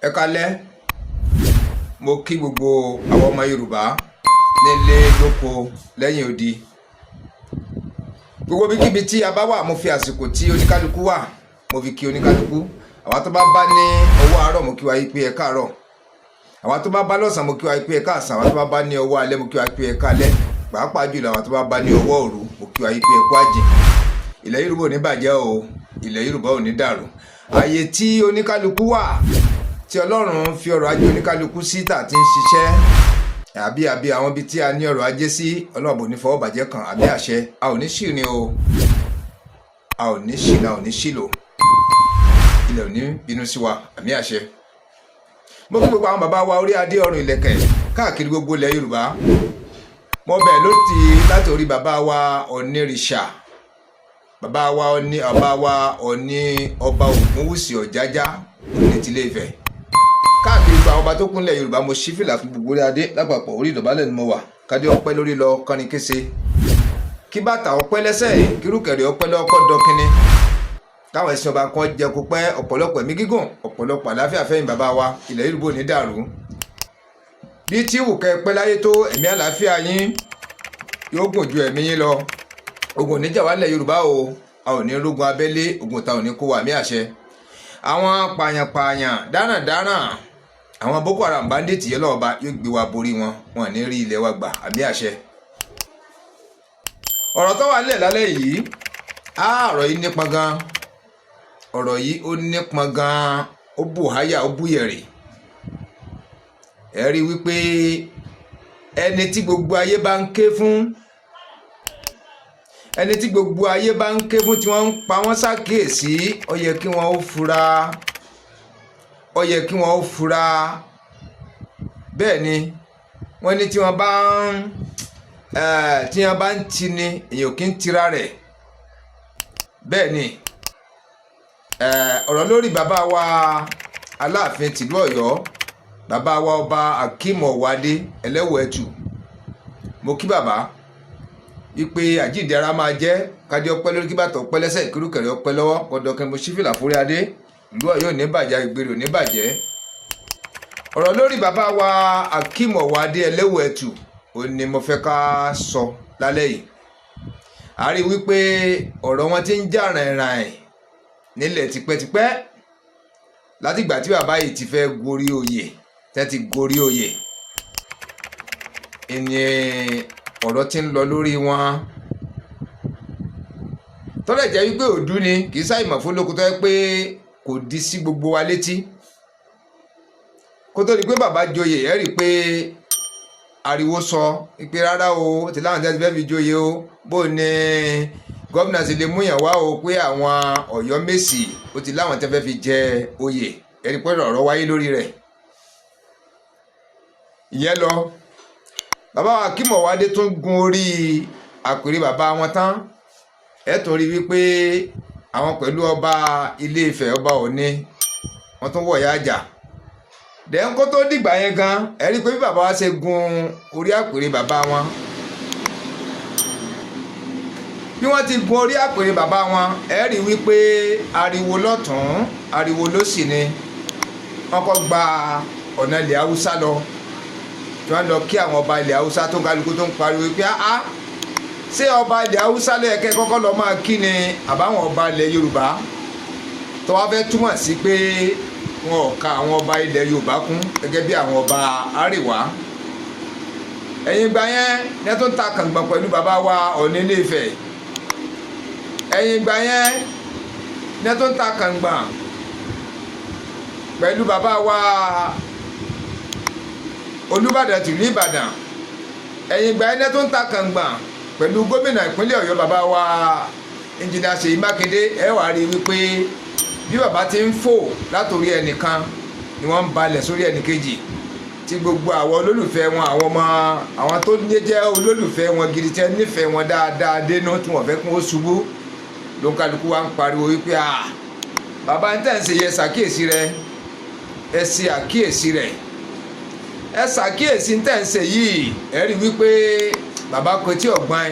Ẹ káalẹ́, mo kí gbogbo àwọn ọmọ Yorùbá nílé lóko lẹ́yìn odi. Gbogbo bíkíbi tí a bá wà, mo fi àsìkò tí oníkálukú wà mo fi kí oníkálukú. Àwa tó bá bá ní ọwọ́ àárọ̀ mo kí wa pé ẹ káàárọ̀. Àwa tó bá bá lọ́sàn mo kí wa pé ẹ káàsán. Àwa tó bá bá ní ọwọ́ alẹ́ mo kí wa pé ẹ káalẹ́. Pàápàá jùlọ àwa tó bá bá ní ọwọ́ òru mo kí wa pé ẹ kú àjìn. Ilẹ̀ Yorùbá ò ní bàjẹ́ o, ilẹ̀ Yorùbá ò ní dàrú. Ààyè tí oníkálukú wà, tí Ọlọ́run fi ọrọ̀ ajé oníkálukú sí tà tí ń ṣiṣẹ́, àbí àwọn ibi tí a ní ọrọ̀ ajé sí, Ọlọ́run bò ní fọwọ́ bàjẹ́ kan, àbí àṣẹ. A ò ní ṣìrìn o, a ò ní ṣìnà, a ò ní ṣìlò, ilẹ̀ ò ní bínú sí wa, àmì àṣẹ. Mo kí gbogbo àwọn bàbá wa orí adé ọrùn ìlẹ̀kẹ̀ káàkiri gbogbo ilẹ̀ Yorùbá. Mo bẹ̀ láti orí bàbá wa Ọ̀nìrìṣà, bàbá wa Ọ̀ní ọba Ògúnwùsì Ọ̀jájá ní tilé Ifẹ̀. Káàkiri gbogbo àwọn ọba tó kúnlẹ̀ Yorùbá, mo ṣí fìlà fún gbogbo orí adé lápapọ̀. Orí ìdọ̀bálẹ̀ ni mo wà, kádé ọpẹ́ lórí lọ kọrin kése, kí bàtà ọpẹ́ lẹ́sẹ̀, kírùkẹ̀rẹ̀ ọpẹ́ lọ́kọ́ dọkínní, káwọn ẹ̀sìn ọba kan jẹ kó pẹ́, ọ̀pọ̀lọpọ̀ ẹ̀mí gígùn, ọ̀pọ̀lọpọ̀ àlàáfíà fẹ́yìn bàbá wa. Ilẹ̀ Yorùbá ò ní dàrú. Bí tí wù kẹ́ pẹ́ láyé tó, ẹ̀mí àlàáfíà yín yóò gùn ju ẹ̀mí yín lọ. Ogun níjà wà nílẹ̀ Yorùbá o, a ò ní rógun abẹ́lé, ogun ta ò ní kó wa, àmì àṣẹ. Àwọn pààyàn dáràn, àwọn Boko Haram bandit yẹn lọ́ọ̀ba yóò gbé wa borí wọn, wọn ní rí ilẹ̀ wa gbà, àmì àṣẹ. Ọ̀rọ̀ tó wà nílẹ̀ lálẹ́ yìí, ọ̀rọ̀ yìí nípọn gan, ọ̀rọ̀ yìí ó nípọn gan, ó bù háyà, ó bù yẹ̀rì. Ẹ rí wípé ẹni tí gbogbo ayé bá ń ké fún, ẹni tí gbogbo ayé bá ń ké fún, tí wọ́n ń pa wọ́n ṣàkíyèsí, ó yẹ kí wọ́n ó fura, ó yẹ kí wọ́n ó fura. Bẹ́ẹ̀ ni wọ́n ní tí wọ́n bá ń tini, èèyàn kì í tira rẹ̀. Bẹ́ẹ̀ ni ọ̀rọ̀ lórí bàbá wa Aláàfin tìlú Ọ̀yọ́, bàbá wa ọba Akeem Ọ̀wádé Ẹlẹ́wẹ̀ẹ́tù. Mo kí bàbá wípé àjíǹde ara máa jẹ́, kádé ọpẹ́ lórí, kí bàtà ọpẹ́ lẹ́sẹ̀, kírùkẹ̀rẹ̀ ọpẹ́ lọ́wọ́, kọ́dọ̀kẹ́ mo ṣí fìlà fórí adé. Ìlú Ọ̀yọ́ ò ní bàjẹ́, ìgbèrè ò ní bàjẹ́. Ọ̀rọ̀ lórí bàbá wa Akeem Ọ̀wádé Ẹlẹ́wẹ̀ẹ́tù ó ní mo fẹ́ ká sọ lálẹ́ yìí. A rí wípé ọ̀rọ̀ wọn ti ń jà ràìnràìn nílẹ̀ tipẹ́tipẹ́, látìgbà tí bàbá yìí ti fẹ́ gorí oyè, tẹ́ ti gorí oyè, ìní ọ̀rọ̀ ti ń lọ lórí wọn. Tọ́lẹ̀ jẹ́ wípé òdú ni, kì í sáìmọ̀ fún lóko tó yẹ pé kò di sí gbogbo wa létí. Kó tó di pé bàbá joyè, ẹ rí i pé ariwo sọ pé rárá o, ti láwọn tẹ́sí fẹ́ fi joyè o, bó ní gómìnà sì lè múyàn wá o, pé àwọn Ọ̀yọ́ Mèsì ó ti láwọn tẹ́ fẹ́ fi jẹ oyè. Ẹ rí i pé ọ̀rọ̀ wáyé lórí rẹ̀. Ìyẹn lọ, bàbá wa Akeem Ọ̀wádé tún gun orí àpèrè bàbá wọn tán. Ẹ tún rí wípé àwọn pẹ̀lú ọba Ilé Ifẹ̀, ọba Ọ̀ní, wọ́n tún wọ̀ ya àjà. Dẹ̀n kó tó dìgbà yẹn gan, ẹ rí i pé bí bàbá wa ṣe gun orí àpèrè bàbá wọn, bí wọ́n ti gun orí àpèrè bàbá wọn, ẹ rí i wípé ariwo lọ́tún, ariwo lósì ni. Wọ́n kọ́ gba ọ̀nà ilẹ̀ Haúsá lọ, tí wọ́n lọ kí àwọn ọba ilẹ̀ Haúsá tó kálukú tó ń pariwo pé ṣé ọba ilẹ̀ Haúsá ló yẹ kẹ́ kọ́kọ́ lọ máa kí ni àbáwọn ọba ilẹ̀ Yorùbá? Tó wá fẹ́ túmọ̀ sí pé wọn ò ka àwọn ọba ilẹ̀ Yorùbá kún gẹ́gẹ́ bí àwọn ọba Àríwá. Ẹ̀yìn ìgbà yẹn ní tó ń ta kàngbọ̀n pẹ̀lú bàbá wa Ọ̀ní Ilé Ifẹ̀. Ẹ̀yìn ìgbà yẹn ní tó ń ta kàngbọ̀n pẹ̀lú bàbá wa Olúbàdàn tìlú Ìbàdàn. Ẹ̀yìn ìgbà yẹn ní tó ń ta kàngbọ̀n pẹ̀lú gómìnà ìpínlẹ̀ Ọ̀yọ́, bàbá wa Ẹnjìnìà Ṣèyí Mákindé. Ẹ wá rí wípé bí bàbá ti ń fò látòrí ẹnìkan ni wọ́n ń balẹ̀ sórí ẹnìkejì, tí gbogbo àwọn olólùfẹ́ wọn, àwọn tó ní jẹ́ olólùfẹ́ wọn gidi, tí wọ́n nífẹ̀ẹ́ wọn dáadáa dénú, tí wọ́n fẹ́ kún ó ṣubú, ló ń kálukú wa ń pariwo wípé bàbá ń tẹ̀ ń ṣe yẹ ṣàkíyèsí rẹ̀, ẹ ṣe àkíyèsí rẹ̀, ẹ ṣàkíyèsí ń tẹ̀ ń ṣe yìí. Ẹ rí wípé bàbá kò tí ọ̀gbọ́n,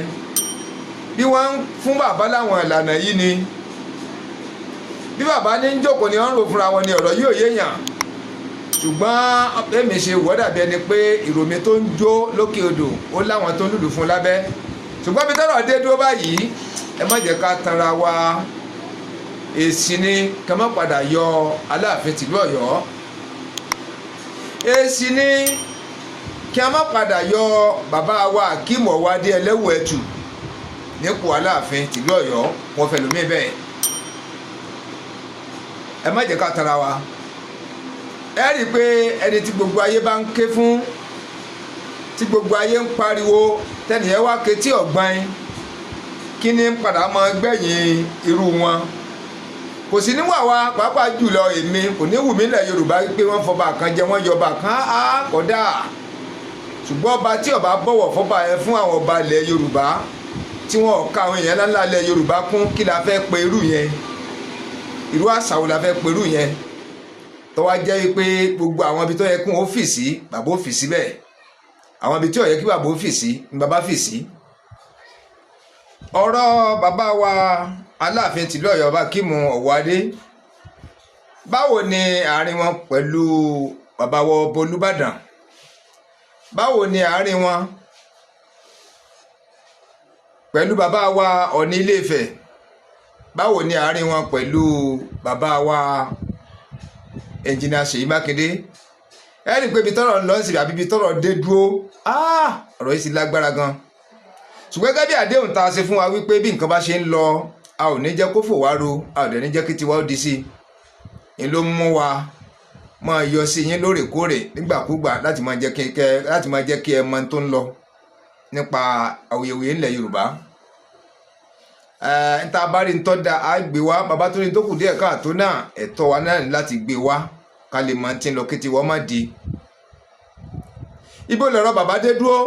bí wọ́n ń fún bàbá láwọn ìlànà yìí ni, bí bàbá ní ń jókòó ni wọ́n ń rò fúnra wọn ni ọ̀rọ̀ yóò yéèyàn. ṣùgbọ́n èmi ṣe wọ́ dàbí ẹni pé ìròmí tó ń jó lókè odò ó láwọn tó ń lùlù fún lábẹ́ ṣùgbọ́n bí tọ́rọ̀ dé dúró báyìí ẹ má jẹ́ ká tanra wa èsì ni kí wọ́n padà yọ Aláàfin tìlú Ọ̀yọ́ èsì ni kí wọ́n padà yọ bàbá wa Akeem Ọwádé ẹlẹ́wù ẹ̀tù nípò Aláàfin tìlú Ọ̀yọ́ wọn fẹ́ lómi bẹ́ẹ̀ ẹ má jẹ́ ká tanra wa ẹ rí i pé ẹni tí gbogbo ayé bá ń ké fún tí gbogbo ayé ń pariwo tẹnìyẹn wá ketí ọ̀gbọ́n kí ni padà máa gbẹ̀yìn irú wọn kò sí níwà wa pàápàá jùlọ èmi kò ní wù mí lẹ̀ Yorùbá pé wọ́n fọba kan jẹ wọ́n yọba kan á kódà ṣùgbọ́n ọba tí ọba bọ̀wọ̀ fọba yẹn fún àwọn ọba ilẹ̀ Yorùbá tí wọ́n ka àwọn èèyàn ńláńlá ilẹ̀ Yorùbá kún kí la fẹ́ pe irú yẹn irú àṣà wo la fẹ́ pe irú yẹn tó wá jẹ́ pé gbogbo àwọn ibi tó yẹ kí wọ́n fì sí bàbá ó fì sí bẹ́ẹ̀ àwọn ibi tí ó yẹ kí bàbá ó fì sí ni bàbá fì sí. ọ̀rọ̀ bàbá wa Aláàfin tìlú Ọ̀yọ́ Akeem Ọwádé báwo ni àárín wọn pẹ̀lú bàbá wa Ọba Olúbàdàn báwo ni àárín wọn pẹ̀lú bàbá wa Ọọ̀ni Ilé Ifẹ̀ báwo ni àárín wọn pẹ̀lú bàbá wa Ẹnjìnìà Ṣèyí Mákindé ẹ rí i pé ibi tọ́rọ̀ ń lọ sí àbí ibi tọ́rọ̀ dé dúró ọ̀rọ̀ yìí sì lágbára gan ṣùgbọ́n gẹ́gẹ́ bí àdéhùn tá a ṣe fún wa wípé bí nǹkan bá ṣe ń lọ a ò ní jẹ́ kó fò wá ro a ò dẹ̀ ní jẹ́ kí tiwa ó di sí i ló mú wa máa yọ sí yín lóòrèkóòrè nígbàkúgbà láti máa jẹ́ kí ẹ mọ tó ń lọ nípa awuyewuye ńlẹ̀ Yorùbá níta bá rí ntọ́ da á gbé wá bàbá tó ní tó kù díẹ̀ káàtó náà ẹ̀tọ́ wa náà ní láti gbé wá ká lè mọ tí ń lọ kí tiwọ́ má di. ibo lọ̀rọ̀ bàbá dé dúró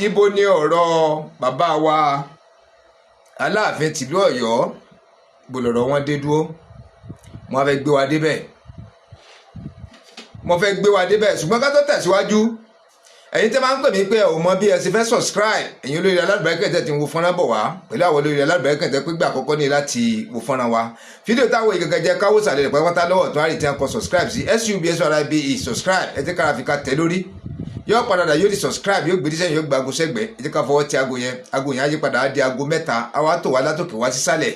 ibo ni ọ̀rọ̀ bàbá wa Aláàfin tìlú Ọ̀yọ́ ibo lọ̀rọ̀ wọn dé dúró mo fẹ́ gbé wa débẹ̀ ṣùgbọ́n ká tó tẹ̀síwájú ẹ̀yin tẹ́ máa ń pè mí pé ò mọ bí ẹ ṣe fẹ́ subscribe ẹ̀yin olórí alábẹ̀rẹ̀kẹ̀ tẹ́ ti wo fọ́nrán bọ̀ wá pẹ̀lú àwọn olórí alábẹ̀rẹ̀kẹ̀ tẹ́ pé gbà àkọ́kọ́ ní láti wo fọ́nrán wa fídíò táwọn ìgẹ̀gẹ̀ jẹ́ káwọ́ sàlẹ̀ rẹ̀ pátápátá lọ́wọ́ tó àrí tí wọ́n kọ subscribe sí SUBSRIBE subscribe ẹ jẹ́ kára fi ká tẹ̀ lórí yóò padà dà yóò di subscribe yóò gbé dísẹ́yìn yóò gba aago sẹ́gbẹ̀ẹ́ ẹ jẹ́ ká fọwọ́ ti aago yẹn á yí padà á di aago 3 àwa tó wá látòkè wá sísàlẹ̀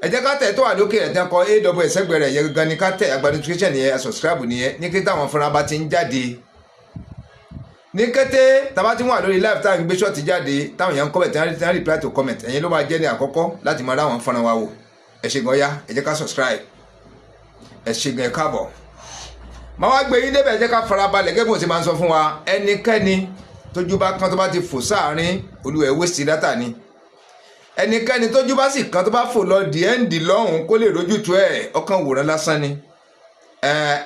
ẹ jẹ́ ká tẹ̀ tó wà lókè rẹ̀ tí wọ́n kọ AWS sẹ́gbẹ̀ẹ́ rẹ̀ yẹn gangan ni ká tẹ̀ àgbà notification yẹn subscribe nìyẹn ní kí táwọn fúnra bá ti ń jáde ní kété tàbá tí wọ́n wà lórí live táwọn gbé ṣọ́ọ̀tì jáde táwọn èèyàn ń comment tí wọ́n reply to comment ẹ̀yin ló máa jẹ́ ní àkọ́kọ́ láti máa ráwọn fọ́nrán wa wò ẹ ṣé gan ya ẹ jẹ́ ká subscribe ẹ ṣé gan ẹ káàbọ̀ máa wá gbé yín débẹ̀ ẹ jẹ́ ká farabalẹ̀ gẹ́gẹ́ bí mo ti máa ń sọ fún wa ẹnikẹ́ni tójú bá kán tó bá ti fò sáàrin olúwẹ̀ waste data ni ẹnikẹ́ni tójú bá sì kán tó bá fò lọ di ẹ́ǹdì lọ́hùn kó lè rójútu ẹ̀ ọkàn wòran lásán ni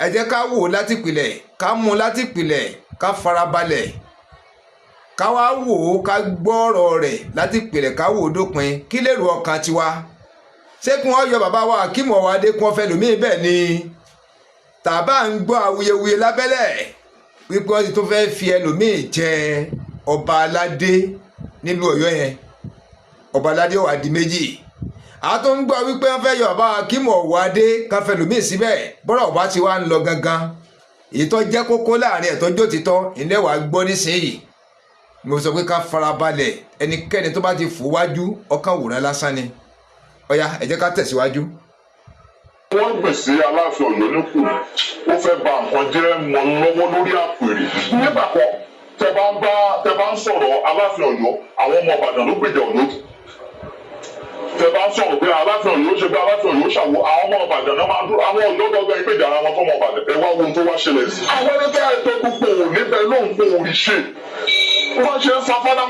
ẹ jẹ́ ká wò láti pìlẹ̀ ká mú láti pìlẹ̀ ká farabalẹ̀ ká wá wò ó ká gbọ́rọ̀ rẹ̀ láti pìlẹ̀ ká wò ó dópin kí lè ro ọkàn tiwa ṣé kí wọ́n yọ bàbá wa Akeem Ọwádé kí wọ́n fẹ́ lòmíì bẹ́ẹ̀ ni tàbá ń gbọ́ awuyewuye lábẹ́lẹ̀ wípé wọ́n ti tó fẹ́ fi ẹlòmíì jẹ ọba aládé nílùú Ọ̀yọ́ yẹn ọba aládé wà di méjì àtó ń gbọ́ wípé wọ́n fẹ́ yọ bàbá Akeem Ọwádé ká fẹ́ lòmíì síbẹ̀ bọ́rọ̀ ọba ti wá ń lọ gangan èyí tó jẹ́ kókó láàrin ẹ̀tọ́jọ́ títọ́ ilé wa gbọ́ nísìnyí mo sọ pé ká farabalẹ̀ ẹnikẹ́ni tó bá ti fò wájú ọkàn wòran lásán ni ọ̀yá ẹ jẹ́ ká tẹ̀síwájú. wọ́n gbèsè Aláàfin Ọ̀yọ́ nípò ó fẹ́ ba nǹkan jẹ́ mọ́ lọ́wọ́ lórí àpèrè nígbà kan tẹ bá ń sọ̀rọ̀ Aláàfin Ọ̀yọ́ àwọn ọmọ Ìbàdàn ló gbèjà Ọ̀yọ́ tẹ bá ń sọ̀rọ̀ pé Aláàfin Ọ̀yọ́ ṣe pé Aláàfin Ọ̀yọ́ ṣàwọ àwọn ọmọ Ìbàdàn náà máa dúró àwọn Ọ̀yọ́ gbọgbẹ ìgbèjà ara wọn fọmọ Ìbàdàn ẹ wá wo tó wá ṣẹlẹ̀ sí. àwọn ẹni tẹ́ ẹ tó gbogbo níbẹ̀ lóhùn kó orí ṣe wọ́n ṣe ń sa afáná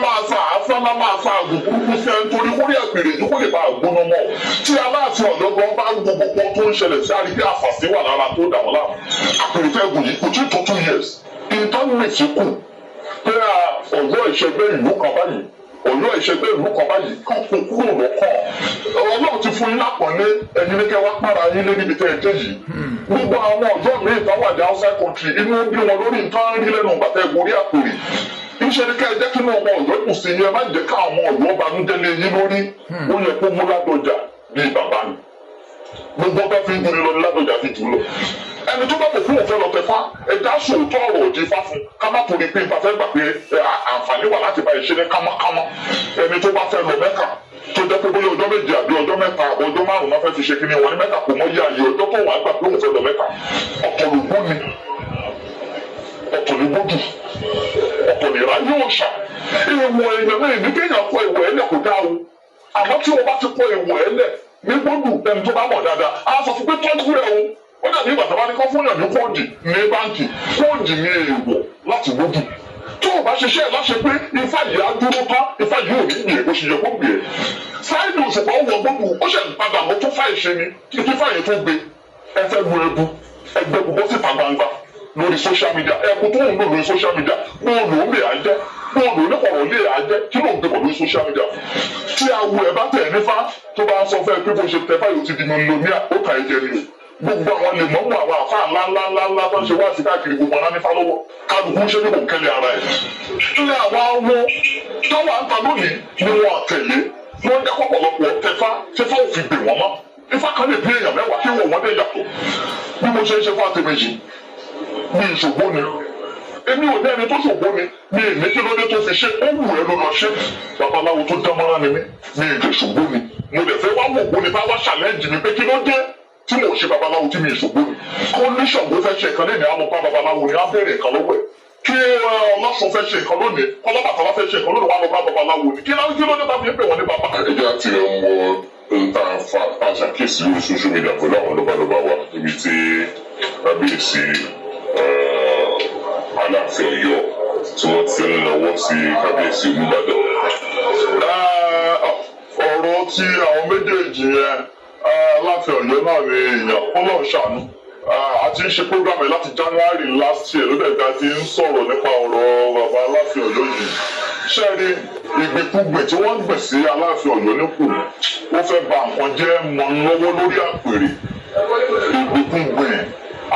máa sa àgùn burúkú sí ẹni torí kórè àpèrè yìí kó lè bá àgbóná mọ́ tí Aláàfin Ọ̀yọ́ gan bá gbogbo kan tó ń ṣẹlẹ̀ sí àrígbé àfàsí wà lára tó dà wọ́n láàmú àpèrè fẹ́ gùn yìí kò tí tó 2 years ìtọ́nùmẹ̀sì kù pé Ọ̀yọ́ ìṣẹ́gbẹ́ ìlú kan báyìí Ọ̀yọ́ ìṣẹ́gbẹ́ ìlú kan báyìí kàn kó kúrò lọ́kàn Ọlọ́run ti fún yín lápọ̀nlé ẹni ní kẹ́ wá pààrà yín lé níbi tẹ́ ẹ dé yìí gbogbo àwọn ọ̀dọ́ mi ìtàn wà ní outside country inú bí wọn lórí nǹkan rí lẹ́nu bàtẹ́ gorí àpèrè iṣẹ́ ni ká ẹ jẹ́ kí ní ọmọ Ọ̀yọ́ kù sí yín ẹ má jẹ́ ká àwọn Ọ̀yọ́ banújẹ́ lé yín lórí ó yẹ kó múlá dọjà bíi bàbá mi gbogbo bá fi ń dúró lọ ní Ládọjà fi jù lọ ẹni tó bá mọ̀ fún òfin lọ tẹ̀fá ẹ̀dá sòótọ́ ọ̀rọ̀ òjì fá fún ká má torí pé nípa fẹ́ gbà pé àǹfààní wà láti bá ìṣe ní kámọ́kámọ́ ẹni tó bá fẹ́ lọ Mẹ́kà tó jẹ́ pé bóyá ọjọ́ méje àbí ọjọ́ mẹ́ta àbí ọjọ́ márùn-ún náà fẹ́ fi ṣe kíní wọn ní Mẹ́kà kò mọ yé ayé ọjọ́ tó wà gbà pé òun fẹ́ lọ Mẹ́kà ọ̀tọ̀ ló gbó ni ọ̀tọ̀ ní gbódù ọ̀tọ̀ ní ra yóò ṣà ìwọ̀ èèyàn náà ní kéèyàn kọ ìwọ̀ ẹlẹ́ kò dáa o àmọ́ tí wọ́n bá ti kọ ìwọ̀ ẹlẹ́ ní gbódù ẹni tó bá mọ̀ dáadáa á sọ fún pé tọ́jú rẹ̀ o ó dàbí ìgbà tó bá ní kọ́ fún yàn ní kóòdì ní báńkì kóòdì ní èèwọ̀ láti gbódù tó o bá ṣiṣẹ́ láṣẹ pé ifá yìí á dúró tán ifá yìí ò ní gbìyànjú bó ṣe yẹ kó gbìyànjú Saheed Òṣùpá wọ gbódù ó ṣẹ̀ padà mọ́ tó fà ìṣe ni kí fà yìí tó gbé ẹ fẹ́ lu ẹbu ẹgbẹ́ gbogbo síta gbangba lórí social media ẹkùn tó ń lò lórí social media bóòlù ó lè àjẹ bóòlù oníkọ̀rọ̀ lè àjẹ kí ló ń gbé pọ̀ lórí social media tí awo ẹ̀ bá tẹ̀ nífá tó bá ń sọ fẹ́ pé bó ṣe tẹ báyìí ó ti di mílíọ̀nìà ó kà í jẹ ni o gbogbo àwọn lè mọ́mú àwọn àfa ńláńláńlá tó ń ṣe wá sí káàkiri gbogbo ọ̀nà nífá lọ́wọ́ kálukú ṣe ní kò kẹ́lẹ̀ ara ẹ̀ ilé àwọn awo tó wà ń ta lónìí ni wọn tẹ̀lé ló ń dẹ́kọ̀ pọ̀lọpọ̀ tẹfá tẹfá ò fi gbè wọ́n mọ́ ifá kan lè bí èèyàn mẹ́wàá kí wọ́n wọ́n dé yàtọ̀ bí mo ṣe ń ṣe fún àtẹ̀méjì mi ìṣògbó ni èmi ò ní ẹni tó ṣògbó ni mi ì ní kí lóde tó fi ṣe ó wù ẹ́ ló lọ ṣe babaláwo tó dámọ́ra ni mi ì lè ṣògbó ni mo lè fẹ́ wá wò ó ní bá wá ṣàlẹ́ǹjì mi pé kí ló dé tí mo ṣe babaláwo tí mi ì ṣògbó ni kó ní ṣògbó fẹ́ ṣe nǹkan lẹ́nu àmọ́ bá babaláwo ni á bẹ̀rẹ̀ nǹkan lọ́wọ́ ẹ̀ kí ọlọ́sùn fẹ́ ṣe nǹkan lónìí kọ́lọ́bàtàlá fẹ́ ṣe nǹkan lónìí wà lọ bá babaláwo ni kí lóde tá fi ń pè wọ́n ní baba. ẹja ti ẹ mọ nta fa àṣàkíyèsí lórí social media pẹ̀lú àwọn lọ́balọ́ba wa níbi tí kábíyèsí Aláàfin Ọ̀yọ́ tí wọ́n ti ń lọ́wọ́ sí kábíyèsí Olúbàdàn. ọ̀rọ̀ tí àwọn méjèèjì yẹn Aláàfin Ọ̀yọ́ náà ni èèyàn kọ́lọ̀ ṣàánú a ti ń ṣe program yìí láti January last year ló dẹ̀ka ti ń sọ̀rọ̀ nípa ọ̀rọ̀ bàbá Aláàfin Ọ̀yọ́ yìí ṣẹ́ẹ̀rí ìgbèkúgbè tí wọ́n gbè sí Aláàfin Ọ̀yọ́ nípò ó fẹ́ ba nǹkan jẹ́ mọ́ lọ́wọ́ lórí àpèrè ìgbèkúgbè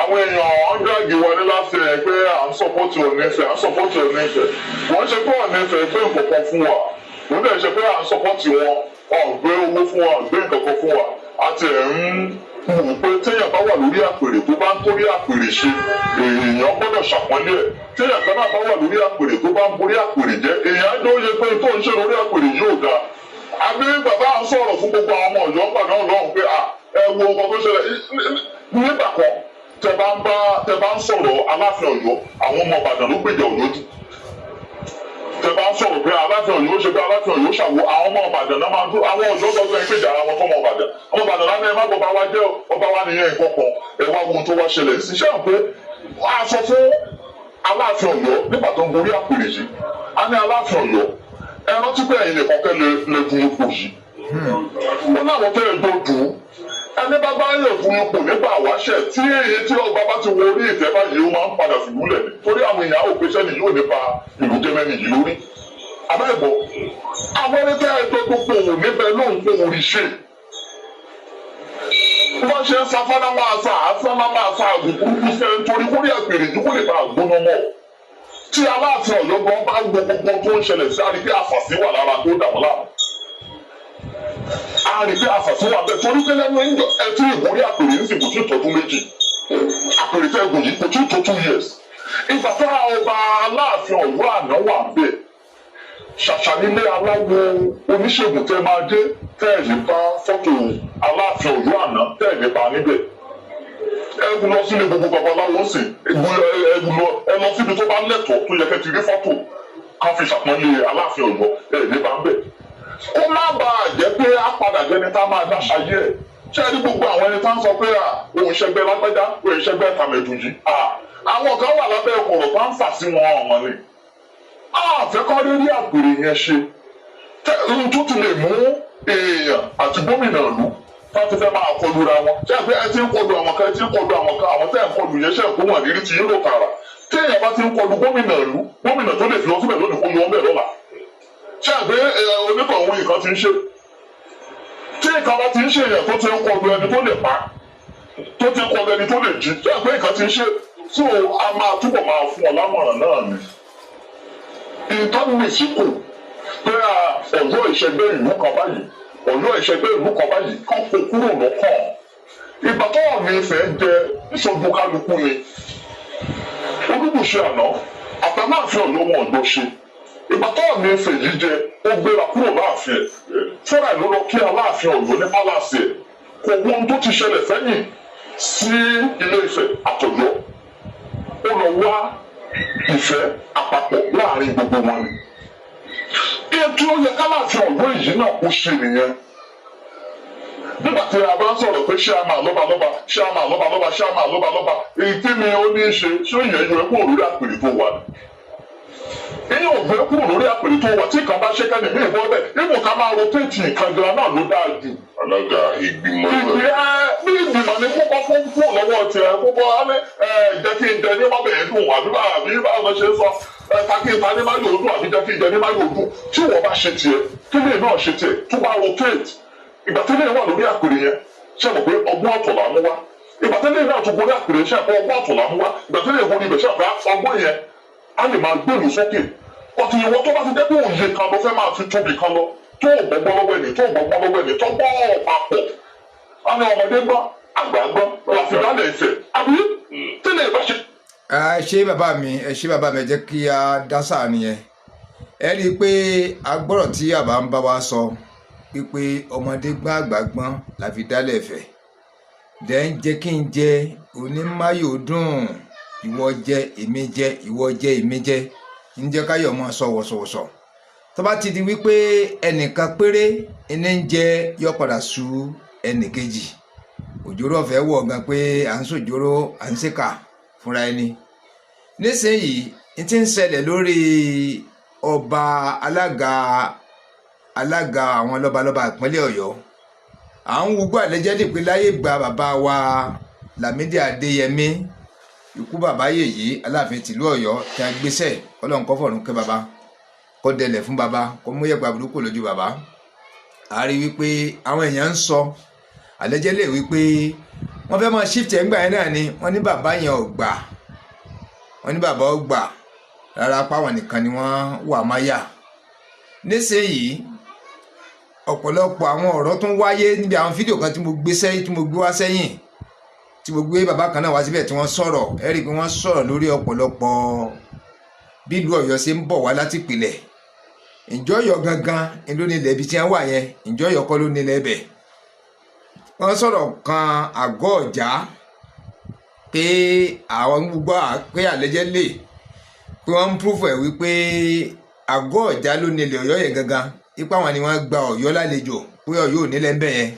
àwọn èèyàn ọ̀ndàgì wọlé láti ẹ̀ pé à ń sọpọ́tì Ọ̀ọ̀nìfẹ̀ wọ́n ṣe pé Ọ̀ọ̀nìfẹ̀ gbé nǹkankan fún wa wọ́n dẹ̀ ṣe pé à ń sọpọ́tì wọn gbé owó fún wa gbé nǹkankan fún wa àti ẹ̀ ń wò pé téèyàn bá wà lórí àpèrè tó bá ń torí àpèrè ṣe èèyàn gbọ́dọ̀ ṣàpọ́nlé ẹ̀ téèyàn kan náà bá wà lórí àpèrè tó bá ń borí àpèrè jẹ́ èèyàn á dóye pé tó ń ṣe lórí àpèrè yóò dáa àbí bàbá à ń sọ̀rọ̀ fún gbogbo àwọn ọmọ Ọ̀yọ́ pàdé ọlọ́run pé ẹ wo nǹkan tó ṣẹlẹ̀ nígbà kan tẹ bá ń sọ̀rọ̀ Aláàfin Ọ̀yọ́ àwọn ọmọ Ìbàdàn ló gbèjà Ọ̀yọ́ jù tẹ bá ń sọ̀rọ̀ pé Aláàfin Ọ̀yọ́ ṣe pé Aláàfin Ọ̀yọ́ ṣàwọ àwọn ọmọ Ìbàdàn náà máa ń dún àwọn Ọ̀yọ́ gbọ́dọ̀ ń gbèjà àwọn ọmọ Ìbàdàn ọmọ Ìbàdàn náà ẹ má gbọ́ bá wá jẹ́ ọba wa nìyẹn nǹkan kan ẹ wá wo tó wá ṣẹlẹ̀ sí ṣé pé a sọ fún Aláàfin Ọ̀yọ́ nígbà tó ń gorí àpèrè yìí a ní Aláàfin Ọ̀yọ́ ẹ rántí pé ẹ̀yin nìkan kẹ́ lè dun ipò yìí wọn láwọn tẹ́ ẹ tó dùn ẹni bá bá yẹ fún ipò nípa àwáṣẹ tí èyí tí ọba bá ti wọ orí ìtẹ́ báyìí ó máa ń padà fìlú lẹ̀ torí àwọn èèyàn á ò pé sẹ́ni yóò nípa ìlú jẹ́mẹ́ni yìí lórí. abẹ́ẹ̀bọ̀ àwọn ẹni tẹ́ ẹ tó gbogbo òun níbẹ̀ ló ń kó orí ṣe. wọ́n ṣe ń sa fádá máa sa àfáná máa sa àgùnkùn fẹ́ nítorí kórè àpèrè yìí kó lè bá àgbóná mọ́. tí Aláàfin Ọ̀yọ́ gan bá gbọ́ gbogbo tó ń ṣẹlẹ̀ sí àríkí àfàsí wà lára tó dà wọ́n láàmú a rí pé àfàsùn wà bẹ́ẹ̀ torí pé lẹ́nu ẹtí ìwúrí àpèrè ń sìn kò tún tọ́dún méjì àpèrè tẹ́ gùn yìí kò tún tó 2 years ìgbà tá ọba Aláàfin Ọ̀yọ́ àná wà bẹ́ẹ̀ ṣàṣà nílé aláwo oníṣègùn tẹ́ máa dé tẹ́ ẹ̀ nípa fọ́tò Aláàfin Ọ̀yọ́ àná tẹ́ ẹ̀ nípa níbẹ̀ ẹgùn lọ sílé gbogbo babaláwo ń sìn ẹgùn lọ ẹ lọ síbi tó bá lẹ́tọ̀ọ́ tó yẹ kẹ́ ti rí fọ́tò ká fi ṣàpọ́nlé Aláàfin Ọ̀yọ́ ẹ̀ nípa ń bẹ̀ ó má bàa jẹ́ pé á padà jẹni tá máa dá ṣayé ẹ̀ ṣé ẹni gbogbo àwọn ẹni tá ń sọ pé òun ṣẹgbẹ́ lágbájá òun ṣẹgbẹ́ tàmẹ̀dùjì àwọn kan wà lábẹ́ ọkọ̀rọ̀ tá ń fà sí wọn ọ̀mọ́ ni àfẹ́kọ́ rírí àpèrè yẹn ṣe ohun tó ti lè mú èèyàn àti gómìnà ìlú láti fẹ́ máa kọlu ra wọn ṣé ẹgbẹ́ ẹ ti ń kọlu àwọn kan ẹ ti ń kọlu àwọn kan àwọn tẹ́ ẹ̀ ń kọlu yẹn ṣe ẹ̀kọ́ wọn nírí ti ń rò tààrà téèyàn bá ti ń kọlu gómìnà ìlú gómìnà tó lè fi lọ síbẹ̀ lónìí kó yọ ọ́ bẹ̀ lọ́la ṣé àgbẹ̀ onítọ̀hún nǹkan ti ń ṣe tí nǹkan bá ti ń ṣe èèyàn tó ti ń kọlu ẹni tó lè pa tó ti ń kọlu ẹni tó lè jí ṣé àgbẹ̀ nǹkan ti ń ṣe tí a máa túbọ̀ máa fún ọ lámọ̀ràn náà ni. ìtọ́nùmí sí kù pé Ọ̀yọ́ ìṣẹ̀gbẹ́ ìlú kan báyìí Ọ̀yọ́ ìṣẹ̀gbẹ́ ìlú kan báyìí kán kó kúrò lọ́kàn ìgbà tó wà ní Ifẹ̀ jẹ ìṣojú kálukú ni Olúbùṣe àná àtàláàfin Ọ̀yọ́ wọn ọ̀dọ́ ṣe ìgbà tó wà ní Ifẹ̀ yìí jẹ ó gbéra kúrò láàfin ẹ̀ fúnra ẹ̀ ló lọ kí Aláàfin Ọ̀yọ́ ní pálásì ẹ̀ kò wo ohun tó ti ṣẹlẹ̀ sẹ́yìn sí Ilé Ifẹ̀ àtọ̀yọ́ ó lọ wá ìfẹ́ àpapọ̀ láàrin gbogbo wọn ni. Ètò ó yẹ k'Aláàfin Ọ̀yọ́ yìí náà kó ṣe nìyẹn. Nígbà tí a bá ń sọ̀rọ̀ pé ṣé a máa lọ́balọ́ba ṣé a máa lọ́balọ́ba ṣé a máa lọ́balọ́ba èyí tí mi ó ní í ṣe ṣé ìyẹn yọ ẹ́ kúrò lórí àpèrè tó wà ní. Ìyẹn ò gbé kúrò lórí àpèrè tó wà tí kan bá ṣe kẹ́ni bí ìbọn bẹ́ẹ̀ ibùn ká máa rotéètì nǹkan gan náà ló dáa jù. Alága ìgbìmọ̀ bí ìgbìmọ̀ ni kókó fún kúrò lọ́wọ́ tiẹ̀ kókó jẹ́ kí n jẹ ní má bẹ̀ẹ́ dùn àbí báwo ṣe sọ kí n ta ní má yóò dùn àbí jẹ́ kí n jẹ ní má yóò dùn tí wọ́n bá ṣe tiẹ̀ kí lè náà ṣe tiẹ̀ tó bá rotate ìgbà tẹ́lẹ̀ wà lórí àpèrè yẹn ṣe mọ̀ pé ọgbọ́n ọ̀tọ̀ là mú wá ìgbà tẹ́lẹ̀ náà tó gorí àpèrè ṣe pé ọgbọ́n ọ̀tọ̀ là mú wá ìgbà tẹ́lẹ̀ gorí ibẹ̀ ṣe pé ọgbọ́n yẹn á lè máa gbèrú sókè ọtí ìwọ tó bá ti jẹ́ pé òye kan ló fẹ́ máa fi tóbi kan lọ tó gbọ́gbọ́n lọ́wọ́ ẹni tó gbọ́gbọ́n lọ́wọ́ ẹni tó gbọ́ papọ̀ àwọn ọmọdé gbọ́ àgbà gbọ́ láfi dálẹ̀ Ifẹ̀ àbí tẹ́lẹ̀ ìbá ṣe. ẹ ṣé bàbá mi ẹ jẹ́ kí a dá sáà nìyẹn ẹ rí i pé agbọ́rọ̀ tí àbá ń bá wa sọ pípé ọmọdé gbọ́n àgbà gbọ́n la fi dálẹ̀ Ifẹ̀ dẹ́ ń jẹ́ kí n jẹ onímáyòdùn ìwọ jẹ èmi jẹ ìwọ jẹ èmi jẹ ń jẹ́ káyọ̀ mọ́ sọ̀wọ̀sọ̀wọ̀sọ̀ tó bá ti di wípé ẹnìkan péré ẹni ń jẹ yọ padà sú ẹnìkejì òjòrò ọ̀fẹ́ wọ̀ gan pé à ń sòjòrò à ń ṣèkà fúnra ẹni nísìnyìí n ti ń ṣẹlẹ̀ lórí ọba alága àwọn lọ́balọ́ba ìpínlẹ̀ Ọ̀yọ́ à ń wúgbọ́ àlẹ́jẹ́dì pé láyé gba bàbá wa Lámídì Adéyẹmí ikú bàbá yèyí Aláàfin tìlú Ọ̀yọ́ tí a gbéṣẹ́ Ọlọ́run kó fọ̀run kẹ́ bàbá kó dẹlẹ̀ fún bàbá kó mú yẹ̀pẹ̀ burúkú lójú bàbá a rí wípé àwọn èèyàn ń sọ àlẹ́jẹ́lẹ̀ wípé wọ́n fẹ́ máa shift ẹ̀ngbà yẹn náà ni wọ́n ní bàbá yẹn ò gbà wọ́n ní bàbá ò gbà rárá páwọn nìkan ni wọ́n wà máyà nísìnyìí ọ̀pọ̀lọpọ̀ àwọn ọ̀rọ̀ tó ń wáyé níbi àwọn fídíò kan tí mo gbé wá sẹ́yìn tí mo gbé bàbá kan náà wá síbẹ̀ tí wọ́n sọ̀rọ̀ ẹ rí i pé wọ́n sọ̀rọ̀ lórí ọ̀pọ̀lọpọ̀ bí ìlú Ọ̀yọ́ ṣe ń bọ̀ wá láti ìpìlẹ̀ ǹjọ́ Ọ̀yọ́ gangan ló ní ilẹ̀ ibi tí wọ́n wà yẹn ǹjọ́ Ọ̀yọ́ kọ́ ló ní ilẹ̀ ibẹ̀ wọ́n sọ̀rọ̀ kan àgọ́ ọ̀já pé àwọn gbogbo pé àlẹ́jẹ́ lè pé wọ́n ń proof ẹ̀ wípé àgọ́ ọ̀já ló ní ilẹ̀ Ọ̀yọ́ yẹn gangan ipa wọn ni wọ́n gba Ọ̀yọ́ lálejò pé Ọ̀yọ́ ò nílẹ̀ ń bẹ̀ yẹn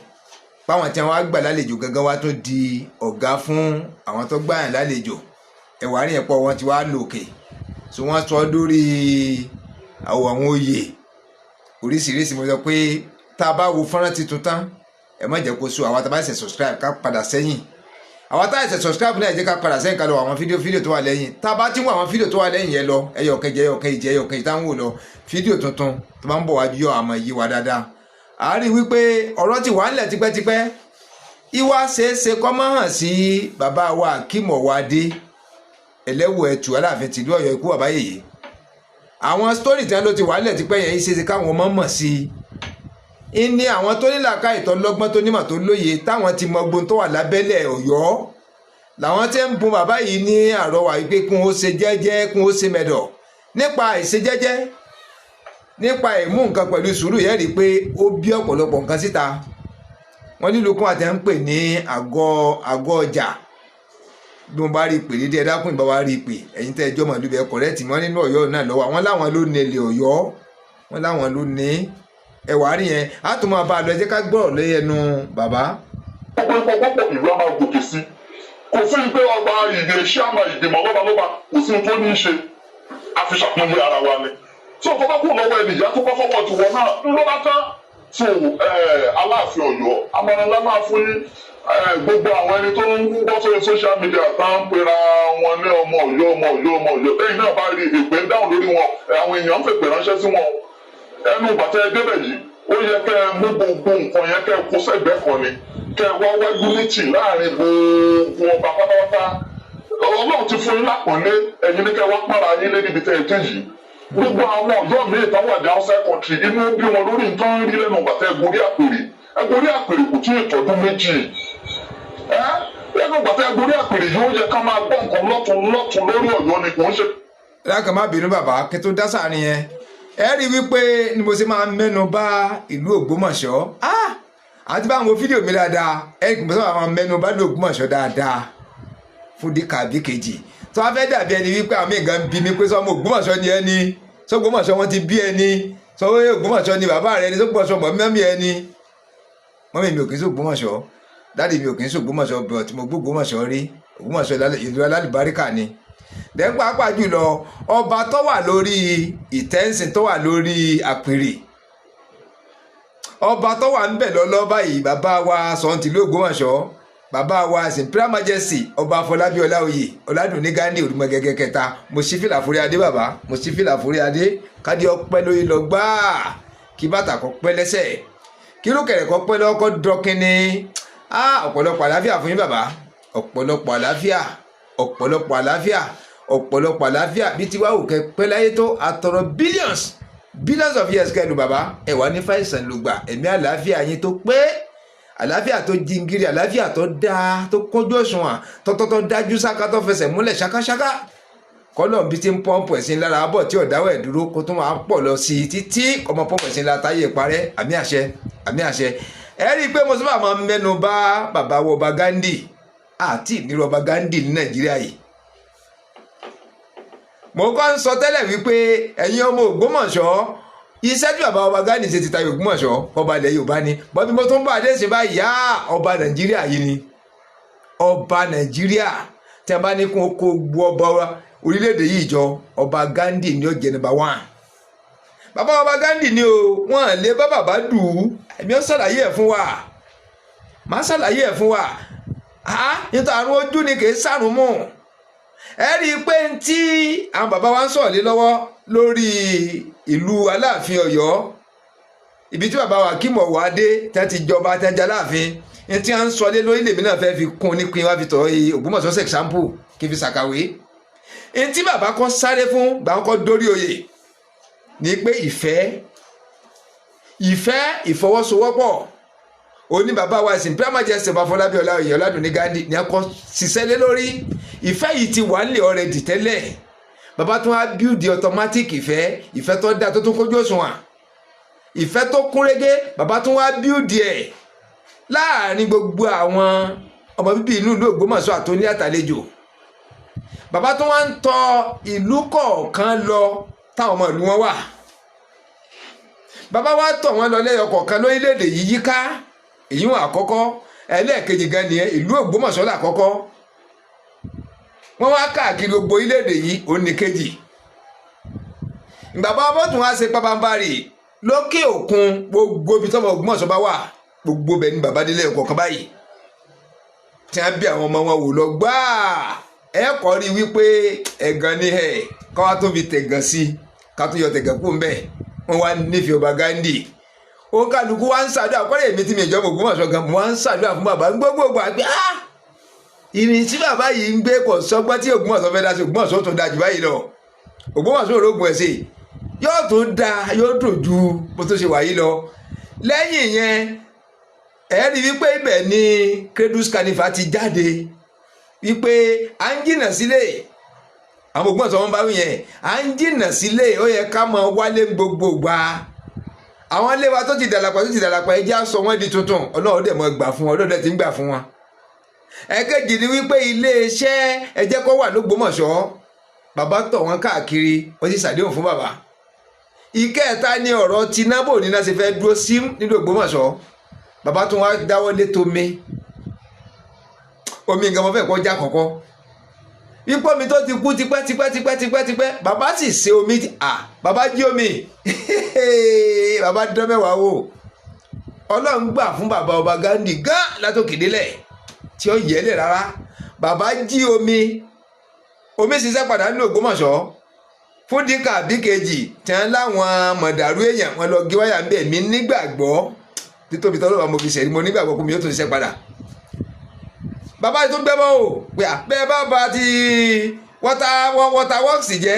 páwọn tí wọ́n gbà lálejò gangan wá tó di ọ̀gá fún àwọn tó gbà yàn lálejò ẹ̀wà rí ẹ̀pọ̀ wọn ti wá lòkè so wọ́n sọ lórí àwọn oyè oríṣiríṣi mo sọ pé tá a bá wo fọ́nrán titun tán ẹ má jẹ́ kó so àwọn tá a bá ṣe subscribe ká padà sẹ́yìn àwọn tá a ṣe subscribe náà ẹ jẹ́ ká padà sẹ́yìn ká lọ àwọn fídíò tó wà lẹ́yìn tá a bá ti wọ àwọn fídíò tó wà lẹ́yìn yẹn lọ ẹyọkẹjẹ táwọn wò lọ fídíò tuntun tó bá ń bọ̀ wájú yọ àmọ́ yí wa dáadáa a rí wípé ọ̀rọ̀ ti wà ńlẹ̀ tipẹ́tipẹ́ ìwà ṣeéṣe kọ́ mọ́ hàn sí bàbá wa Akeem Ọwádé ẹlẹ́wọ̀ ẹ̀tù Aláàfin tìlú Ọ̀yọ́ ikú bàbá yèyé àwọn sítórì tí wọ́n ló ti wà ńlẹ̀ tipẹ́ yẹn ṣeéṣe káwọn ọmọ mọ̀ sí i ní àwọn tó ní làákàyè tó lọ́gbọ́n tó nímọ̀ tó lóye táwọn ti mọ gbóhùn tó wà lábẹ́lẹ̀ Ọ̀yọ́ làwọn tẹ́ ń bun bàbá yìí ní àrọwà wípé kún ó ṣe jẹ́jẹ́ kún ó ṣe mẹ́dọ̀ nípa ìṣe jẹ́jẹ́ nípa ìmú nǹkan pẹ̀lú sùúrù yẹn rí i pé ó bí ọ̀pọ̀lọpọ̀ nǹkan síta wọ́n nílùú kún àti ẹ̀ ń pè ní àgọ́ ọjà bí mo bá rí i pè dédé ẹ dákun ìbá wa rí i pè ẹ̀yin tẹ́ ẹjọ́ mọ̀lúbí ẹ kọ̀rẹ́tì mọ́ nínú Ọ̀yọ́ náà lọ́wọ́ àwọn láwọn ló ní ilẹ̀ Ọ̀yọ́ wọ́n láwọn ló ní ẹwà rí yẹn á tún máa bá a lọ ẹ jẹ́ ká gbọ́rọ̀ lẹ́yẹnu bàbá. ọ̀pọ̀lọpọ̀ ìlú a máa gòkè sí kò sí pé ọba ìgbìmọ̀ lọ́balọ́ba kò sí tó ní í ṣe àfiṣàpọ̀nlé ara wa ni tí ọkọ̀ bá kú lọ́wọ́ ẹni ìyá tó bá fọwọ́ ti wọ̀ náà ló bá tán tó Aláàfin Ọ̀yọ́ amọ̀nàlá máa fún yín gbogbo àwọn ẹni tó ń gbọ́ sórí social media tá ń pera wọn ní ọmọ Ọ̀yọ́ lẹ́yìn náà bá rí èpè ń dáhùn lórí wọn àwọn èèyàn ń fèpè ránṣẹ́ sí wọn ẹnu bàtẹ́ débẹ̀ yìí ó yẹ kẹ́ ẹ mú gbogbo nǹkan yẹn kẹ́ ẹ kó sẹ́gbẹ̀ẹ́ kan ni kẹ́ ẹ wá wá unity láàrin gbogbo ọba pátápátá Ọlọ́run ti fún yín lápọ̀nlé ẹ̀yin ní kẹ́ ẹ wá pààrà yín lé níbi tẹ́ ẹ dé yìí gbogbo àwọn ọ̀dọ́ mi ìtàn wà ní outside country inú bí wọn lórí nǹkan rí lẹ́nu bàtẹ́ ẹgbórí àpèrè kò tí ì tọ́dún méjì lẹ́nu ìgbà tẹ́ gorí àpèrè yìí ó yẹ ká máa gbọ́ nǹkan lọ́tún lórí Ọ̀yọ́ ni kò ń ṣe. lákàn má bínú bàbá kí tó dá sáàrin yẹn ẹ rí wípé ni mo ṣe máa mẹ́nu bà ìlú Ògbómọ̀ṣọ́ àti bá àwọn fídíò mi dáadáa ẹ kì í sọ àwọn mẹ́nu bà ìlú Ògbómọ̀ṣọ́ dáadáa fún díkà bí kejì tó wá fẹ́ dàbí ẹni wípé àwọn nǹkan bí mi pé sọmọ Ògbómọ̀ṣọ́ ni ẹni sọ Ògbómọ̀ṣọ́ wọn ti bí ẹni sọ Ògbómọ̀ṣọ́ ni bàbá rẹ ni sọ Ògbómọ̀ṣọ́ mọ̀ mẹ́mí ẹni mọ́mí mi ò kì í sọ Ògbómọ̀ṣọ́ dáàdì mi ò kì í sọ Ògbómọ̀ṣọ́ bọ̀ tí mo gbọ́ Ògbómọ̀ṣọ́ rí Ògbómọ̀ṣọ́ ìlú alálùbáríkà ni dẹ́n pàápàá jùlọ ọba tó wà lórí ìtẹ́ǹsìn tó wà lórí àpèrè ọba tó wà ń bẹ̀ lọ́lọ́ báyìí bàbá wa Sọ̀ǹtìlú Ògbómọ̀ṣọ́ bàbá wa Imperial Majesty ọba Afọlábí Ọláoyè Ọládùnní Gándì Olúmọgẹgẹ kẹta mo ṣí fìlà forí adé bàbá mo ṣí fìlà forí adé kádé ọpẹ́ lórí lọ gbáà kí bàtà kó pẹ́ lẹ́sẹ̀ kí lókèrè kó pẹ́ lọ́kọ́ dọ́kínní ọ̀pọ̀lọpọ̀ àlàáfíà fún yín bàbá ọ̀pọ̀lọpọ̀ àlàáfíà ọ̀pọ̀lọpọ̀ àlàáfíà ọ̀pọ̀lọpọ̀ àlàáfíà bí tiwa ò kẹ́ pẹ́ láyé tó àtọ̀rọ̀ billions of years kẹ́lu bàbá ẹ̀ wá ní fàìsàn ló gbà ẹ̀mí àlàáfíà yín tó pé àlàáfíà tó jingiri àlàáfíà tó dáa tó kójú òṣùwọ̀n tọ́tọ́tọ́ dájú sáká tó fẹsẹ̀ múlẹ̀ ṣákáṣáká kọ́lọ̀ bí ti ń pọ́ǹpù ẹ̀sìn lára bọ̀ tí ọ̀dáwọ̀ ẹ̀ dúró kó tó máa pọ̀ lọ sí i títí ọmọ pọ́ǹpù ẹ̀sìn lára táyé parẹ́ àmì àṣẹ ẹ rí i pé mo sábà máa ń mẹ́nu bà bàbá wa ọba Gándì àti ìnira ọba Gándì ní Nàìjíríà yìí mo kọ́ ń sọ tẹ́lẹ̀ wípé ẹ̀yin ọmọ Ògbómọ̀ṣọ́ iṣẹ́ tí bàbá ọba Gándì ṣe ti tayọ Ògbómọ̀ṣọ́ ọba ilẹ̀ Yorùbá ni bọ́bí mo tó ń bá adé ṣe bá yá ọba Nàìjíríà yìí ni ọba Nàìjíríà tí a bá ní kó gbọ́ ọba orílẹ̀-èdè yìí jọ ọba Gándì ni ó jẹ́ number 1 bàbá ọba Gándì ni o wọ́n lè bá bàbá dù ú èmi ó ṣàlàyé ẹ̀ fún wa máa ṣàlàyé ẹ̀ fún wa nítorí àrùn ojú ni kì í sàrùn mọ́ ẹ rí i pé tí àwọn bàbá wa ń sọ̀rọ̀ lé lọ́wọ́ lórí ìlú Aláàfin Ọ̀yọ́ ibi tí bàbá wa kí mọ̀ wá dé tí wọ́n ti jọba tí wọ́n jẹ́ Aláàfin tí wọ́n ń sọ lé lórí lèmi náà fẹ́ fi kún ní pin wá fi tọ́ Ògbómọ̀ṣọ́ ṣe ṣàǹpù kí n fi ṣàkàwé tí bàbá kọ́ sáré fún bàbá kọ́ dórí oyè ní pé ìfẹ́ ìfọwọ́sowọ́pọ̀ òní bàbá wa Imperial Majesty ọba Afọlábí Ọláoyè Ọládùnní Gándì ní akọ ṣiṣẹ́ lé lórí ìfẹ́ yìí ti wà nílẹ̀ already tẹ́lẹ̀ bàbá tún wá build automatic ìfẹ́ tó dáa tó tún kójú òṣùwọ̀n ìfẹ́ tó kún régé bàbá tún wá build ẹ̀ láàrin gbogbo àwọn ọmọ bíbí inú ìlú Ògbómọ̀ṣọ́ àtòní àtàlejò bàbá tún wá ń tọ ìlú kọ̀ọ̀kan lọ táwọn ọmọ ìlú wọn wà bàbá wa tọ̀ wọ́n lọ lẹ́yọ kọ̀ọ̀kan lórílẹ̀‐èdè yìí yíká èyí wọn àkọ́kọ́ ẹlẹ́ẹ̀kejì gan nìyẹn ìlú Ògbómọ̀ṣọ́ làkọ́kọ́ wọ́n wá káàkiri gbogbo orílẹ̀‐èdè yìí òun ní kejì bàbá ọmọ tún wá ṣe pabambarì lókè òkun gbogbo ibi tọ́mọ Ògbómọ̀ṣọ́ bá wà gbogbo bẹ́ẹ̀ ni bàbá délé ẹ̀kọ́ kan báyìí tí wọ́n bí àwọn ọmọ wọn wò lọ gbáà ẹ kọ́ rí wípé ẹ̀gàn ni ẹ̀ káwá tó fi tẹ̀gàn sí ká tó yọ tẹ̀gàn kú mbẹ́ wọ́n wá nífẹ̀ẹ́ ọba Gándì ó kálukú wá ń ṣàdúrà kọ́lé èmi tí mi ìjọba Ògbómọ̀ṣọ́ gan mo wá ń ṣàdúrà fún bàbá gbogbogbò àgbẹ̀ ìrìn tí bàbá yìí ń gbé kò sọ́gbọ́n tí Ògbómọ̀ṣọ́ fẹ́ dá sí Ògbómọ̀ṣọ́ tó dáa jù báyìí lọ Ògbómọ̀ṣọ́ òrógùn ẹ̀ sí yóò tó dáa yóò tó ju bó tó ṣe wà yìí lọ lẹ́yìn yẹn ẹ rí wípé ibẹ̀ ni Credus Carnival ti jáde wípé à ń jìnnà sílé àwọn Ògbómọ̀ṣọ́ wọn bá wí yẹn à ń jìnnà sílé ó yẹ ká mọ wálé gbogbo gbà àwọn ilé wa tó ti dàlàpọ̀ ẹ jẹ́ á sọ wọ́n di tuntun Ọlọ́run dẹ̀ mọ́ gbà fún wọn Ọlọ́run dẹ̀ ti ń gbà fún wọn. ẹ̀kejì ni wípé iléeṣẹ́ ẹ jẹ́ kó wà l'Ógbómọ̀ṣọ́ bàbá tọ̀ wọ́n káàkiri wọ́n ti ṣàdéhùn fún bàbá. ìkẹta ni ọ̀rọ̀ tinábò níná ṣe fẹ́ dúró sí nílùú Ògbómọ̀ṣọ́ bàbá tún wá dáwọ́ lé tomi omi nǹkan mọ́ fẹ́ kọjá kọ̀kọ́ ipò mi tó ti kú tipẹ́ bàbá sì ṣe omi bàbá jí omi bàbá dán mẹ́wàá wò Ọlọ́run gbà fún bàbá ọba Gándì gán látòkè délẹ̀ tí ó yẹlẹ̀ rárá bàbá jí omi ṣiṣẹ́ padà ní Ògbómọ̀ṣọ́ fún díkà bí kejì tí wọ́n láwọn mọ̀dàrú èèyàn wọn lọ gé wáyà ń bẹ̀ mí nígbàgbọ́ títóbi tọ́lọ́wọ́ mo fi ṣẹ̀rí mo nígbàgbọ́ kó mi yóò tún ṣiṣẹ́ padà bàbá yìí tó gbẹ́bọ́ o pé bẹ́ẹ̀ bá ba ti water works jẹ́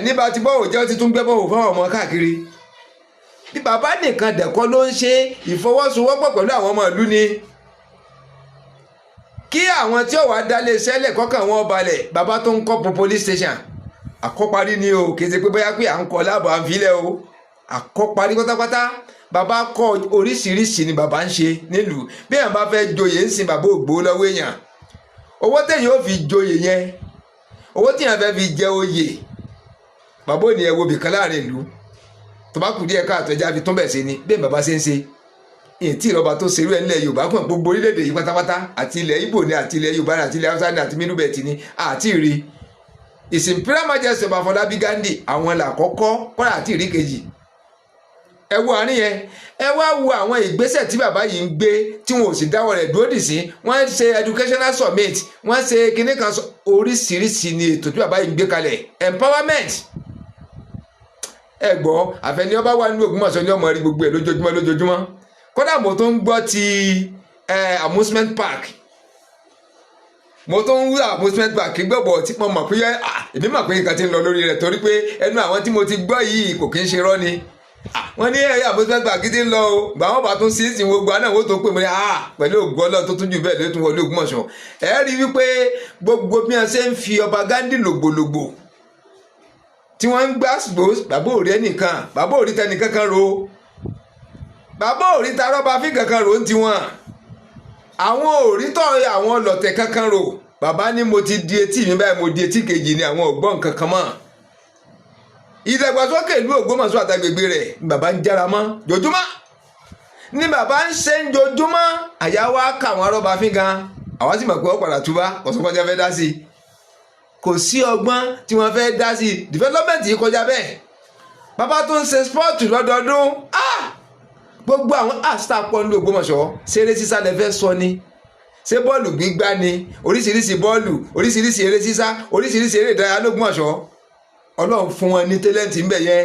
níbà tí bọ́ọ̀ jẹ́ ó ti tún gbẹ́bọ́ o fún àwọn ọmọ káàkiri bí bàbá nìkan dẹ̀kọ́ ló ń ṣe ìfọwọ́sowọ́pọ̀ pẹ̀lú àwọn ọmọ ìlú ni kí àwọn tí ó wà dálé iṣẹ́ lẹ̀ kọ́kàn wọn balẹ̀ bàbá tó ń kọ́ police station àkọ́parí ni o kì í ṣe pé bóyá pé à ń kọ́ láàbọ̀ à ń filẹ̀ o àkọ́parí pátápátá bàbá kọ́ oríṣiríṣi ni bàbá ń ṣe nílùú bí èèyàn bá fẹ́ joyè ń sin bàbá ògbó lọ́wọ́ èèyàn owó téèyàn ó fi joyè yẹn owó téèyàn fẹ́ fi jẹ oyè bàbá ò ní ẹ wo bìkan láàrin ìlú tó bá kù díẹ̀ káàtó ẹja fi tún bẹ̀ sí ni bẹ́ẹ̀ bàbá ṣe ń ṣe ìtì ìrọba tó ṣerú ẹ̀ nílẹ̀ Yorùbá kàn gbogbo orílẹ̀-èdè yìí pátápátá àti ilẹ̀ Ìgbò ni àti ilẹ̀ Yorùbá ni àti ilẹ̀ Haúsá ni àti Middle Belt ni àti ìrì His Imperial Majesty Ọba Afọlábí Ghandi àwọn làkọ́kọ́ kọ́ra àti ìrì kejì ẹ wo àárín yẹn ẹ wá wo àwọn ìgbésẹ̀ tí bàbá yìí ń gbé tí wọn ò sì dáwọ́ rẹ̀ dúró dì sí wọ́n ṣe educational summit wọ́n ṣe kinní kan oríṣiríṣi ni ètò tí bàbá yìí ń gbé kalẹ̀ empowerment ẹ gbọ́ àfẹni ọba wà ní Ògbómọ̀ṣọ́ ní ọmọ rí gbogbo ẹ̀ lójoojúmọ́ kódà mo tó ń gbọ́ ti amusement park mo tó ń wí amusement park gbọ́bọ̀ tí mo mọ̀ pé èmi mọ̀ pé nǹkan ti ń lọ lórí rẹ̀ torí pé ẹnu àwọn tí mo ti gbọ́ yìí kò kí ń ṣe rọ́ ni wọ́n ní amusement park ti ń lọ o gbà wọ́n bá tún sí ìsìn gbogbo àná wọ́n tó pè mí pẹ̀lú ògùn Ọlọ́run tó tún jù bẹ́ẹ̀ ló tún wọlé Ògbómọ̀ṣọ́ ẹ rí wípé gbogbo bí wọ́n ṣe ń fi ọba Ghandi lògbòlògbò tí wọ́n ń gbá bàbá òrí ẹnìkan bàbá òrí tẹnìkan kan ro bàbá òrí tarọ́ bá fi kankan ro ń tiwọn àwọn òrí tọ́ àwọn ọlọ́tẹ̀ kankan ro bàbá ní mo ti di etí mi báyìí mo di etí kejì ni àwọn ọ̀gbọ́n kankan mọ́ ìdàgbàsókè ìlú Ògbómọ̀ṣọ́ àtàgbègbè rẹ̀ ni bàbá ń jára mọ́ jojúmọ́ ni bàbá ń ṣe ń jojúmọ́ àyà wa kà wọ́n arọ́ba fín gan àwọn sì mọ̀ pé wọ́n padà túbá kọ̀sọ́kọ́jà fẹ́ dá sí i kò sí ọgbọ́n tí wọ́n fẹ́ dá sí i development yìí kọjá bẹ́ẹ̀ bàbá tó ń ṣe sport lọ́dọọdún gbogbo àwọn star pọ̀ ní Ògbómọ̀ṣọ́ ṣeré sísá lẹ fẹ́ sọ ni ṣé bọ́ọ̀lù gbígbá ni oríṣiríṣi bọ́ọ̀lù oríṣiríṣi eré sísá oríṣiríṣi eré ìdárayá l'Ògbómọ̀ṣọ́ Ọlọ́run fún wọn ní tẹ́lẹ̀ǹtì ń bẹ̀ yẹn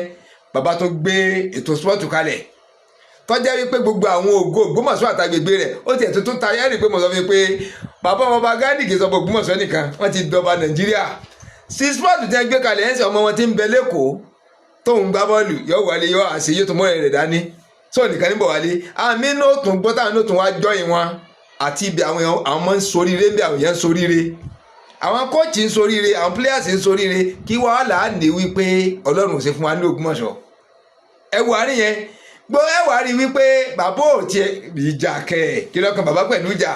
bàbá tó gbé ètò sport kalẹ̀ tọ́jà wípé gbogbo àwọn ògo Ògbómọ̀ṣọ́ àtàgbègbè rẹ̀ ó tiẹ̀ tuntun ta yẹ́rì pé mo sọ fún pé bàbá ọba Ghandi kì í sọ pé Ògbómọ̀ṣọ́ nìkan wọ́n ti dọba Nàìjíríà sí sport tẹ́ gbé kalẹ̀ ẹ̀ ń sẹ́ ọmọ wọn ti ń bẹ lẹ́kọ̀ọ́ tó ń gbá bọ́ọ̀lù yọ wálé yọ àṣeyé tó mọ́ rẹ̀ dání sọ nìkan níbọ̀ wálé àmì náà tún gbọ́ táwọn náà tún wá jọyìn wọn àti ibi àwọn ọmọ ń soríire bí àwọn èèyàn ń soríire àwọn kóòtù ń soríire àwọn players ń soríire kí wàhálà á ní wípé Ọlọ́run ò ṣe fún wa ní Ògbómọ̀ṣọ́ ẹ wà á rí yẹn gbọ́ ẹ wà á rí wípé bàbá ò tiẹ̀ ìjà kẹ̀ kí lọ́kàn bàbá pẹ̀lú ìjà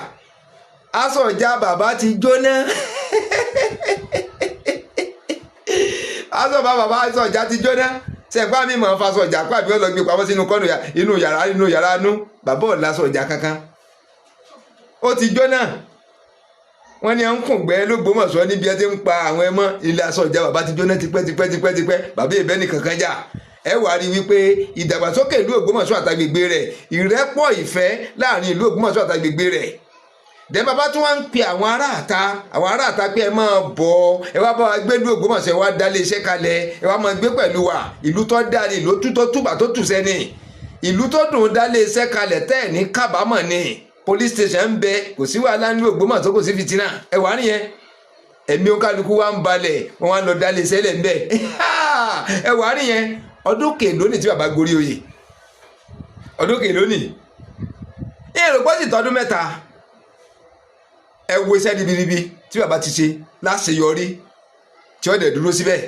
aṣọ ìjà bàbá ti jóná aṣọ ìjà ti jóná sẹ̀gbá mi mọ̀ fa aṣọ ìjà pàbí ó lọ gbé pamọ́ sínú kọ́nù inú yàrá bàbá ò láṣọ ìjà kankan ó ti jóná wọ́n ní à ń kùn gbẹ́ l'Ógbómọ̀ṣọ́ níbi ẹ ti ń pa àwọn ẹmọ́ ilé aṣọ ìjà bàbá ti jóná tipẹ́ bàbá ìbẹ́ nìkan kan jà ẹ wà rí wípé ìdàgbàsókè ìlú Ògbómọ̀ṣọ́ àtàgbègbè rẹ̀ ìrẹ́pọ̀ ìfẹ́ láàrin ìlú Ògbómọ̀ṣọ́ àtàgbègbè rẹ̀ dẹ́ bàbá tí wọ́n ń pe àwọn aráàta pé ẹ máa bọ̀ ẹ wá bá wa gbé ìlú Ògbómọ̀ṣọ́ ẹ wá dálé iṣẹ́ kalẹ̀ ẹ wá máa gbé pẹ̀lú wa ìlú tó dáa ni ìlú tó túbà tó tù sẹ́ni ìlú tó dùn dálé iṣẹ́ kalẹ̀ tẹ́ ní kábàámọ̀ ni police station ń bẹ kò sí wàhálà ní Ògbómọ̀ṣọ́ kò sí fìtínà ẹ wà nìyẹn ẹ̀mí oníkálukú wa ń balẹ̀ wọ́n wá lọ dálé iṣẹ́ lẹ̀ ń bẹ ẹ wà nìyẹn ọdún kèlónì tí bàbá gorí oyè ọdún kèlónì èrò pọ́sì tọdún mẹ́ta ẹ wo iṣẹ́ ribiribi tí bàbá ti ṣe láṣeyọrí tí ó dẹ̀ dúró síbẹ̀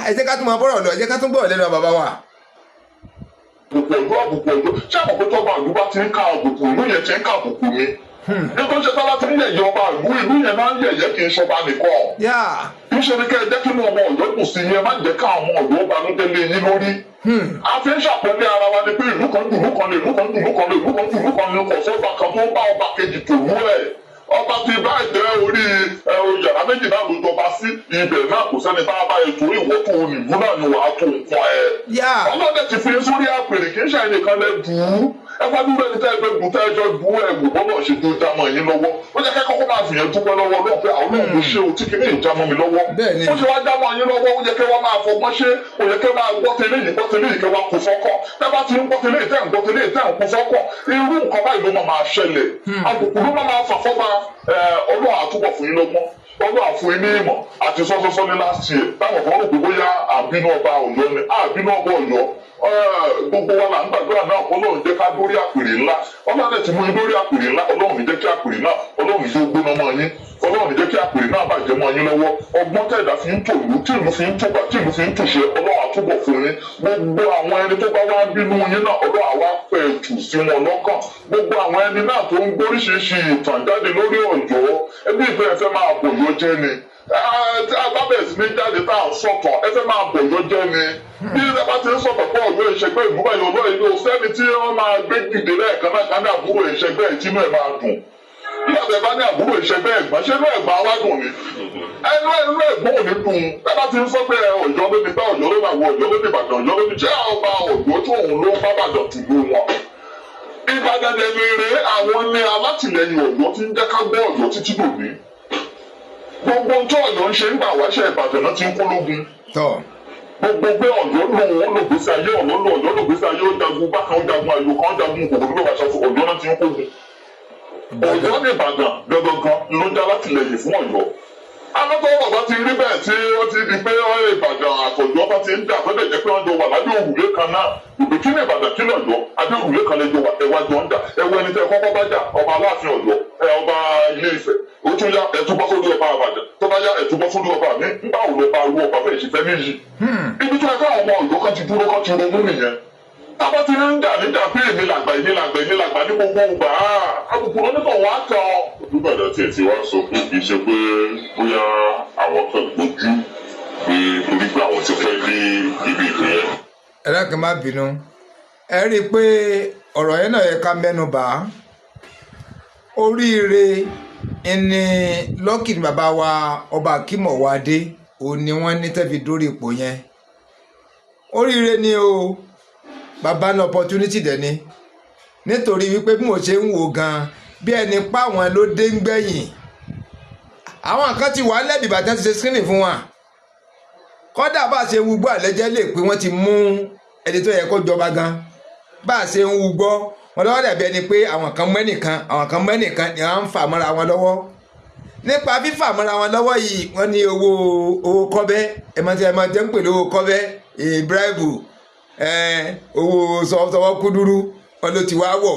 ẹ jẹ́ ká tún máa bọ́rọ̀ lọ ẹ jẹ́ ká tún bọ́rọ̀ lẹ́nu bàbá wa. àbùkù ìlú ṣé àbùkù tọ́gbà ìlú bá ti ń ká àbùkù ìlú yẹn ti ń ká àbùkù mi nítorí ṣe tọ́lá ti ń yẹ̀yẹ́ ọba ìlú yẹn máa ń yẹ̀yẹ́ kì í ṣọba nìkan kì í ṣe ní kẹ́ ẹ jẹ́ kí inú ọmọ Ọ̀yọ́ dùn sí yẹn má jẹ́ ká àwọn Ọ̀yọ́ banújẹ́ lé yín lórí a fi ń ṣàpọ́nlé ara wa ni pé ìlú kan dùn ìlú kan lè ìlú kan dùn ìlú kan lè ìlú kan dùn ìlú kan lè kọ̀ sọ́ba kan tó bá ọba kejì tòun rẹ̀ ọba ti bá jẹ́ orí yàrá méjì náà ló jọba sí ibẹ̀ náà kò sẹ́ni bá bá ètò ìwọ́ tó nìlú náà ni wàá tó nǹkan ẹ̀. ọlọ́dẹ ti fi sórí àpèrè kì í ṣe ẹnìkan lẹ dùn ún ẹgbẹ́ dúró ẹni tẹ́ ẹgbẹ́ dùn tẹ́ ẹjọ́ dùn ẹ̀gbọ́n bọ́lọ̀ ṣe tó já mọ́ yín lọ́wọ́ ó jẹ́ kẹ́kọ̀ọ́ máa fìyẹn dúpẹ́ lọ́wọ́ náà pé àwọn náà ló ṣe o tí kìíní ìjà mọ́ mi lọ́wọ́ ó ṣe wá já mọ́ yín lọ́wọ́ ó yẹ kẹ́ wọ́n máa fọgbọ́n ṣe ó yẹ kẹ́ máa gbọ́ tẹ́lẹ̀ yìí kẹ́ wá kó fọ́kọ̀ tẹ́ bá ti ń gbọ́ tẹ́lẹ̀ tẹ́ ń gbọ́ tẹ́lẹ̀ tẹ́ ń kó fọ́kọ̀ irú nǹkan báyìí ló máa ṣẹlẹ̀ àbùkù ló máa fà fọ́ba Ọlọ́run àtúbọ̀ fún yín lọ́gbọ́n Ọlọ́run àfún yín ní ìmọ̀ àti sọ́sọ́sọ́ ní last year táwọn kan rò pé bóyá àbínú ọba Ọ̀yọ́ ni àbínú ọba Ọ̀yọ́ gbogbo wa là ń gbàdúrà náà Ọlọ́run jẹ́ ká dórí àpèrè ńlá Ọlọ́run ti mú yín dórí àpèrè ńlá Ọlọ́run jẹ́ kí àpèrè náà Ọlọ́run tó gbóná mọ́ yín Ọlọ́run jẹ́ kí àpèrè náà bàjẹ́ mọ́ yín lọ́wọ́ ọgbọ́n tẹ̀dá fi ń tòlú tí ìlú fi ń tòbà tí ìlú fi ń tòṣe Ọlọ́run àtúbọ̀ fún yín gbogbo àwọn ẹni tó bá wá bínú yín náà Ọlọ́run àwa pẹ̀ jù sí wọn lọ́kàn gbogbo àwọn ẹni náà tó ń gbóríṣiríṣi ìtàn jáde lórí Ọ̀yọ́ ẹbí ìfẹ́ ẹ̀fẹ́ máa bòyọ́ jẹ́ ni alábẹ̀sí ní jáde tá à ń sọ̀tàn ẹ̀fẹ́ máa bòyọ́ jẹ́ ni bí ẹ bá ti ń sọ̀tàn pé Ọ̀yọ́ ìṣẹ́gbẹ́ ìbúbá yọ̀ lọ́ọ̀ ìlú sẹ́ni tí wọ́n máa gbé dìde lẹ́ẹ̀kan náà ká ní àbúrò ìṣẹ́gbẹ́ ìtínú ẹ̀ máa dùn nígbà tẹ bá ní àbúrò ìṣẹ́gbẹ́ ẹ̀gbọ́n ṣé inú ẹ̀gbọ́n wá dùn ni ẹnu ẹ̀gbọ́n ò ní dùn ẹ bá ti ń sọ pé Ọ̀yọ́ ló ní bá Ọ̀yọ́ ló máa wọ Ọ̀yọ́ ló ní Ìbàdàn Ọ̀yọ́ ló ní jẹ́ ọba Ọ̀yọ́ tó òun ló ń bá Ìbàdàn tùlú wọn. Ìbàdàn ẹni rè àwọn ní alátìlẹyìn Ọ̀yọ́ tí ń jẹ́ ká gbọ́ Ọ̀yọ́ títí dòní gbogbo tó Ọ̀yọ́ ń ṣe nígbà wáṣẹ Ìbàdàn náà ti ń kólógun gbogbo pé Ọ̀yọ́ lòun lògbèsè ayé Ọ̀yọ́ lògbèsè ayé ó jagun bákan ó jagun àyò kan ó jagun kòkòrò ló wàṣọ Ọ̀yọ́ náà ti ń kógun Ọ̀yọ́ ní Ìbàdàn gangan ló dá látìlẹyìn fún Ọ̀yọ́ alátọ́wọ́ bàbá ti rí bẹ́ẹ̀ tí ó ti di pé Ìbàdàn àtọ̀yọ́ bá ti ń jà tó lè jẹ́ pé wọ́n jọ wà lábẹ́ òrùlé kan náà ìpè kí ní Ìbàdàn kí lọ́yọ́ abẹ́ òrùlé kan lè jọ wà ẹ̀wà jọ ń jà ẹ̀wọ̀ ẹni tẹ́ kọ́kọ́ bá jà ọba Aláàfin Ọ̀yọ́ ọba Ilé Ifẹ̀ ó tún yá ẹ̀túbọ́ sórí ọba Ìbàdàn tó bá yá ẹ̀túbọ́ sórí ọba mi nígbà wo ló bá ru ọba bẹ́ẹ̀ ṣe fẹ́ méjì ibi tó yẹ káwọn ọmọ Ọ̀yọ́ kan ti dúró kan ti ronú nìyẹn tábà ti ń jà níjà pé èmi làgbà ní gbogbo ìgbà àbùkù lọ́nìkan wà á tán. Olúbàdàn tiẹ̀ ti wá sọ pé kì í ṣe pé bóyá àwọn kan gbójú pé torí pé àwọn ti fẹ́ ní ibi ìpín yẹn. ẹ dákẹ́ má bínú ẹ rí i pé ọ̀rọ̀ yẹn náà yẹ ká mẹ́nu bà á oríire ẹni lọ́kì ní bàbá wa ọba Akínmọ̀wádé òun ni wọ́n ní tẹ́fi dórí ipò yẹn oríire ni o bàbá ní opportunity dẹ̀ ni nítorí wípé bí mo ṣe ń wò gan bí ẹni pa àwọn ló dé ń gbẹ̀yìn àwọn kan ti wà lẹ́bi ìbàdàn ti ṣe screening fún wa kọ́dà bá a ṣe ń wúgbọ́ àlẹ́jẹ́ lè pé wọ́n ti mú ẹni tó yẹ kó jọba gan bá a ṣe ń wúgbọ́ wọn lọ́wọ́ dàbí ẹni pé àwọn kan mú ẹnìkan ni wọ́n ń fà mọ́ra wọn lọ́wọ́ nípa fífà mọ́ra wọn lọ́wọ́ yìí wọ́n ní owó kọ́bẹ́ ẹ̀mọ́tẹ́ ń pè lówó kọ́bẹ́ bribe owó sọwọ́ kúdúrú wọn ló ti wá wọ̀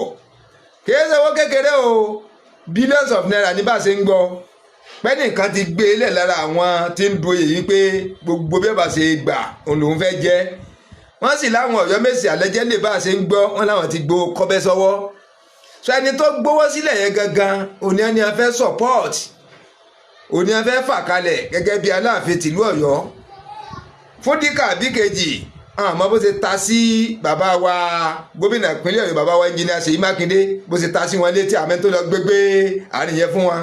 kìí ṣe owó kékeré o billions of naira ní bá a ṣe ń gbọ́ pẹ́nìkan ti gbé lẹ̀ lára àwọn tí ń du oyè yìí pé gbogbo bí ọba ṣe gbà òun lòún fẹ́ jẹ́ wọ́n sì láwọn Ọ̀yọ́ Mèsì àlẹ́jẹ́ lè bá a ṣe ń gbọ́ wọ́n láwọn ti gbowó kọ́bẹ́ sọ́wọ́ sọ ẹni tó gbowó sílẹ̀ yẹn gangan òní ẹni a fẹ́ support òní a fẹ́ fà kalẹ̀ gẹ́gẹ́ bí Aláàfin tìlú Ọ̀yọ́ fún díkà bí kejì àmọ́ bó ṣe ta sí bàbá wa gómìnà ìpínlẹ̀ Ọ̀yọ́ bàbá wa ẹnjìnìà Ṣèyí Mákindé bó ṣe ta sí wọn létí àmì tó lọ gbégbé àárín yẹn fún wọn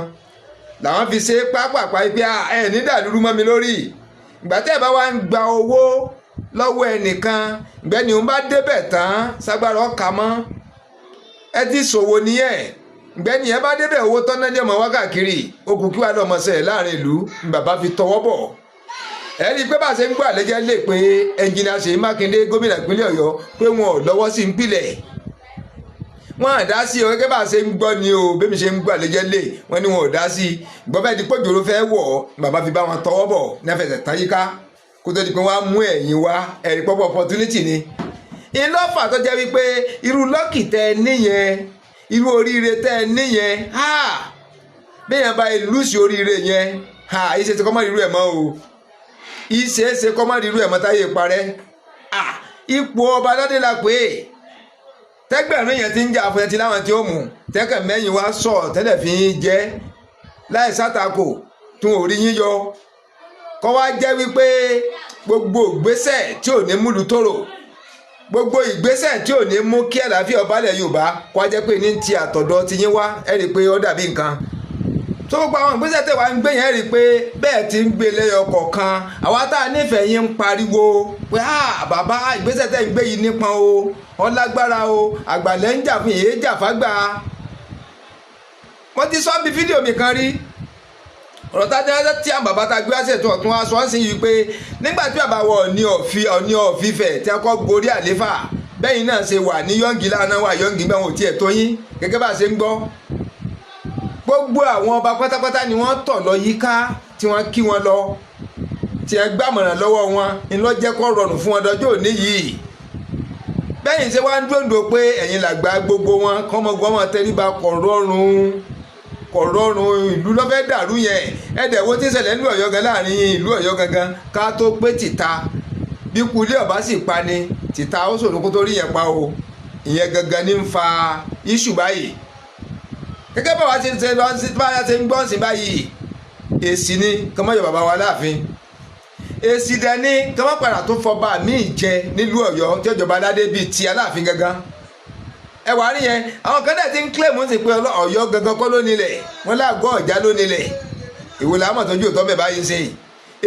làwọn fi ṣe pápápá pé ẹ ní dàlúrú mọ́ mi lórí ìgbà tẹ́ ẹ bá wá ń gba owó lọ́wọ́ ẹnìkan ìgbẹ́ni òun bá débẹ̀ tán ságbára ọkà mọ́ ẹ ti ṣòwò nìyẹn ìgbẹ́ni ẹ bá débẹ̀ owó tọ́ná ní ọmọ wákàkiri okùn kí wàá lọ́mọ sẹ̀ láàrin ìlú ni bàbá fi tọwọ́ bọ̀ ẹ rí i pé bá a ṣe ń gbọ́ àlẹ́jẹ́ lè pé ẹnjìnìà Ṣèyí Mákindé gómìnà ìpínlẹ̀ Ọ̀yọ́ pé wọn ò lọ́wọ́ sí ń pilẹ̀ wọn à dá sí o gẹ́gẹ́ bá a ṣe ń gbọ́ ni o bẹ́ẹ̀ mi ṣe ń gbọ́ àlẹ́jẹ́ lè wọ́n ní wọn ò dá sí gbọ́ bẹ́ẹ̀ di pọ́jọ́rò fẹ́ wọ̀ bàbá fi bá wọn tọwọ́ bọ̀ ní afẹsẹ̀ tán yíká kó tó di pé wọ́n á mú ẹ̀yìn wá ẹ̀rí pọ́pọ́ opportunity ni ìlọ́fà tó jẹ́ wípé irú lọ́kì tẹ níyẹn irú oríire tẹ níyẹn bẹ́ẹ̀ yẹn bá ìlú sí oríire yẹn ìṣe ti kọ́ mọ́ irú ẹ̀ mọ́ o ìṣeéṣe kọ́ mọ́ irú ẹ̀ mọ́ táyé parẹ́ ipò ọba lọ́dẹ la pé tẹ́gbẹ̀rún yẹn ti ń jà fún ẹ ti láwọn tí ó mú tẹ́kẹ̀ mẹ́yìn wá sọ tẹ́lẹ̀ fi ń jẹ́ láì sátakò tún orí yín yọ kọ́ wá jẹ́ wípé gbogbo ìgbésẹ̀ tí ò ní múlu tóró gbogbo ìgbésẹ̀ tí ò ní mú kí àlàáfíà ọbalẹ̀ Yorùbá kó wá jẹ́ pé ní ti àtọ̀dọ̀ ti yín wá ẹ rí i pé ó dàbí nǹkan tó gbogbo àwọn ìgbésẹ̀ tẹ̀ wá ń gbé yẹn rí i pé bẹ́ẹ̀ ti ń gbé lẹ́yọ kọ̀ọ̀kan àwa tá a nífẹ̀ẹ́ yín ń pariwo pé bàbá ìgbésẹ̀ tẹ̀ ń gbé yìí nípọn o ọlágbára o àgbàlẹ̀ ń jà fún yèé jà fágbà wọ́n ti sọ bí fídíò mi kan rí ọ̀rọ̀ tí àwọn bàbá ta gbé àṣẹ tó ọ̀tún wá sọ ń sìn yìí pé nígbà tí bàbá wọ Ọọ̀ni ọ̀fífẹ̀ tí a kọ́ gorí àléfà bẹ́yìn náà ṣe wà ní yọ̀ǹgì láàánú wà yọ̀ǹgì bẹ́ẹ̀ wọn ò tiẹ̀ tó yín gẹ́gẹ́ bá a ṣe ń gbọ́ gbogbo àwọn ọba pátápátá ni wọ́n tọ̀ lọ yíká tí wọ́n kí wọn lọ tí ẹ gbàmọ̀ràn lọ́wọ́ wọn ńlọ jẹ́ kó rọrùn fún wọn dọjọ́ òní yìí bẹ́yìn ṣe wá ń dòdò pé ẹ̀yin làgbà gbogbo wọn kọ́mọgbọ́mọ tẹríba kò rọrùn ìlú lọ́fẹ́ dàrú yẹn ẹ̀dẹ̀ wo tí ń ṣẹlẹ̀ nílùú Ọ̀yọ́ gan láàrin ìlú Ọ̀yọ́ gangan ká tó pé tìta bí kulé ọ̀bá sì pa ni tìta ó ṣòro kó tó rí yẹn pa o ìyẹn gangan ní ń fa iṣu báyìí gẹ́gẹ́ báwa ṣe ń gbọ́n sí báyìí èsì ni kọ́mọ́yọ̀ bàbá wa láàfin èsì dẹni kọ́mọ́ padà tó fọba míì jẹ nílùú Ọ̀yọ́ tí ọjọba aládé bíi ti Aláàfin gangan ẹ wàá rí yẹn àwọn kan dẹ̀ ti ń kílèmù sí pé Ọ̀yọ́ gangan kọ́ ló nílẹ̀ wọ́n láàgọ́ Ọ̀já ló nílẹ̀ ìwò làwọn àtọ́jú òtọ́ bẹ̀ báyìí ṣe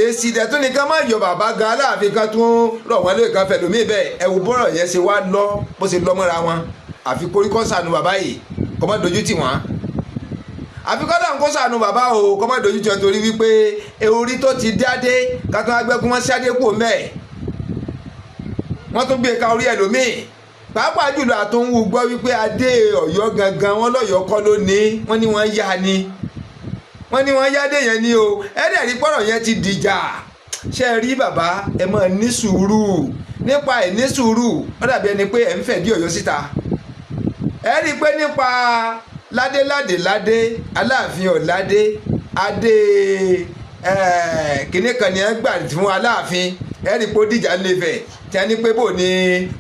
èsì dẹ̀ tún ní ká má yọ bàbá gan Aláàfin kan tún rọ̀ wọ́n lóye kan fẹ́ lómi bẹ́ẹ̀ ẹ wo bọ́rọ̀ yẹn ṣe wá lọ bó ṣe lọ mọ́ra wọn àfi koríkọ́ sànù bàbá yìí kọ́ má dojú tì wọ́n àfi kọ́ dà ń kó sànù bàbá o kọ́ má dojú tì wọ́n torí wípé orí tó ti dáadé ká tún agbẹ́kún wọn ṣáde kú mẹ́ẹ̀ wọ́n tún gbé ka orí ẹlòmíì pàápàá jùlọ àtúnwò gbọ́ wípé adé Ọ̀yọ́ gangan wọn lọ́yọ̀ọ́ kọ́ ló ní wọ́n ní wọ́n yá ni wọ́n ní wọ́n yáde yẹn ni o ẹ̀ẹ́dẹ̀ rí pọ̀rọ̀ yẹn ti dìjà ṣe é rí bàbá ẹ máa ní sùúrù nípa ẹ̀ ní sùúrù ó dàbí ẹni pé ẹ̀ ń fẹ̀ dí Ọ̀yọ́ síta ẹ rí i pé nípa ládé Aláàfin Ọ̀ládé adé kìnìún kan ní ẹ gbà fún Aláàfin ẹ rí i pé ó dìjà ń lè fẹ̀ tí a ní pé bò ní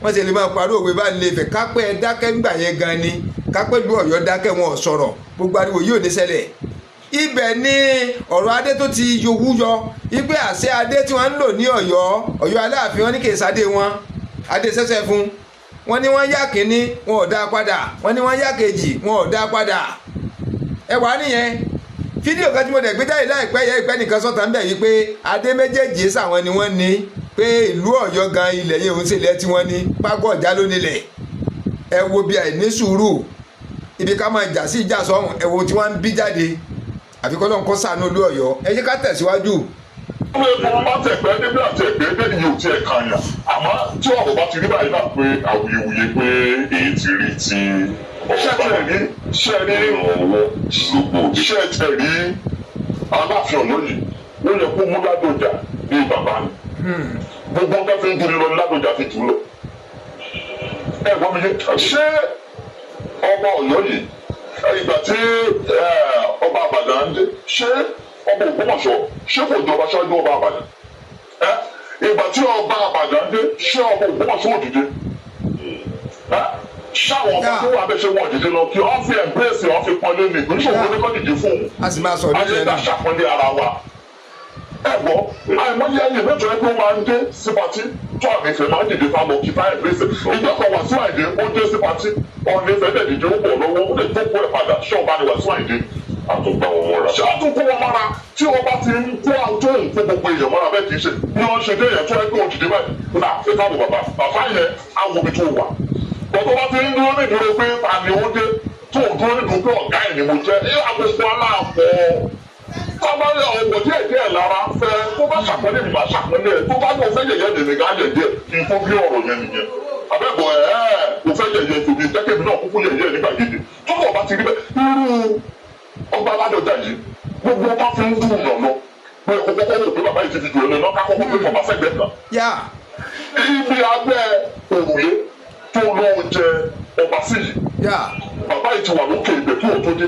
wọ́n ṣe lè máa parí òwe bá ń lè fẹ̀ kápẹ́ ẹ dákẹ́ ńgbà yẹn gan ni kápẹ́ lu Ọ̀yọ́ dákẹ́ wọn ò sọ̀rọ̀ gbogbo ariwo yóò ní ṣẹlẹ̀ ibẹ̀ ni ọ̀rọ̀ adé tó ti yòwú yọ wípé àṣẹ adé tí wọ́n ń lò ní Ọ̀yọ́ Aláàfin wọn ní kì í sáde wọn adé sẹ́sẹ́ fún wọn ní wọ́n yá kínní wọn ò dá padà wọn ní wọ́n yá kejì wọn ò dá padà ẹ wàá nìyẹn fídíò kan tí mo dẹ̀ gbé jáde láìpẹ́ yẹ ìpẹ́ nìkan sọ́ta ń bẹ̀ yí pé adé méjèèjì sàwọn ni wọ́n ní pé ìlú Ọ̀yọ́ gan ilẹ̀ yìí òun sì lẹ́ tí wọ́n ní págọ́ Ọ̀já ló nílẹ̀ ẹ wo bí àìní sùúrù ibi ká máa jà sí ìjà sọ́hùn ẹ wo tí wọ́n ń bí jáde àfikọ́ lọ́n kọ́ sànú olú Ọ̀yọ́ ẹ jẹ́ ká tẹ̀síwájú. wọ́n lè fọwọ́ bá tẹ̀gbẹ́ níbi àti ẹ̀gbẹ́ dé ni yóò ti ẹ̀ kàn yàn àmọ́ tí ọ̀rọ̀ bá ti rí báyìí náà pé awuyewuye pé èyí ti rí ti ṣẹ́ẹ̀rí Aláàfin Ọ̀yọ́ yìí ó yẹ kó mú Ládọjà ní bàbá ni gbogbo ọgá fi ń dúró lọ Ládọjà fi jù lọ ẹ gbọ́ mi yé ṣé ọba Ọ̀yọ́ yìí ìgbà tí ọba Ìbàdàn ń dé ṣé ọba Ògbómọ̀ṣọ́ ṣé kò jọba ṣáájú ọba Ìbàdàn ìgbà tí ọba Ìbàdàn dé ṣé ọba Ògbómọ̀ṣọ́ òdìdé ṣáwọn ọba tó wà bẹ́ẹ̀ ṣe wọ́n òdìdé lọ kí wọ́n fi ẹ̀mbrẹ́sì wọ́n fi pọ́nlé ní ìpínlẹ̀ ògbóni kọ́ dìde fún un ayé ìdá ṣàpọ́nlé ara wa ẹ̀gbọ́ àìmọye ayé mẹ́jọ ẹgbẹ́ máa ń dé sí pàtí tó àmì ìfẹ́ máa ń dìde fáwọn òkè fáyẹ̀ ẹ̀mbrẹ́sì ìjọba Wàsíù Àyìndé ó dé sí pàtí ọ̀nà ìfẹ́ dẹ̀ dìde ó bọ̀ lọ́wọ́ ó lè tó kó ẹ̀ padà ṣé ọba ni Wàsíù Àyìndé àtúgbà wọn mọ́ra. ṣé àtúnkù wọn mọ́ra tí wọ́n bá ti ń kó àwùjọ ìfún gbogbo èèyàn mọ́ra bẹ́ẹ̀ kì í ṣe bí wọ́n ṣe dé èèyàn tó ẹgbẹ́ òjìdí báyìí náà ṣe káàbọ̀ bàbá yẹn awòbí tó wà. bọ́tọ̀ bá ti ń dúró nídúró pé àmì ó dé tó ń dúró nídúró pé ọ̀gá ẹ̀ ni mo jẹ́ ẹ àgbẹ̀fọ́ aláàbọ̀ kábàárẹ̀ ọ̀wọ̀ díẹ̀ díẹ̀ lára fẹ́ tó bá ṣàpọ́nlé mi bá ṣàpọ́nlé ẹ̀ tó bá ní òfin yẹ̀yẹ́ dèmí ká yẹ̀yẹ́ kí n tó bí ọ̀rọ̀ yẹn nìyẹn abẹ́bọ̀ òfin yẹ̀yẹ́ tòbí tẹ́kẹ̀mí náà kúkú yẹ̀yẹ́ nígbà gidi tó bọ̀ bá ti rí bẹ́ẹ̀ irú ọba Ládọjà yìí gbogbo ọba fi ń dùn yàn lọ pé ọkọ̀ kọ́kọ́ wò pé bàbá yìí ti fi jù ẹ lọ náà kákọ́ pé bàbá sẹ́gbẹ̀ẹ́ kan. ibi abẹ́ òrùlé tó lọ́ọ́ jẹ ọba sí yìí bàbá yìí ti wà lókè ibẹ̀ kí òun tó dé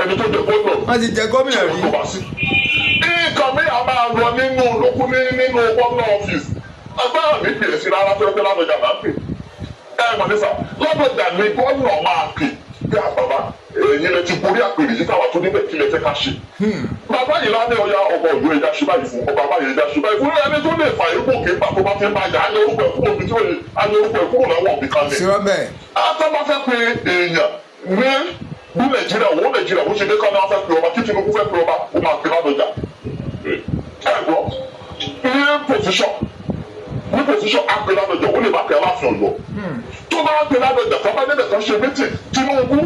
ẹni tó jẹ gómìnà wọ́n ti jẹ gómìnà rí. nǹkan mi à máa lọ nínú lókun nínú gómìnà ọ́fíìsì agbára mi pè é sí rárá fẹ́ẹ́ fẹ́ Ládọjà máa ń pè mọ̀ nísà Ládọjà ni gómìnà máa pè bí àbàbà èyí lè ti borí àpèrè yìí káwa tó níbẹ̀ kí lè fẹ́ ká ṣe. bàbá yìí ládé ọya ọba Ọ̀yọ́ ẹja ṣe báyìí fún ọba báyìí ẹja ṣe báyìí fún ẹni tó lè fà ipò képa tó bá fi máa jà á ní orúkọ ẹ̀kú òbí tí ó yẹ á ní orúkọ ẹ̀kú lọ́wọ́ òbí kan ní. àtọ́ bá fẹ́ pe èèyàn ní Nàìjíríà ó ṣe dé kánú afẹ́ pe ọba kí Tinubu fẹ́ pe ọba ó máa pe Ládọjà. ẹ gbọ́ ní pòsíṣọ̀ àpè Ládọjà ó lè má pe Aláàfin Ọ̀yọ́ tó bá pe Ládọjà tó bá débẹ̀ tó ṣe mítì Tinubu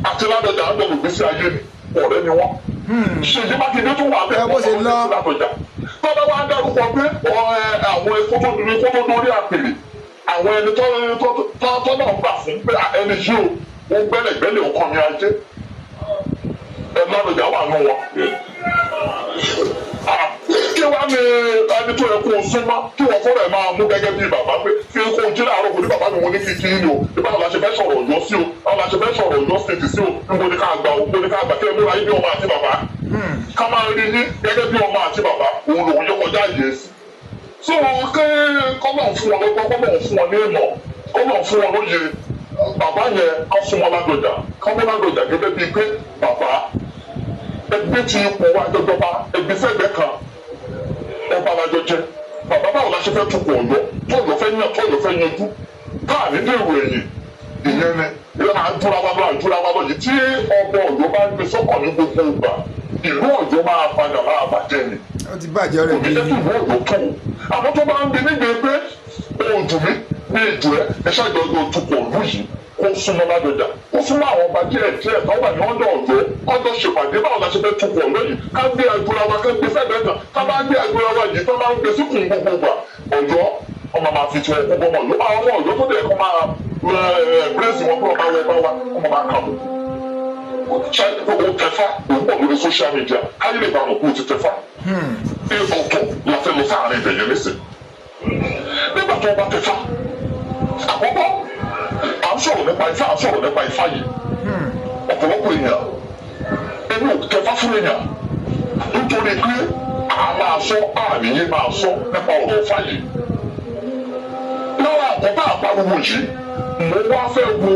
àti Ládọjà ń bẹ̀rù gbèsè ayé ni ọ̀rẹ́ ni wọ́n. Ṣèyí Mákindé tó wà bẹ́ẹ̀ wọ́n ti Ládọjà. Tọ́lá wa ń dárúkọ pé àwọn ẹ̀kọ́ tó dórí àpèrè àwọn ẹni tó náà gbà fún pé ẹni yìí ó gbẹ́lẹ̀gbẹ́lẹ̀ ọkàn mi ajé. Ládọjà wà nù wọn. kí wàá ní ẹni tó yẹ kó o súnmọ́ kí wọ́n fọ́nà ẹ̀ máa mú gẹ́gẹ́ bí bàbá pé kí kó o jí láàárọ̀ kò ní bàbá mi mo ní kí kí ni o báwo la ṣe fẹ́ sọ̀rọ̀ Ọ̀yọ́ sí o báwo la ṣe fẹ́ sọ̀rọ̀ Ọ̀yọ́ state sí o níbo ni ká gbà o níbo ni ká gbà kí ẹ múra yín bí ọmọ àti bàbá ká máa rí yín gẹ́gẹ́ bí ọmọ àti bàbá òun lòun yọ kọjá yìí sí. so kí kọ́nà fún wọn lọ́gbọ́n kọ́nà fún wọn ní ìmọ̀ kọ́nà fún wọn lóye bàbá yẹn kọ́ fún wọn Ládọjà kọ́ fún Ládọjà gẹ́gẹ́ bíi pé bàbá ẹgbẹ́ tí ipò wa jọjọba ẹgbẹ́ sẹ́gbẹ́ kan ọba alájọ jẹ bàbá báwo la ṣe fẹ́ tukọ̀ Ọ̀yọ́ tó Ọ̀yọ́ fẹ́ yàn tó Ọ̀yọ́ fẹ́ yanjú káà ní dèrò ẹ̀yìn ìyẹn ni àdúrà wa lọ yìí tí ọba Ọ̀yọ́ bá ń gbé sọ́kàn ní gbogbo ìgbà ìlú Ọ̀yọ́ máa padà máa bàjẹ́ ni. ó ti bàjẹ́ rẹ̀ bí. òbí jẹ́ kí ìlú Ọ̀yọ́ tó àwọn tó bá ń gbé nígbè pé ohun dùn mí ní ìjọ ẹ ṣàjọyọ̀ tukọ̀ ìlú yìí kó súnmọ́ Ládọjà kó súnmọ́ àwọn ọba díẹ̀ tó wà ní ọ̀dọ̀ Ọ̀yọ́ ọ̀dọ̀ ṣèpàdé báwo la ṣe fẹ́ tukọ̀ lóyìn ká gbé agbóra wa ká gbé fẹ́gbẹ́ kan ká bá gbé agbóra wa yìí tó máa ń gbé síkùn gbogbo gbà Ọ̀yọ́ ọmọ máa fi tiwọn kó bọ́mọ Ọ̀yọ́ àwọn ọmọ Ọ̀yọ́ tó dẹ̀ kó máa bírèsì wọn kúrò báwọ bá wa ọmọ máa kà wọ́n. o tẹfa òun pọ̀ lórí social media káyé lè bá wọn kó o ti tẹfa. ọ̀tọ̀ la fẹ́ lọ sáàrin ìbẹ̀yẹ lẹ́sìn. nígbà tó o bá tẹfa àkọ́kọ́ à ń sọ̀rọ̀ nípa Ifá yìí ọ̀pọ̀lọpọ̀ èèyàn ẹni ò tẹfa fún èèyàn nítorí pé a máa sọ àníyé máa sọ nípa ọ̀rọ̀ Ifá yìí. lára àkọ́kọ́ àpariwo yìí mo wá fẹ́ wo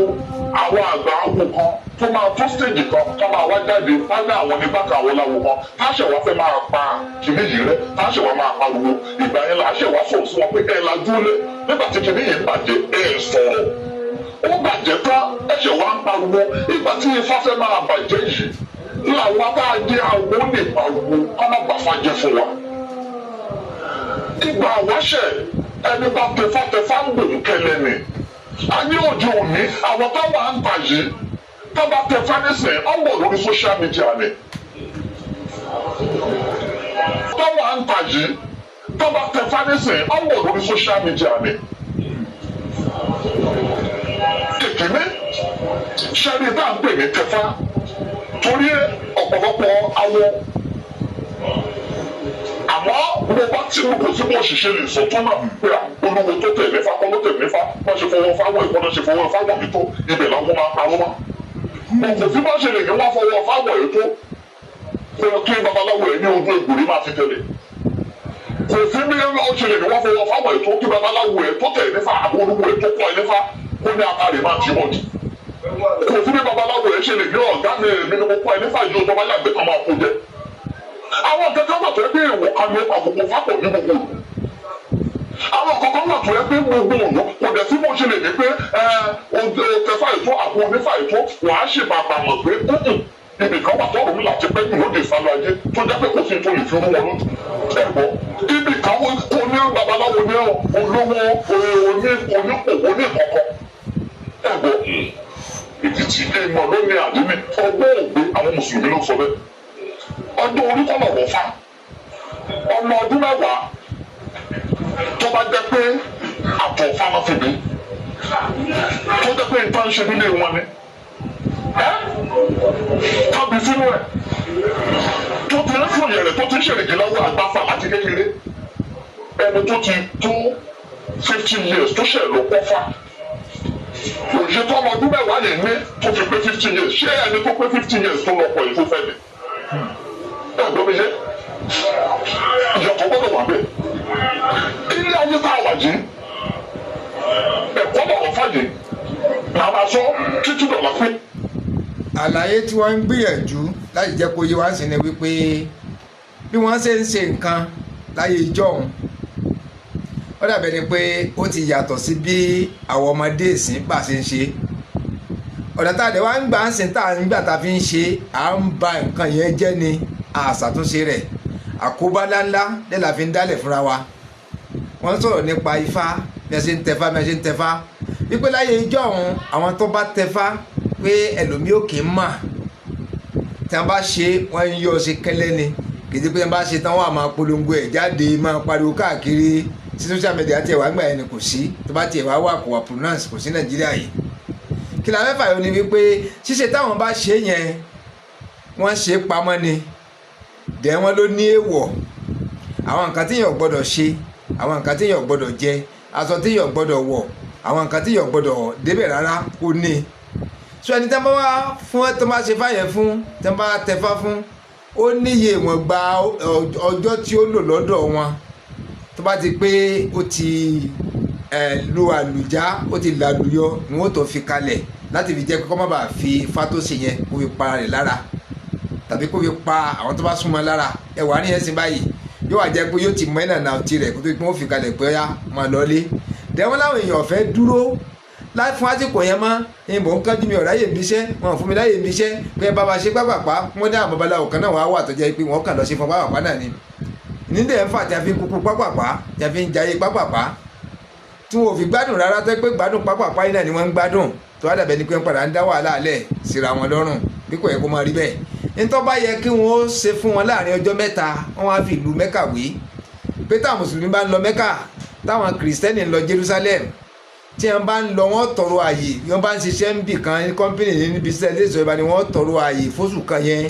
àwọn àgbà awo kan tó máa tó stage kan tó máa wá jáde wá ní àwọn ní bákan àwọn láwo kan táṣẹ̀ wá fẹ́ máa pa kìnní yìí rẹ táṣẹ̀ wá máa pariwo ìgbà yẹn láṣẹ̀ wá sọ̀rọ̀ sí wọn pé ẹ lajú lé nígbà tí kìnní yìí bàjẹ́ ẹ sọ̀rọ̀ ó bàjẹ́ tán ẹ̀ṣẹ̀ wá ń pariwo ìgbà tí Ifá fẹ́ máa bàjẹ́ yìí làwọn bá jẹ́ àwọn lè pariwo kọ́nà bàfà jẹ́ fún wa. ìgbà wáṣẹ̀ ẹni bá tẹfá ń gbòmù kẹlẹ́ ni ayé òde òní àwọn táwọn à ń tà yìí tábà tẹfá nísìnyí ọ̀wọ̀ lórí social media ni táwọn à ń tà yìí tábà tẹfá nísìnyí ọ̀wọ̀ lórí social media ni. kìkìní ṣẹ́ni tá à ń pè ní tẹfá torí ọ̀pọ̀lọpọ̀ awọ àmọ́ mo bá tí mo kò sí bó ṣiṣẹ́ lè sọ tó náà pé olówó tó tẹ̀lé fa kọ́ ló tẹ̀lé fa wọ́n ṣe fọwọ́ fáwọn ẹ̀kọ́ náà ṣe fọwọ́ fáwọn mi tó ibẹ̀ làwọn máa parọ́ mọ́. mo kò sí bá ṣe lè ní wọ́n fọwọ́ fáwọn ẹ̀ tó kí babaláwo ẹ̀ ní ojú egbòrí máa fi tẹ̀lé. kò sí bí ó ṣe lè ní wọ́n fọwọ́ fáwọn ẹ̀ tó kí babaláwo ẹ̀ tó tẹ̀lé fa àbọ̀ olówó ẹ̀ tó kọ́ ẹ̀ nífa kó ní atárè máa tì wọ́n jù. kò sí bí babaláwo ẹ̀ ṣe lè ní ọ̀gá mi ní mo kọ́ ẹ̀ nífa yìí ó tó bá yàgbé kan máa kó jẹ. àwọn kankan wà tó yẹ pé èèwọ̀ kan ní àbùkù fápọ̀ ní gbogbo òru àwọn kankan wà tó yẹ pé gbogbo òru kò dẹ̀ sí bó ṣe lè ní pé tẹfà ètò àpò onífà ètò wàá ṣe bàbà mọ̀ pé ibì kan wà tọrọ mi láti pẹ́ jù lóde ìsàlọ̀ ajé tó jẹ́ pé kò sí tó lè fi rú wọn lójú ẹ̀gbọ́ ibì kan kò ní babaláwo ní olówó oníkòwò ní ìkọ̀kọ̀ ẹ̀gbọ́ èkìtì ìmọ̀ ló ní àdínní ọgbọ́n ògbé àwọn mùsùlùmí ló sọ bẹ́ẹ̀ ọdún orí kọ́nà wọ̀ fa ọmọ ọdún mẹ́wàá tó bá jẹ́ pé àtọ̀ fáwọn fìdí tó jẹ́ pé nǹkan ṣe nílé wọn ni tàbí sínú ẹ̀ tó ti ń fún yẹ̀rẹ̀ tó ti ń ṣèrèjì lọ́wọ́ àgbàfà láti kékeré ẹni tó ti tó 15 years tó ṣẹ̀ ló pọ́ fà òye tó ọmọ ọdún mẹ́wàá yẹn ní tó fi pé 15 years ṣé ẹni tó pé 15 years tó lọ pọ̀ yìí tó fẹ́ ni. ẹ̀gbọ́n mi yé ìyàtọ̀ gbọ́dọ̀ wà bẹ́ẹ̀ ilé ayé tá a wà yìí ẹ̀kọ́ bọ̀rọ̀ fàyè màmá sọ títí dọ̀là pé. àlàyé tí wọ́n ń gbìyànjú láti jẹ́ kó yé wá sí ni wípé bí wọ́n ṣe ń ṣe nǹkan láyé ìjọ́un ó dàbẹ̀ ni pé ó ti yàtọ̀ sí bí àwọn ọmọdé ìsìn bá ṣe ń ṣe ọ̀nà tá a dẹ̀ wá ń gbà ń sìn tá a ń gbà tá a fi ń ṣe à ń ba nǹkan yẹn jẹ́ ni àṣàtúnṣe rẹ̀ àkóbá ńláńlá lè la fi ń dálẹ̀ fúnra wa wọ́n sọ̀rọ̀ nípa ifá bí ẹ ṣe ń tẹfá bí ẹ ṣe ń tẹfá wípé láyé ijọ́ ọ̀hún àwọn tó bá tẹfá pé ẹlòmíì ò kì í mà tí wọ́n bá ṣe wọ́n ń yọ ṣe kẹ́lẹ́ ni kìí pé wọ́n bá ṣe tán wọ́n á máa polongo ẹ̀ jáde máa pariwo káàkiri sí social media tiẹ̀ wá gbà yẹn ni kò sí tó bá tiẹ̀ wá wà kò wà pronounce kò sí Nàìjíríà yìí kí la fẹ́ fàyọ ni wípé ṣíṣe táwọn bá ṣe yẹn wọ́n ṣe pamọ́ ni dẹ̀ wọ́n ló ní èèwọ̀ àwọn nǹkan téèyàn gbọ́dọ̀ ṣe, àwọn nǹkan téèyàn gbọ́dọ̀ jẹ, aṣọ téèyàn gbọ́dọ̀ wọ̀, àwọn nǹkan téèyàn gbọ́dọ̀ débẹ̀ rárá ó ní. So ẹni tí wọ́n bá wá fún tó bá ṣe fáyẹn fún tí wọ́n bá tẹfá fún ó níye ìwọ̀n gba ọjọ́ tí ó lò lọ́dọ̀ wọn tó bá ti pé ó ti lu àlùjá ó ti làlùyọ ni wọ́n tó fi kalẹ̀ láti fi jẹ́ kó má bàa fi fátó ṣe yẹn kó fi para rẹ̀ lára tàbí kó fi pa àwọn tó bá súnmọ́ lára ẹwà ní ẹ̀sìn báyìí yóò wá jẹ́ pé yóò ti mọ ẹ̀nà náà tirẹ̀ kó tó pé wọ́n fi kalẹ̀ pé ọ̀yá máa lọlé dẹ́wọ́n láwọn èèyàn fẹ́ dúró láì fún àsìkò yẹn mọ́ ìbò ń kájú mi ọ̀rá yè mi iṣẹ́ wọn ò fún mi láyè mi iṣẹ́ pé bàbá ṣe pápápá wọ́n ní àwọn babaláwo kan náà wàá wà tó jẹ́ pé wọ́n kàn lọ ṣe fún pápápá náà ni nídẹ̀ ń fà tí a fi ń kúkú pápápá tí a fi ń jayé pápápá tí wọn ò fi gbádùn rárá tó pé gbádùn pápápá yìí náà ni wọ́n ń gbádùn tó wá dàbẹ̀ ni pé ń padà ń dá wàhálà alẹ̀ síra wọn lọ́rùn bí kò yẹ kó máa rí bẹ́ẹ̀ nítorí bá yẹ kí wọ́n ó ṣe fún wọn láàrin ọjọ́ mẹ́ta wọ́n á fi ìlú Mẹ́kà wé pé táwọn mùsùlùmí bá ń lọ Mẹ́kà táwọn kìrìsìtẹ́nì ń lọ Jerusalem tí wọ́n bá ń lọ wọ́n tọrọ àyè wọ́n bá ń ṣiṣẹ́ ń bì kan ní kọ́mpìnì níbi iṣẹ́ iléeṣẹ́ ìbá ni wọ́n tọrọ àyè fóṣù kan yẹn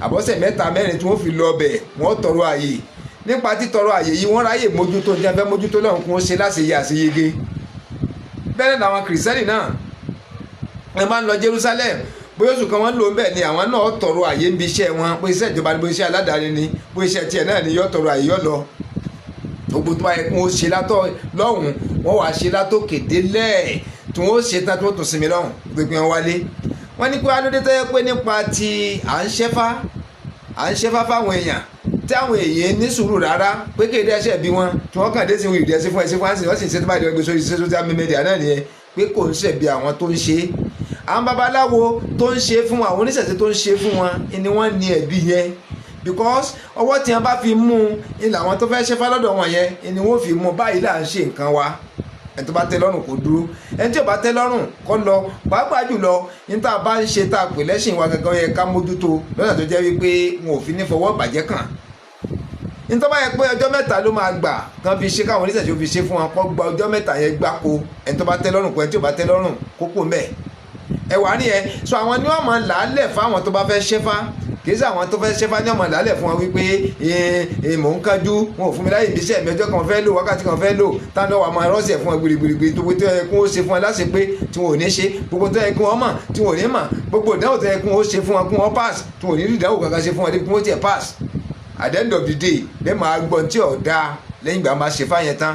àbọ̀sẹ̀ mẹ́ta mẹ́rin tí wọ́n fi lọ ọbẹ̀ wọ́n tọrọ àyè nípa títọrọ àyè yìí wọ́n ráyè mójútó ní abẹ́ mójútó lọ́hùn kún ó ṣe láṣeyẹ àṣeyege bẹ́ẹ̀ ni àwọn kìrìsìtẹ́nì náà wọ́n máa ń lọ Jerusalem bóyá oṣù kan wọ́n lò ń bẹ̀ ni àwọn náà tọrọ àyè ń bi iṣẹ́ wọn bóyá iṣẹ́ ìjọba ni bóyá iṣẹ́ aládàáni ni bóyá iṣẹ́ tiẹ̀ náà ni yọ tọrọ àyè yọ lọ gbogbo tó bá yẹ kí wọ́n ṣe látọ̀ lọ́hùn wọ́n wàá ṣe látọ̀ kéde lẹ́ẹ̀ tí wọ́n ṣe tán tí wọ́n tún sinmi lọ́hùn gbogbo wọn wálé wọ́n ní pé alóde tó yẹ pé nípa ti à ń ṣẹ́fá fáwọn èèyàn tí àwọn èèyàn ní sùúrù rárá pé kéde ẹsẹ̀ bí wọn tí wọ́n kàn dé sí ìdí ẹsẹ̀ fún ẹsẹ̀ fún ẹsẹ̀ wọ́n sì ń ṣe tó bá di ọgbẹ́ sórí social media náà nìyẹn pé kò ń ṣẹ̀bi àwọn tó ń ṣe àwọn babaláwo tó ń ṣe fún àwọn oníṣẹ̀ṣe tó ń ṣe fún wọn ni wọ́n ní ẹ̀bi yẹn because ọwọ́ tí wọ́n bá fi mú un ni àwọn tó fẹ́ ṣẹ́fá lọ́dọ̀ wọn yẹn ni wọ́n fi mú báyìí là ń ṣe nǹkan wa ẹni tó bá tẹ́ lọ́rùn kó dúró ẹni tí ò bá tẹ́ lọ́rùn kó lọ pàápàá jùlọ níta bá ń ṣe tá a pè lẹ́sìn wa gangan yẹ ká mójútó lọ́nà tó jẹ́ wípé wọn ò fi ní fọwọ́ bàjẹ́ kàn nítorí báyẹn pé ọjọ́ mẹ́ta ló máa gbà kán fi ṣe káwọn oníṣẹ̀ṣe fi ṣe fún wọn kó gba ọjọ́ mẹ́ta yẹn gbáko ẹni tó bá tẹ́ lọ́rùn kó ẹni tí ò bá tẹ́ lọ́rùn kókó mẹ́ẹ̀ ẹwà ni ẹ so àwọn ni wọ́n máa làálẹ̀ fáwọn tó bá fẹ́ ṣẹ́fá kì í sí àwọn tó fẹ́ ṣẹ́fá ní ọmọ làálẹ̀ fún wọn wípé mò ń kájú wọn ò fún mi láyè ibi iṣẹ́ mi ọjọ́ kan fẹ́ lò wákàtí kan fẹ́ lò táwọn ọmọ rọ́ọ̀sì ẹ̀ fún wọn gbìrìgbìrì gbogbo tó yẹ kí wọ́n ṣe fún wọn láṣẹ pé tí wọn ò ní ṣe gbogbo tó yẹ kí wọ́n mọ̀ tí wọn ò ní mọ̀ gbogbo ìdánwò tó yẹ kí wọ́n ṣe fún wọn kí wọ́n pass tí wọn ò ní rí ìdánwò kankan ṣe fún wọn kí wọ́n tiẹ̀ pass at the end of the day bẹ́ẹ̀ máa gbọ́n tí ò dáa lẹ́yìn ìgbà máa ṣe fáyẹn tán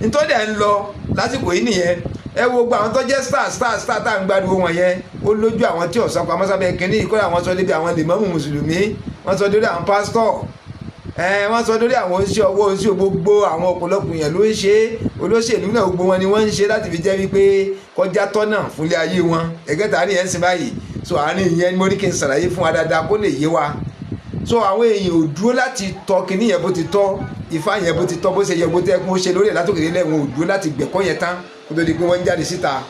nítorí ẹ̀ ń lọ lásìkò yìí nìyẹn ẹ wo gba àwọn tó jẹ́ star tá à ń gbádùn wọn yẹn ó lójú àwọn tí ọ̀sán pamọ́ sábẹ́ kínní ìkọ́lé àwọn sọ débi àwọn lèmọ́mù mùsùlùmí wọ́n sọ lórí àwọn pásítọ̀ wọ́n sọ lórí àwọn oṣìṣẹ́ ọwọ́ oṣìṣẹ́ gbogbo àwọn ọ̀pọ̀lọpọ̀ èèyàn ló ń ṣe olóṣèlú náà gbogbo wọn ni wọ́n ń ṣe láti fi jẹ́ wípé kọjá tọ́nà fúnlé ayé wọn ẹ̀gẹ́ta ní ẹ̀ ń sìn báyìí so àárín ìyẹn mo ní kí n ṣàlàyé fún wa dáadáa kó lè yé wa so àwọn èèyàn ò dúró láti tọ kínní yẹn bó ti tọ́ ifá yẹn bó ti tọ́ bó ṣe yẹ bó tẹ́ kó ṣe lórí ẹ̀ látòkè nílẹ̀ wọn ò dúró láti gbẹ̀kọ́ yẹn tán kó tó di pé wọ́n ń jáde síta.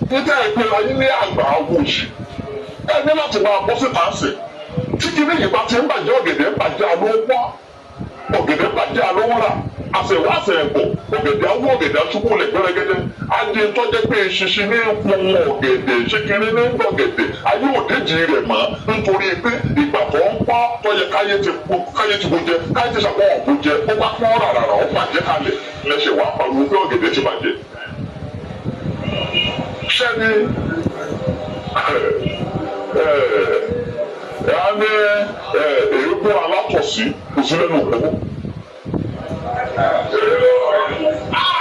títẹ̀ ìpínlẹ̀ ayé ní àgbà awòṣì ẹ ní láti máa bọ́ síta ṣe tí kìíní yìí bá ti ń bàjẹ́ ọ̀gẹ̀dẹ̀ bàjẹ́ alówó ọ̀gẹ̀dẹ̀ bàjẹ́ alówó rà àṣẹwọ́ àṣẹ̀bọ̀ ọ̀gẹ̀dẹ̀ awó ọ̀gẹ̀dẹ̀ aṣubú lẹ̀ gbẹ́rẹ́gẹ́dẹ́ adé tọ́jẹ́ pé ṣiṣi ní pọn ọ̀gẹ̀dẹ̀ ṣékeré ní ọ̀gẹ̀dẹ̀ ayé òdejì rẹ̀ mọ́ nítorí pé ìgbà tó ń pọ́ tọ́yẹ káyé ti bó jẹ káyé ti ṣàpọ̀ ọ̀bó jẹ ó bá pọ́n rárá ó bàjẹ́ kalẹ̀ lẹ́sẹ̀ wá pariwo pé ọ̀gẹ̀dẹ̀ ti bàjẹ́ sẹ́ni ní èébú alátọ̀sí kò sí lẹ́nu òkú.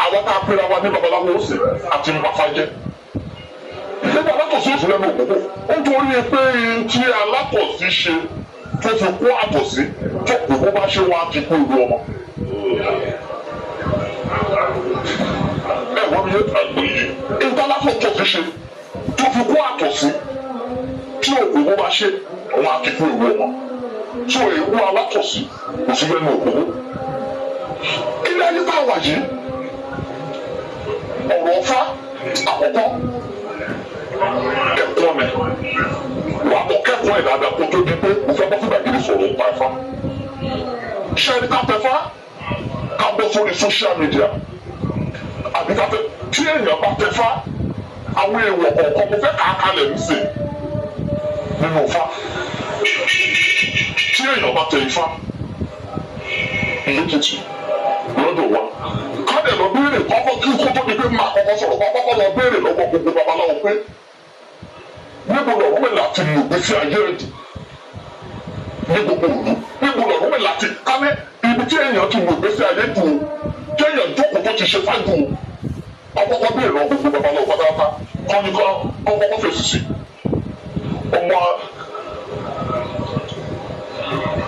Àwọn tá a pera wa ní babaláwo ó sì àti mbafájẹ́. Nígbà alátọ̀sí ó sì lẹ́nu òkú. Ó ń torí pé tí alátọ̀sí ṣe tó fi kó àtọ̀sí tó òkú bá ṣe wá ti kó ìlú ọmọ. Wọ́n mi yé àgbè yìí. Nígbà alátọ̀sí ṣe tó fi kó àtọ̀sí tí òkú bá ṣe wọn á ti kó ìlú ọmọ. Tí òkú alátọ̀sí kò sí lẹ́nu òkú. Ilé ayé tá a wà yìí ọ̀rọ̀ ọ̀fá àkọ́kọ́ ẹ̀kọ́ mi wà á kọ́ kẹ́kọ̀ọ́ ẹ̀ dáadáa kó tó di pé mo fẹ́ bọ́ fún gbàgede sọ̀rọ̀ nípa ẹ̀fá. Ṣé ẹni ká tẹ̀fá ká bọ́ sórí social media àbí ká tẹ̀ tí èèyàn bá tẹ̀fá àwọn èèwọ̀ kọ̀ọ̀kan mo fẹ́ kàá kalẹ̀ ń sè nínú Ifá tí èèyàn bá tẹ Ifá lẹ́kìtì lọ́dọ̀ wa kádẹ̀ lọ béèrè kọ́kọ́ kí kó tó di pé máa kọ́kọ́ sọ̀rọ̀ kọ́kọ́ lọ béèrè lọ́wọ́ gbogbo babaláwo pé níbo lọ̀rọ̀ mi láti lò gbèsè ayé rẹ̀ ní gbogbo òdu níbo lọ̀rọ̀ mi láti kálẹ̀ ibi tí èèyàn ti lò gbèsè ayé dùn tí èèyàn jókòó tó ti ṣe fájú ọkọ̀kọ́ béèrè lọ́wọ́ gbogbo babaláwo pátápátá kọ́ni kan ọkọ̀kọ́ fèsì sí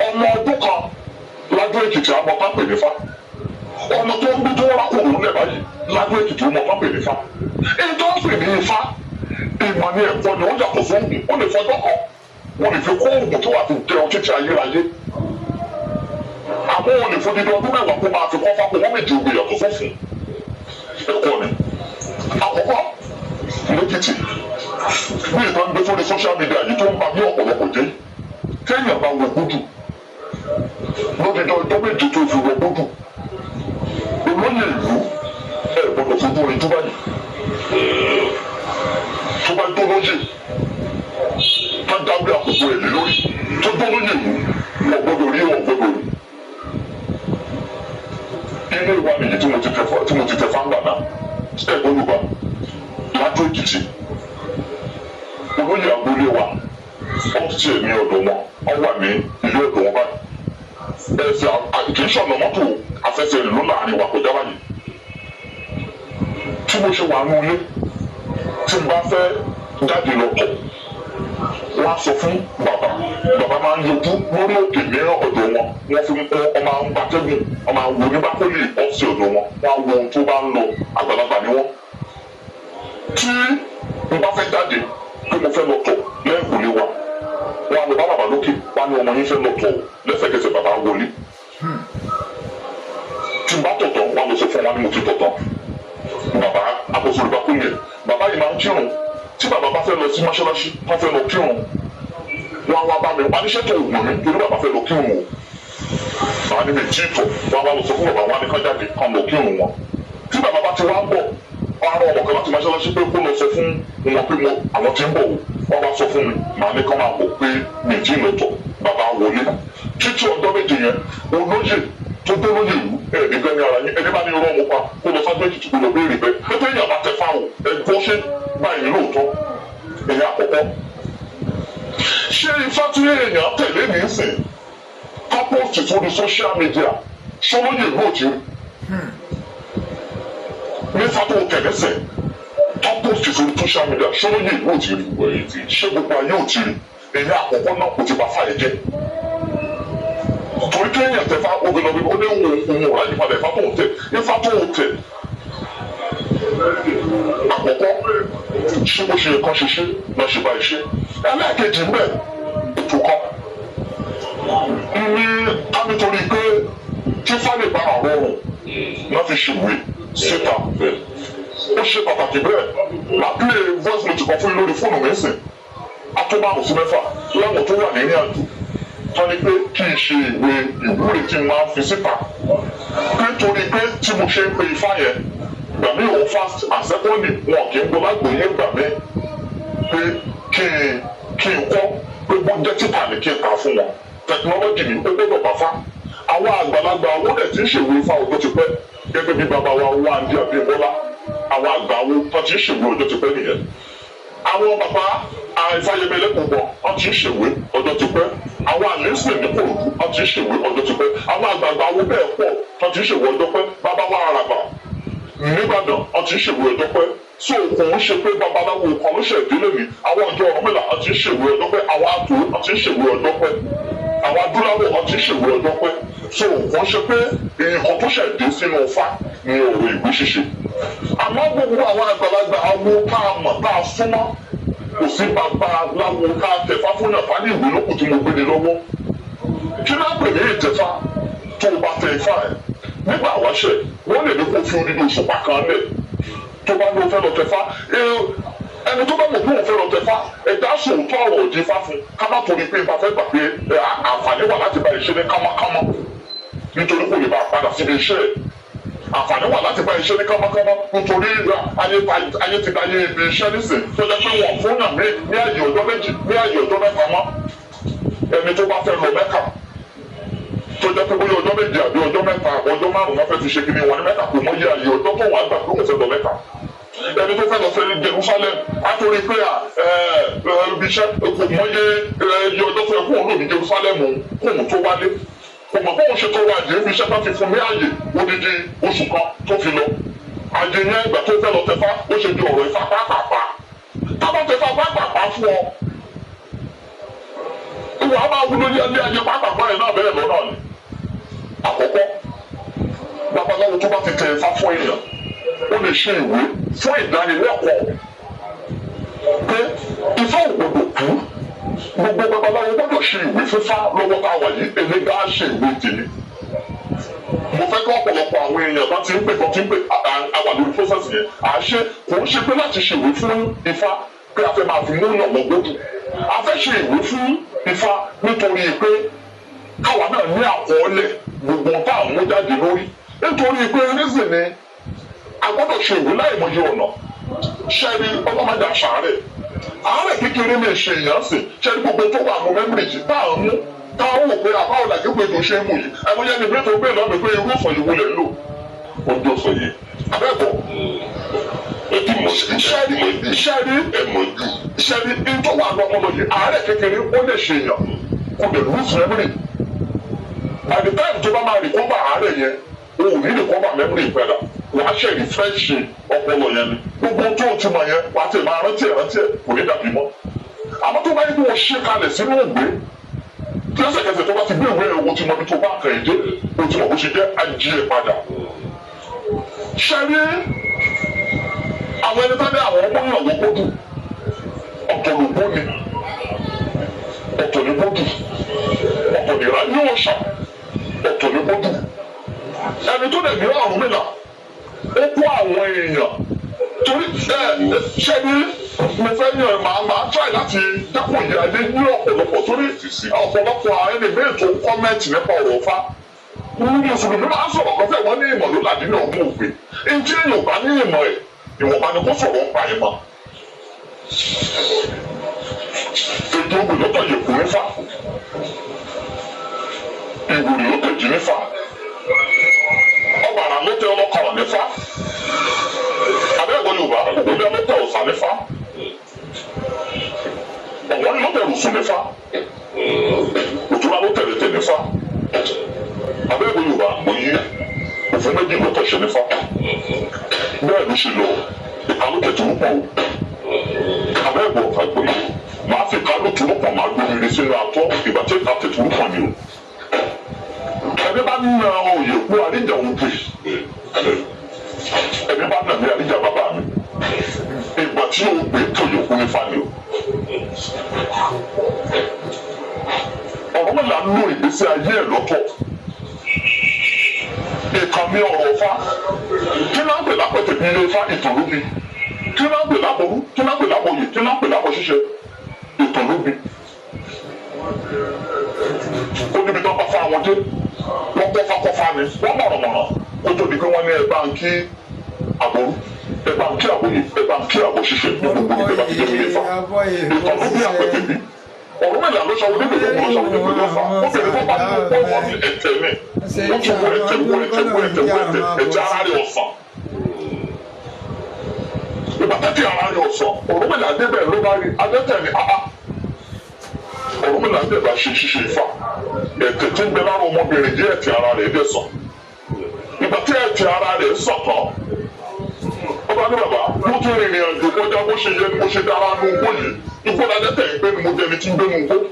ọmọ ọdún kan Ládó Èkìtì àmọ́ pápẹ́ nífà ọmọ tó ń gbé tó wá kúrò nílẹ̀ báyìí Ládó Èkìtì ọmọ pápẹ́ nífà èyí tó ń pè ní ifá ìmọ̀ ní ẹ̀kọ́ ni ó yàtọ̀ fún òògùn ó lè fọjọ́ kan wọ́n lè fi kó òògùn tó wà fi jẹ ọtí ayérayé àmọ́ wọ́n lè fọdí ọdún mẹ́wàá kó máa fi kọ́ fáko wọ́n méjì ògbé yàtọ̀ fọ́fún ẹ̀kọ́ ni àkọ́kọ́ lẹ́kìtì bí ìtàn gbé sórí social media yìí tó ń bá bí ọ̀pọ̀lọpọ̀ jẹ́ kéèyàn bá wọ gbódù lódìdí ọjọ́ méjì tó fi wọ gbódù olóyè ìlú ẹ̀ gbọ́dọ̀ fojú orin tó báyìí tó bá tó lóyè tó dábìlì àkókò ẹ̀ lé lórí tó tó lóyè ìlú wọ́n gbọ́dọ̀ rí wọ́n gbọ́dọ̀ rí ilé ìwà nìyí tí mo ti tẹ fáńgbà náà ẹ̀ gbọ́dọ̀ bá Ládó Èkìtì olóyè agboolé wa ọ́fíìsì ẹ̀ ní ọ̀dọ̀ wọn wọ́n wà ní ilé ọ̀dọ̀ wọn báyìí ẹ̀sẹ̀ kì í ṣọ̀nà mọ́tò afẹ́fẹ́ rẹ̀ ló láàrin wa kọjá báyìí tí mo ṣe wà nù ilé tí n bá fẹ́ jáde lọ tọ̀ wọ́n á sọ fún bàbá máa ń yọjú lórí òkè ní ọ̀dọ̀ wọn wọ́n fi ọmọ gbatẹ́gùn ọmọ wo ní bákólì ọ́fíìsì ọ̀dọ̀ wọn wọ́n á wo ohun tó bá ń lọ àgbàlagbà ni wọ́n tí n bá fẹ́ jáde pé mo fẹ́ lọ tọ̀ lẹ́ẹ̀kùnlé wa wọn lọ bá bàbá lókè wọn ni ọmọ yín fẹ́ lọ tọ̀ lẹ́sẹ̀kẹsẹ̀ bàbá wọlé tí n bá tọ̀tọ̀ wọn lọ sọ fún wọn ni mo ti tọ̀tọ̀ bàbá àkóso ìgbà kú yẹn bàbá yìí máa ń kírun tí bàbá bá fẹ́ lọ sí mọ́ṣáláṣí wọn fẹ́ lọ kírun wọn wá bá mi wọn ní ṣètò òògùn mi torí bàbá fẹ́ lọ kírun o bàbá ní mi jí tọ̀ wọn wá lọ sọ fún bàbá wọn ni kán jáde kán lọ kírun wọn tí bàbá bá ti wá ń bọ̀ ara ọmọ kan láti mọ́ṣáláṣí pé kó lọ sọ fún wọn pé àwọn tí ń bọ̀ wọ́n bá sọ fún mi màá ní kán máa bọ̀ pé méjì lọ́tọ̀ bàbá wọlé títí ọjọ́ méje yẹn olóyè tó dé lóyè ìlú ẹ̀ẹ́dẹ́gbẹ́ ní ara yín ẹni bá ní irọ́ ọmọ pa kó lọ Ládó Èkìtì kó lọ béèrè bẹ́ẹ̀ pépé èèyàn bá tẹ fáwọn ẹ̀gbọ́n ṣé báyìí lóòótọ́ ẹ̀yà àkọ́kọ́ ṣé ifá tí èèyàn tẹ̀lé ní sìn kápọ́ọ̀tì tó di social media ṣọlóyè ìlú òjì nípa tó tẹ̀lẹ́sẹ̀ tọ́pọ̀ fífi social media ṣọlọ́ yìí ìlú òtí rí ṣé gbogbo ayé òtí rí èyí àkọ́kọ́ náà kò ti bá fàyè jẹ́ torí kéèyàn tẹ̀fà obìnrin ó ní òun ọ̀rá ìpadà ìfà tó ń tẹ̀ ìfà tó ń tẹ̀ àkọ́kọ́ ṣé bó ṣe kán ṣiṣẹ́ lọ ṣe bá iṣẹ́ ẹlẹ́ẹ̀kejì ń bẹ̀ ètò kan ní ká nítorí pé kí fálè bá àwọn ọrùn náà fi ṣèwé síta ó ṣe pàtàkì bẹ́ẹ̀ lápílẹ̀ voice note kan fún yín lórí fóònù mi sìn atọ́bàrún sí mẹ́fà láwọn tó wà nínú àjò tán ni pé kí n ṣe ìwé ìwúre tí n máa fi síta nítorí pé tí mo ṣe ń pe ifá yẹn gbà mí òun fast and secondly wọn kì í gbọ́ lágbóyè gbà mí pé kí n kọ́ pé bó jẹ́ títà ní kí n kà fún wọn technology ni ó gbọ́dọ̀ bá fá àwọn àgbàlagbà owó dẹ̀ tí ń ṣèwé ifá ọjọ́ ti pẹ́ gẹ́gẹ́ bí bàbá wa wá ń di Abímbọ́lá àwọn àgbà wo tó ti ń ṣèwé ọjọ́ ti pẹ́ nìyẹn àwọn bàbá Ifáyẹmẹlẹ́kùnbọ̀ wọ́n ti ń ṣèwé ọjọ́ ti pẹ́ àwọn àlẹ́sìn ní Kòròdú wọ́n ti ń ṣèwé ọjọ́ ti pẹ́ àwọn àgbààgbà wo bẹ́ẹ̀ pọ̀ tó ti ń ṣèwé ọjọ́ pẹ́ bàbá wa Àràbà nìbàdàn wọ́n ti ń ṣèwé ọjọ́ pẹ́ so kò ń ṣe pé babaláwo kan ló ṣèdílé mi àwọn ọjọ́ Ọ̀rúnmìlà wọ́n ti ń ṣèwé ọjọ́ pẹ́ àwọn àtò wọ́n ti ń ṣèwé ọjọ́ pẹ́ àwọn adúláwọ̀ wọ́n ti ń ṣèwé ọjọ́ pẹ́ so kò ń ṣe pé nǹkan tó ṣẹ̀dé sínú Ifá ni ọ̀rọ̀ ìwé ṣíṣe àmọ́ gbogbo àwọn àgbàlagbà awo tá a mọ̀ tá a súnmọ́ kò sí babaláwo tá a tẹ̀fá fún yàtọ̀ ní ìwé lókùn tí mo gbé ní lọ́wọ́ kí náà pè ní ìtẹ̀fá tó o bá tẹ Ifá ẹ̀ nígbà wáṣẹ̀ wọ́n lè ní kó fi odidi òṣùpá kan lẹ̀ tó bá ní o fẹ́ lọ tẹ̀fá ẹni tó bá mọ̀ pé òun fẹ́ lọ tẹ̀fá ẹ̀dá sòótọ́ ọ̀rọ̀ òdì Ifá fún ká má torí pé ipa fẹ́ gbà pé àǹfààní wà láti bá iṣẹ́ ní kámákámá nítorí kò lè bá padà síbi iṣẹ́ ẹ̀ àǹfààní wà láti bá iṣẹ́ ní kámákámá nítorí ayé ti da ayé ibi iṣẹ́ nísìn tó jẹ́ pé wọ́n fún yàn ní ààyè ọjọ́ méjì ní ààyè ọjọ́ mẹ́ta mọ́ ẹni tó bá fẹ́ lọ Mẹ́kà tó jẹ́ pé bóyá ọjọ́ méje àbí ọjọ́ mẹ́ta àbọ̀ ọjọ́ márùn-ún wọ́n fẹ́ fi ṣe kíní wọn ní mẹ́ta kò mọ iye àyè ọjọ́ tó wà gbà pé òun fẹ́ lọ mẹ́ta ẹni tó fẹ́ lọ sí Jerusalem àtòrí pé ibi iṣẹ́ kò mọ iye ọjọ́ tó yẹ kóun lò ní Jerusalem kóun tó wálé kò mọ̀ bóun ṣe tó wá àjẹ́ ibi iṣẹ́ tó ti fún ní àyè odidi oṣù kan tó fi lọ àjẹ́ yẹn ìgbà tó fẹ́ lọ tẹ̀fá ó ṣe di ọ̀rọ̀ Ifá pàápàá tábà tẹ̀fá pàápàá fún ọ ìwà máa wúlò ní ẹni ayé pàápàá yẹn náà bẹ̀rẹ̀ lọ́nà ni àkọ́kọ́ babaláwo tó bá ti tẹ Ifá fún èèyàn ó lè ṣe ìwé fún ìdánilẹ́kọ̀ọ́ pé Ifá ò gbọdọ̀ kú gbogbo babaláwo gbọdọ̀ ṣe ìwé fífá lọ́wọ́ tá a wà yìí eléga á ṣe ìwé tèmi mo fẹ́ kí ọ̀pọ̀lọpọ̀ àwọn èèyàn bá ti ń pè àwà lórí process yẹn àṣẹ kò ń ṣe pé láti ṣe ìwé fún Ifá pé a fẹ́ máa fi múyàn lọ́gbọ́dù a fẹ́ ṣe ìwé fún Ifá nítorí pé káwa náà ní àkọọ́lẹ̀ gbogbo tá à ń mú jáde lórí nítorí pé reason ni a gbọ́dọ̀ ṣe ìwé láì mọye ọ̀nà ṣẹ́ni ọlọ́mọdé àṣàárẹ̀ àárẹ̀ kékeré lè ṣe èèyàn sìn ṣẹ́ni gbogbo tó wà ní mẹ́mìrì yìí tá à ń mú tá à ń wò pé àbáwò làjú pé tó ṣe é mú yìí ẹ̀mú yẹn ni bí tó gbé lọ́mọ pé irú ìfọ̀ yìí wọlé lò ó jọ sọ yìí abẹ́bọ̀ ṣẹ́ni tó wà ní ọmọdé yìí àárẹ̀ kékeré ó lè ṣe èèyàn kò lè lose memory by the time tó bá máa recover àárẹ̀ yẹn o ò ní recover memory padà wàá ṣe refresh ọpọlọ yẹn ni gbogbo tó o ti mọ̀ yẹn wàá tẹ̀ máa rántí ẹ̀ kò ní dàbí mọ́ àmọ́ tó bá yẹ kí wọ́n ṣe kalẹ̀ sínú ògbé tí lẹ́sẹ̀kẹsẹ̀ tó bá ti gbé ìwé ẹ̀ wo ti mọ ibi tó bá kàn dé o ti mọ̀ bó ṣe jẹ́ ají ẹ̀ padà ṣẹ́rí àwọn ẹni tán ní àwọn ọmọ yàn ló gbódù ọ̀tọ̀ ló gbóni ọ̀tọ̀ ní gbódù ọ̀tọ̀ ní ìráyé òòṣà ọ̀tọ̀ ní gbódù ẹni tó dẹ̀ ní Ọ̀rúnmìlà ó kó àwọn èèyàn torí ṣẹ́ni mo fẹ́ ní màá try láti dẹ́kun ìyá ilé ní ọ̀pọ̀lọpọ̀ torí ọ̀pọ̀lọpọ̀ ẹni méjì tó kọ́mẹ́ǹtì nípa ọ̀rọ̀ Ifá mùsùlùmí máa ń sọ̀rọ̀ lọ́fẹ̀ẹ́ wọn ní ìmọ̀ ló làdí ní ọmọ ògbé ntí èèyàn bá ní ìmọ̀ ẹ̀ ìwọ̀nba ni kó sọ̀rọ̀ ń pa ìmọ̀ ètò ògbè lọ́tọ̀ yẹ̀kú nífà ìwòrì ló tẹ̀jú nífà ọ̀bàrà ló tẹ ọlọ́kọ̀rọ̀ nífà abẹ́ẹ̀kọ́ Yorùbá ògbóni ló tẹ ọ̀sà nífà ọ̀wọ́n ló tẹ rùsùn nífà òtúrà ló tẹ̀lé tẹ̀ nífà abẹ́ẹ̀kọ́ Yorùbá òyìn òfin méjì ló tẹ̀ ṣe nífà bẹ́ẹ̀ ló ṣe lọ ìkálùkẹ̀ tó ń pọ̀ abẹ́ẹ̀kọ́ àgbẹ̀ máa fi ìkálùkẹ̀ tó ń pọ̀ máa gbóríire sínú atọ́ ìgbà tí ìkálùkẹ̀ tó ń pọ̀ ni o ẹni bá ń na òye kú àríjà òun pè ẹni bá nà mí àríjà bàbá mi ìgbà tí o gbé tó yẹ kú nífà ni o Ọ̀rúnmìlà ń lo ìgbésí ayé ẹ̀ lọ́tọ̀ ìkànnì ọ̀rọ̀ Ifá kí náà ń pè lápẹ̀tẹ̀ bí ilé Ifá ìtàn ló bí kí náà ń pè lábọ̀rú kí náà ń pè lábọ̀yè kí náà ń pè lábọ̀ ṣíṣe ìtàn ló bí. ó níbi tó bá fa àwọn dé wọ́n kọ́fà ni wọ́n mọ̀rànmọ̀ràn kó tó di pé wọ́n ní ẹ bá ń kí àbọ̀rú ẹ bá ń kí àbọ̀yè ẹ bá ń kí àbọ̀ ṣíṣe ní gbogbo ìgbẹ́ bá ti dé ilé Ifá ìtàn ló bí àpẹ̀tẹ̀ bí. Ọ̀rúnmìlà ló ṣàwọn oníbèrè wọn ló ṣàwọn oníbèrè Ifá ó bèrè fún pàdé wọn ní ẹ̀tẹ̀ mi wọ́n ti wọ ẹ̀tẹ̀ ara rẹ̀ ọ̀sán. ìgbà tẹ́tí ara rẹ̀ ọ̀sán Ọ̀rúnmìlà débẹ̀ ló bá rí adẹ́tẹ̀ ní àá Ọ̀rúnmìlà débẹ̀ bá ṣe ṣíṣe Ifá ẹ̀tẹ̀ tí ń bẹ lára ọmọbìnrin jẹ́ ẹ̀tẹ̀ ara rẹ̀ dẹ̀ sàn. ìgbà tí ẹ̀tẹ̀ ara rẹ̀ sàn tán ọba ní bàbá mo tún rìnrìn àjò kọjá bó ṣe yẹ ni mo ṣe dára nu owó yìí igbó ládẹ́tẹ̀ ń gbé ni mo jẹni tí ń gbé nu owó.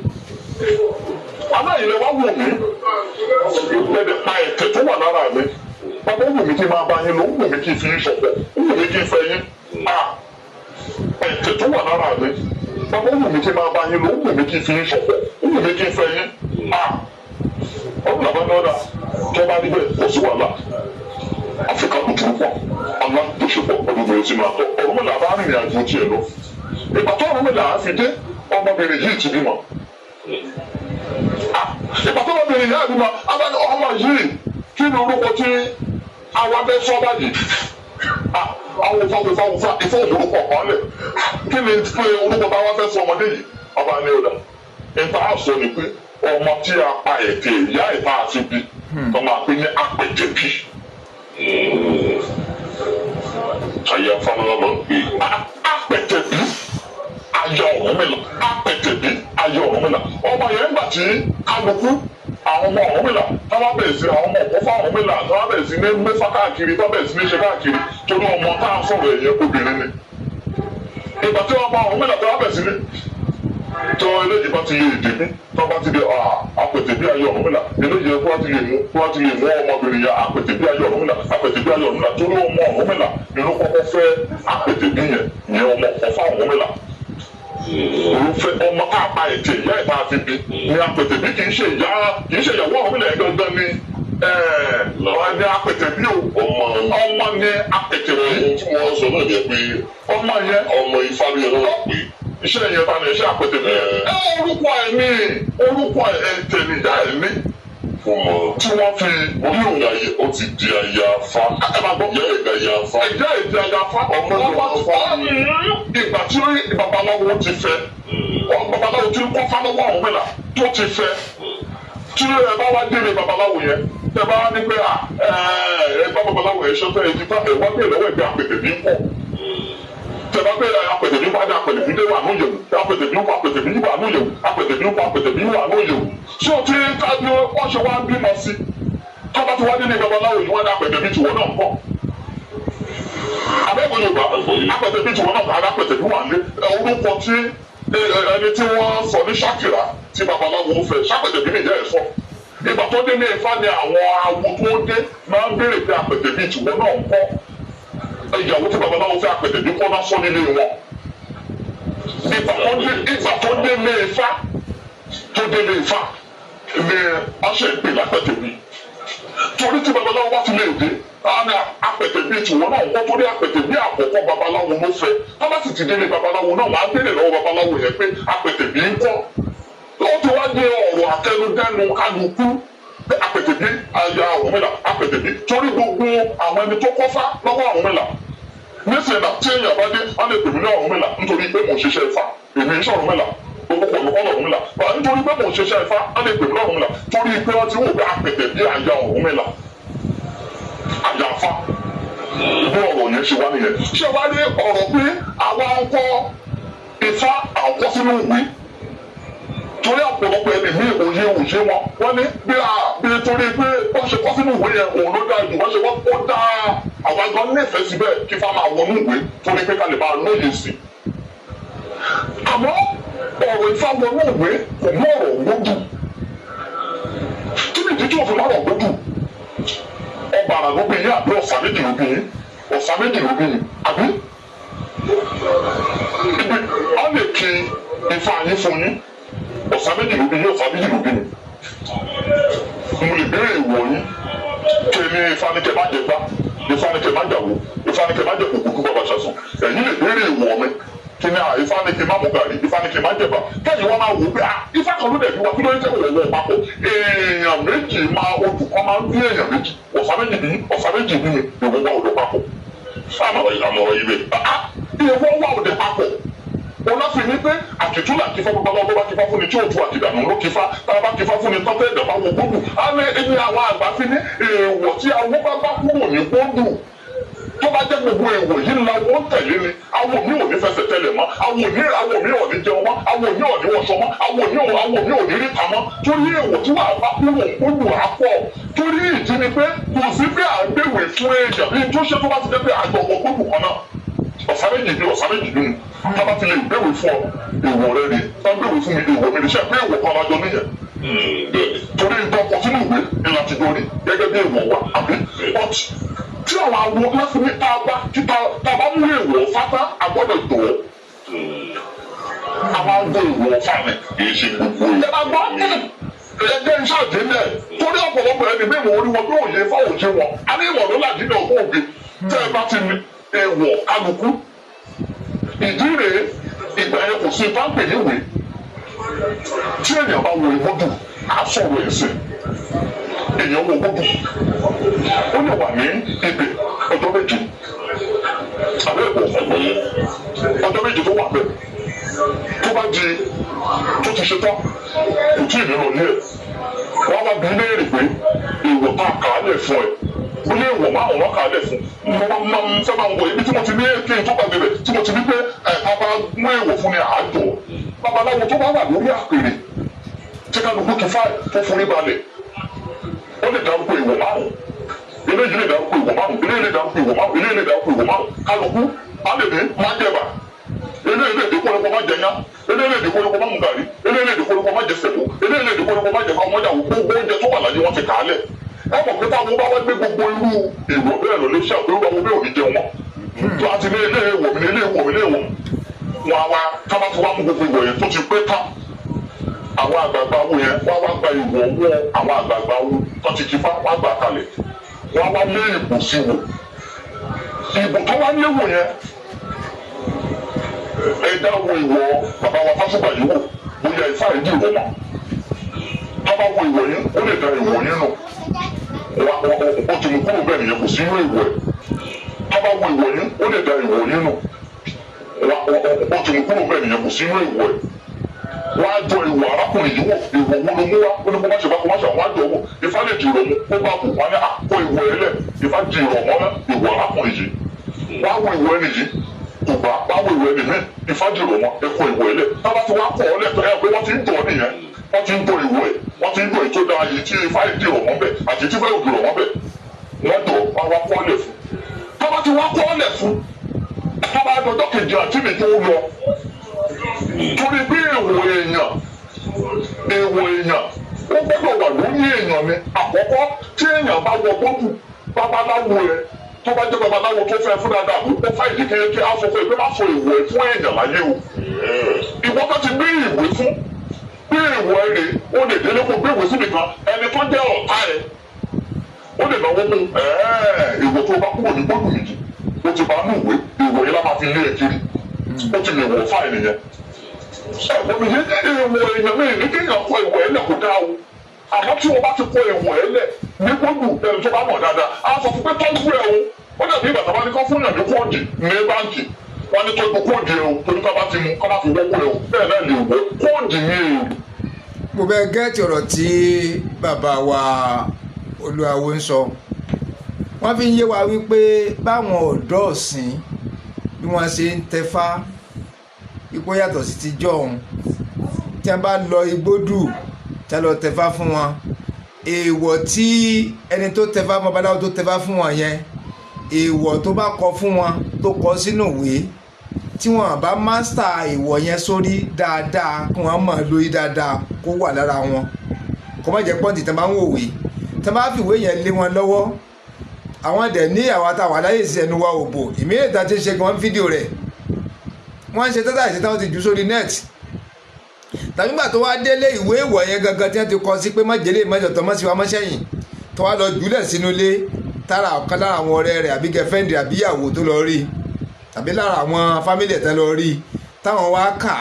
aláìlẹ̀ wá wù mí ìpẹ̀lẹ̀ pa ẹ̀tẹ̀ tó wà lára mi bàbá ó wù mí kí n máa bá yín lọ ó wù mí kí n fi yín ṣọ̀pọ̀ ó wù mí kí n fẹ́ yín ẹ̀tẹ̀ tó wà lára mi bàbá ó wù mí kí n máa bá yín lọ ó wù mí kí n fi yín ṣọ̀pọ̀ ó wù mí kí n fẹ́ yín ọdún làbánọ́dà tó bá níbẹ̀ kò sí wàhálà Áfíríkà ló tún pọ̀ alájọṣepọ̀ ọdún bẹ̀rẹ̀ sínú àtọ̀ Ọ̀rúnmìlà bá rìnrìn àjò tiẹ̀ lọ ìgbà tó Ọ̀rúnmìlà á fi dé ọmọbìnrin yìí ti bímọ ìgbà tó ọmọbìnrin yìí bímọ abáni ọmọ yìí kí ni orúkọ tí àwọn abẹ́ sọ báyìí àwọn ìfọ̀ orúkọ kan lẹ̀ kí ni pé orúkọ táwọn fẹ́ sọ ọmọdé yìí ọba ní ọ̀dà ìta àṣọ ni pé ọmọ tí a pa ètè ìyá ìta àti bí tó máa pín ní apẹ̀tẹ̀bí. Àyà Fámúlà ló ń pè apẹ̀tẹ̀bí ayọ̀ Ọ̀rúnmìlà, apẹ̀tẹ̀bí ayọ̀ Ọ̀rúnmìlà. Ọmọ yẹn gbà tí kálukú àwọn ọmọ Ọ̀rúnmìlà táwọn bẹ̀rẹ̀ sí àwọn ọmọ ọ̀pọ̀fà Ọ̀rúnmìlà táwọn bẹ̀rẹ̀ sí ní mẹ́fà káàkiri táwọn bẹ̀rẹ̀ sí ní ṣe káàkiri torí ọmọ táwọn sọ̀rọ̀ ẹ̀yẹ obìnrin ni. Ìgbà tí ọmọ Ọ̀rúnmìlà táwọn bẹ̀rẹ̀ sí ní tó eléyìí bá ti lè dìbí tó bá ti dé apẹ̀tẹ̀bí ayọ̀ Ọ̀rúnmìlà eléyìí kó wá ti lè mú ọmọbìnrin yẹn apẹ̀tẹ̀bí ayọ̀ Ọ̀rúnmìlà apẹ̀tẹ̀bí ayọ̀ Ọ̀rúnmìlà torí ọmọ Ọ̀rúnmìlà nínú kọ́kọ́ fẹ́ apẹ̀tẹ̀bí yẹn ọmọ ọ̀fà Ọ̀rúnmìlà. Olùfẹ́ ọmọ tá a pa ètè ìyá ìta àti bí ni apẹ̀tẹ̀bí kì í ṣe ìyàwó Ọ̀rúnmìlà yẹn gangan ni ní apẹ̀tẹ̀bí o ọmọ ní apẹ̀tẹ̀bí. Tí wọ́n sọ náà yẹ pé ọmọ yẹn ọmọ Ifá ló yẹ lọ́wọ́ pé iṣẹ́ yẹn bá ní iṣẹ́ apẹ̀tẹ̀bí. Orúkọ ẹ̀ ní orúkọ ẹ̀tẹ̀ nìyá ẹ̀ ní fún mọ tí wọ́n fi orí òun ayé ó ti di aya Afá. ẹ máa gbọ́ Ìyá ìgbà ya Afá. ẹ̀jẹ̀ ìdí aya Afá ìgbà tí babaláwo ti fẹ́ babaláwo tí kọ́ fálọ́wọ́ Ọ̀rúnmìlà tó ti fẹ́ tí ẹ bá wá délé babaláwo yẹn tẹ bá wá ní pé ẹ bá babaláwo yẹn ṣe fẹ́ ẹ ti fẹ́ ẹ wá bẹ́ẹ̀ lọ́wọ́ ẹgbẹ́ apẹ̀tẹ̀bí ń pọ̀ tẹ̀bá pé apẹ̀tẹ̀bí wá dé apẹ̀tẹ̀bí dé wà lóyèwò apẹ̀tẹ̀bí wà apẹ̀tẹ̀bí wà lóyèwò apẹ̀tẹ̀bí wà apẹ̀tẹ̀bí wà lóyèwò tí o ti kájú wọ́n ṣe wá bímọ sí tọ́ba ti wá dé ní babaláwo yìí wọ́n dé apẹ̀tẹ̀bí tiwọn náà pọ̀ abẹ́gbẹ́ Yorùbá apẹ̀tẹ̀bí tiwọn náà kàdá apẹ̀tẹ̀bí wà lé orúkọ tí ẹni tí wọ́n sọ ní Ṣàkìrà tí babaláwo fẹ́ ṣàpẹ̀tẹ̀bí nìyẹn ẹ̀ sọ ìgbà tó dé ní Ifá ni àwọn awo tó dé máa ń béèrè pé apẹ̀tẹ̀bí tiwọn náà kọ́ ìyàwó tí babaláwo fẹ́ apẹ̀tẹ̀bí kọ́ náà sọ nílé wọn ìgbà tó dé ní Ifá tó dé ní Ifá ni ọṣẹ ìpè lápẹ̀tẹ̀bí torí tí babaláwo bá ti lè dé àwọn apẹ̀tẹ̀bí tiwọn náà kọ́ torí apẹ̀tẹ̀bí àkọ́kọ́ babaláwo ló fẹ́ tọ́ba sì ti dé ní babaláwo náà máa ń béèrè lọ́wọ́ babaláwo yẹn pé apẹ̀tẹ̀bí ń kọ́ ó ti wá dé ọ̀rọ̀ àtẹnudẹ́nu kálukú apẹ̀tẹ̀bí aya Ọ̀rúnmìlà apẹ̀tẹ̀bí torí gbogbo àwọn ẹni tó kọ́fá lọ́wọ́ Ọ̀rúnmìlà nísìnyí náà tí èèyàn bá dé wọ́n lè pè mí ní Ọ̀rúnmìlà nítorí pé mò ń ṣiṣẹ́ Ifá èmi ń ṣe Ọ̀rúnmìlà gbogbo pẹ̀lú kọ́ Ọ̀rúnmìlà nítorí pé mò ń ṣiṣẹ́ Ifá wọ́n lè pè mí ní Ọ̀rúnmìlà torí pé wọ́n ti wò pé apẹ̀tẹ̀bí aya Ọ̀rúnmìlà aya Afá bí ọ̀rọ̀ yẹn ṣe wá nìyẹn ṣé wá ní ọ̀rọ̀ pé àwa ń kọ́ Ifá àwọn sínú ìwé torí ọ̀pọ̀lọpọ̀ ẹni ní òye wọn wọ́n ní bí torí pé wọ́n ṣe kọ́ sínú ìwé yẹn òun ló dáa jù wọ́n ṣe wọ́n kó dáa àwọn ẹgbẹ́ nífẹ̀ẹ́ síbẹ̀ kí Ifá máa wọnú ìwé torí pé ká lè máa lóye sí i. àmọ́ ọ̀rọ̀ Ifá wọnú ìwé kò mú ọ̀rọ̀ gbódù kí ni ìdí tí òfin ọ̀rọ̀ gbódù ọba àrà ló bí yín àbí ọ̀sà méjì ló bí yín àbí wọ́n lè kí Ifá yín fún yín ọ̀sán méjì ló bí yín ọ̀sán méjì ló bí mi. mo lè béèrè ìwọ̀ yín kí ni Ifá ní kẹ́ má jẹ gbá Ifá ní kẹ́ má jàwó Ifá ní kẹ́ má jẹ kòkòrò bàbá ṣàṣùn ẹ̀yin lè béèrè ìwọ̀ mi kí ni Ifá ní kẹ́ má mú gàrí Ifá ní kẹ́ má jẹ̀bà kẹ́yìn wọn máa wò pé Ifá kan ló dẹ̀ bí wa kí ló ń tẹ́ wọ̀ papọ̀ èèyàn méjì máa ojú kan máa ń bí èèyàn méjì ọ̀sán méjì bí mi ìwọ̀n wà òde papọ̀ àmọ́ ìwé ìwọ̀n wà òde papọ̀ olófin ní pé àkìtú là kífá babaláwo bá kífá fún ni tí òtún àkìdànù ló kífá tá a bá kífá fún ni tọ́tẹ́ ìdàgbà wo gbódù á ní ẹni àwọn àgbà fi ní èèwọ̀ tí àwọn bá kúrò ní gbódù tó bá jẹ́ gbogbo èèwọ̀ yìí ńlá wọ́n tẹ̀lé ni àwọn mi ò ní fẹsẹ̀ tẹ̀lé mọ́ àwọn mi ò ní jẹun mọ́ àwọn mi ò ní wọṣọ mọ́ àwọn mi ò ní ríta mọ́ torí èèwọ̀ tí wàá bá kúrò gbódù á pọ̀ torí ìdí ni pé kò sí pé à ń gbèwè fún èèyàn bí tó ṣe tó bá ti dé pé àgbọ̀wọ̀ gbódù kan náà ọ̀sán méjì bí mi tábà ti lè gbéwèé fún ọ èèwọ̀ rẹ ni tá gbéwèé fún mi èèwọ̀ mi ni ṣe pé èèwọ̀ kan lájọ níyẹn torí nǹkan kan sínú ìwé ni láti dórí gẹ́gẹ́ bí èèwọ̀ wa àbí but tí àwọn awo láti ní tá a bá mú èèwọ̀ fátá àgbọ́dọ̀ tó àwọn agbó èèwọ̀ fáni kì í ṣe gbogbo ẹ̀ bá gbọ́ ẹgbẹ́ iṣẹ́ àdínlẹ̀ torí ọ̀pọ̀lọpọ̀ ẹni bí mo rí wọn bí òye fáwọ̀jẹ́ wọn a ní ìmọ̀ ló làdínlẹ̀ ọgbọ́n òbí tẹ́ ẹ bá ti ní èèwọ̀ kálukú ìdí rèé ìgbà yẹn kò sí táǹpì níwèé tí èèyàn bá wo ìmọ̀dù á sọ̀rọ̀ ẹ̀sìn èèyàn wo gbọ́dù ó lè wà ní ibè ọjọ́ méje àbẹ́ ẹ̀kọ́ ọjọ́ méje tó wà bẹ́ẹ̀ tó bá di tó ti ṣe tán kò tí ì nílò ní ẹ̀ wọ́n wá bí léèrè pé èèwọ̀ tá a kà á lẹ̀ fún ẹ ó ní èèwọ̀ márùn-ún wọ́n kà á lẹ̀ fún mo máa ń sábà ń wọ ibi tí mo ti ní kí n tó gbàgbé rẹ̀ tí mo ti ní pé bàbá mú èèwọ̀ fún ni àjọ babaláwo tó bá wà lórí àpèrè tí kálukú ti fà tó forí balẹ̀ ó lè dárúkọ èèwọ̀ márùn-ún eléyìí lè dárúkọ èèwọ̀ márùn-ún eléyìí lè dárúkọ èèwọ̀ márùn-ún eléyìí lè dárúkọ èèwọ̀ márùn-ún kálukú alèbè máa jẹba eléyìí lè dé kólókó má jẹyán eléyìí lè dé kólókó má mú gàrí eléyìí lè dé kólókó má jẹ sẹ̀mó eléyìí lè dé kólókó má jẹ ká ọmọdé àwọn gbogbo oúnjẹ tó wà láyé wọn ti kà á lẹ̀ ẹ mọ̀ pé táwọn bá wá gbé gbogbo irú èrò bẹ́ẹ̀ lọ lé ṣe àpérò àwọn bẹ́ẹ̀ ò ní jẹun wọn tó a ti ní ilé ìwọ̀ mi ní ilé ìwọ̀ mi ní ìwọ̀ wọn àwa tábà ti wá mú gbogbo ìwọ̀ yẹn tó ti pé tán àwọn àgbààgbà wo yẹn wọ́n wá gba ìwọ̀ wọ àwọn àgbààgbà wo tó ti ti fá wọ́n gbà kalẹ̀ wọ́n wá lé ìbò sí wò ìbò tó wá léwò yẹn ẹ dáwọ́ ìwọ̀ bàbá wa Fásùgbà yìí wò bóyá ifá ìdí ìwọ̀ mọ́ tábà wo ìwọ̀ yẹn ó lè da ìwọ̀ yẹn nù ó ti mú kúrò bẹ́ẹ̀ nìyẹn kò sí inú ìwọ̀ ẹ̀ tábà wo ìwọ̀ yẹn ó lè da ìwọ̀ yẹn nù ó ti mú kúrò bẹ́ẹ̀ nìyẹn kò sí inú ìwọ̀ ẹ̀ wọ́n á jọ ìwọ̀ arákùnrin yìí wò ìwọ̀ wo ló mú wá ó ní kó má ṣe bá kó má ṣe àwọn àjọ wò ifá lè dìrọ̀ mú kó bá kù wọ́n ní àkó ìwọ̀ ẹ̀ lẹ̀ ifá dìrọ̀ mọ́ ìwọ̀ arákùnrin yìí wọ́n á wo ìwọ̀ ẹni yìí kò bá wọ́n á wo ìwọ̀ ẹni mí ifá dìrọ̀ mọ́ ẹ̀kọ́ ìwọ̀ ẹ̀ lẹ̀ tábà tí wọ́n á kọ́ ọ lẹ̀ pé wọ́n ti ń dọ̀ nìyẹn wọ́n ti ń dọ̀ ìwọ̀ ẹ̀ wọ́n ti ń dọ̀ ètò dáa yìí tí ifá dìrọ̀ mọ́ bẹ̀ àti tí ifá dìrọ̀ mọ́ bẹ̀ wọ́n dọ̀ wọ́n wá kọ́ lẹ̀ fún tábà tí wọ́n kọ́ lẹ̀ fún tábà dọjọ́ kejì àti mi tó lọ torí bí èèwọ̀ èèyàn ó gbọ́dọ̀ wà lórí èèyàn ni àkọ́kọ́ tí èèyàn bá wọ gbọ́dù babaláwo ẹ tó bá jẹ́ babaláwo tó fẹ́ fún dáadáa ó fà ìdí kéèké á sọ fún ẹ pé má sọ èèwọ̀ ẹ fún èèyàn láyé o ìwọ tó ti gbé ìwé fún bí èèwọ̀ ẹ rè ó lè délé kó gbé ìwé síbi kan ẹni tó jẹ́ ọ̀tá ẹ ó lè náwó mú ìwọ tó bá kúrò ní gbọ́dù méjì ó ti bá nù ìwé ìwọ yẹn lá máa fi lé ẹ kiri ó ti lè wọ̀ fáì nìyẹn ẹ̀wọ̀n mi yé ìwọ̀ èèyàn mi ní kéèyàn kọ ìwọ̀ ẹ̀lẹ̀ kò dáa o àmọ́ tí wọ́n bá ti kọ ìwọ̀ ẹ̀lẹ̀ ní gbọ́dù ẹni tó bá mọ̀ dáadáa á sọ fún pé tọ́jú ẹ̀ o ó dàbí ìgbà tó bá ní kọ́ fún yàn ní kóòdì ní báńkì wọ́n ní tọ́jú kóòdì ẹ̀ o torí ká bá ti mú ká bá fi wọ́pọ̀ ẹ̀ o bẹ́ẹ̀ náà lè wọ́ kóòdì ní èrò. mo bẹ gẹ́ẹ̀tì ọ̀rọ̀ tí bàbá wa Olúawo ń sọ wọ́n fi ń yé wa wípé báwọn ọ̀dọ́ ọ̀sìn bí wọ́n ṣe ń tẹfá ipò yàtọ̀ sí ti jọ̀hún tí wọ́n bá lọ igbódù tí wọ́n lọ tẹfá fún wọn èèwọ̀ tí ẹni tó tẹfá babaláwo tó tẹfá fún wọn yẹn èèwọ̀ tó bá kọ fún wọn tó kọ sínú ìwé tí wọ́n bá mástà èèwọ̀ yẹn sórí dáadáa kí wọ́n mọ̀ lórí dáadáa kó wà lára wọn kó má jẹ́ pọ́ǹtì tí wọ́n bá ń wòwe tí wọ́n bá fi ìwé yẹn lé wọn lọ́wọ́ àwọn dẹ̀ ní àwọn àtàwọn aláyè sí ẹnu wa òbò ìmíràn tá a ti ṣe gan fídíò rẹ̀ wọ́n ń ṣe tátà ìṣẹ́ta wọ́n ti jù sórí net tàbí gbà tó wá délé ìwé ìwọ̀ yẹn gangan tí wọ́n ti kọ sí pé májèlé mẹ́jọ̀tọ̀ mọ́ sí wa mọ́ṣẹ́yìn tó wá lọ jùlẹ̀ sínú ilé tára ọ̀kan lára àwọn ọ̀rẹ́ rẹ̀ àbí gẹ̀fẹ́ndì àbí ìyàwó tó lọ rí tàbí lára àwọn fámìlì ẹ̀ tán lọ rí táwọn wá kà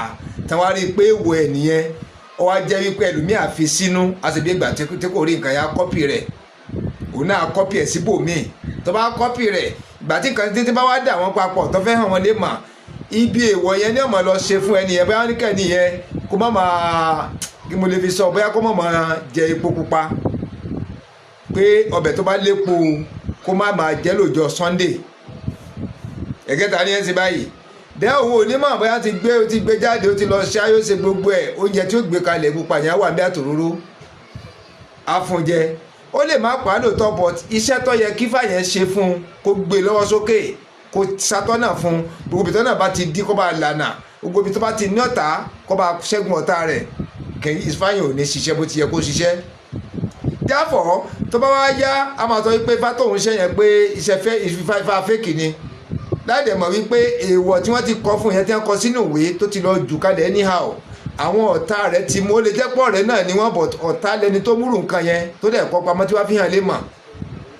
táwọn wá rí i pé ìwọ̀ ẹ̀ nìyẹn ó wá jẹ́ wípé ẹlòmíà fi sínú àṣebí ìgbà tí kò rí nǹkan yá kọ́pì rẹ̀ òun náà kọ́pì ẹ̀ síbòmíì tó bá kọ́pì rẹ̀ ìgbà tí nǹkan títí bá wá dà wọ́n papọ̀ tó fẹ́ hàn wọ́n lè mà ibi èèwọ̀ yẹn ní ọmọ lọ ṣe fún ẹni yẹn bóyá níkẹ́ nìyẹn kó má máa kí mo lè fi sọ bóyá kó má máa jẹ epo pupa pé ọbẹ̀ tó bá lépo kó má máa jẹ lọ́jọ́ Sunday ẹ̀gẹ́ta ní ẹ̀ ń ṣe báyìí dẹ́ òun ò ní mọ̀ bóyá ti gbé jáde ó ti lọ ṣe ayọ́ ṣe gbogbo ẹ̀ oúnjẹ tí ó gbé kalẹ̀ pupa yẹn wà ní àtòróró àfúnjẹ ó lè má pa á lóòótọ́ but iṣẹ́ tó yẹ kí fàyẹn ṣe fún un kó gbé lọ́wọ́ sókè kó ṣàtọ́nà fún gbogbo ibi tó náà bá ti dí kó bá lànà gbogbo ibi tó bá ti ní ọ̀tá kó bá ṣẹ́gun ọ̀tá rẹ̀ kẹ́yìn ìfàyàn ò ní ṣiṣẹ́ bó ti yẹ kó ṣiṣẹ́. jáfọ̀ tó bá wá yá a máa sọ wípé ifá tóun ṣe yẹn pé ifá fẹ́ẹ̀kì ni láìdẹ̀ mọ̀ wípé èèwọ̀ tí wọ́n ti kọ fún yẹn tí wọ́n kọ sínú ìwé tó ti lọ jù kalẹ̀ anyhow àwọn ọ̀tá rẹ̀ ti mú ó lè jẹ́pọ̀ rẹ̀ náà ni wọ́n bọ̀ ọ̀tá lẹni tó múrù nǹkan yẹn tó dẹ̀ kọ́ pamọ́ tí wọ́n fi hàn lè mọ̀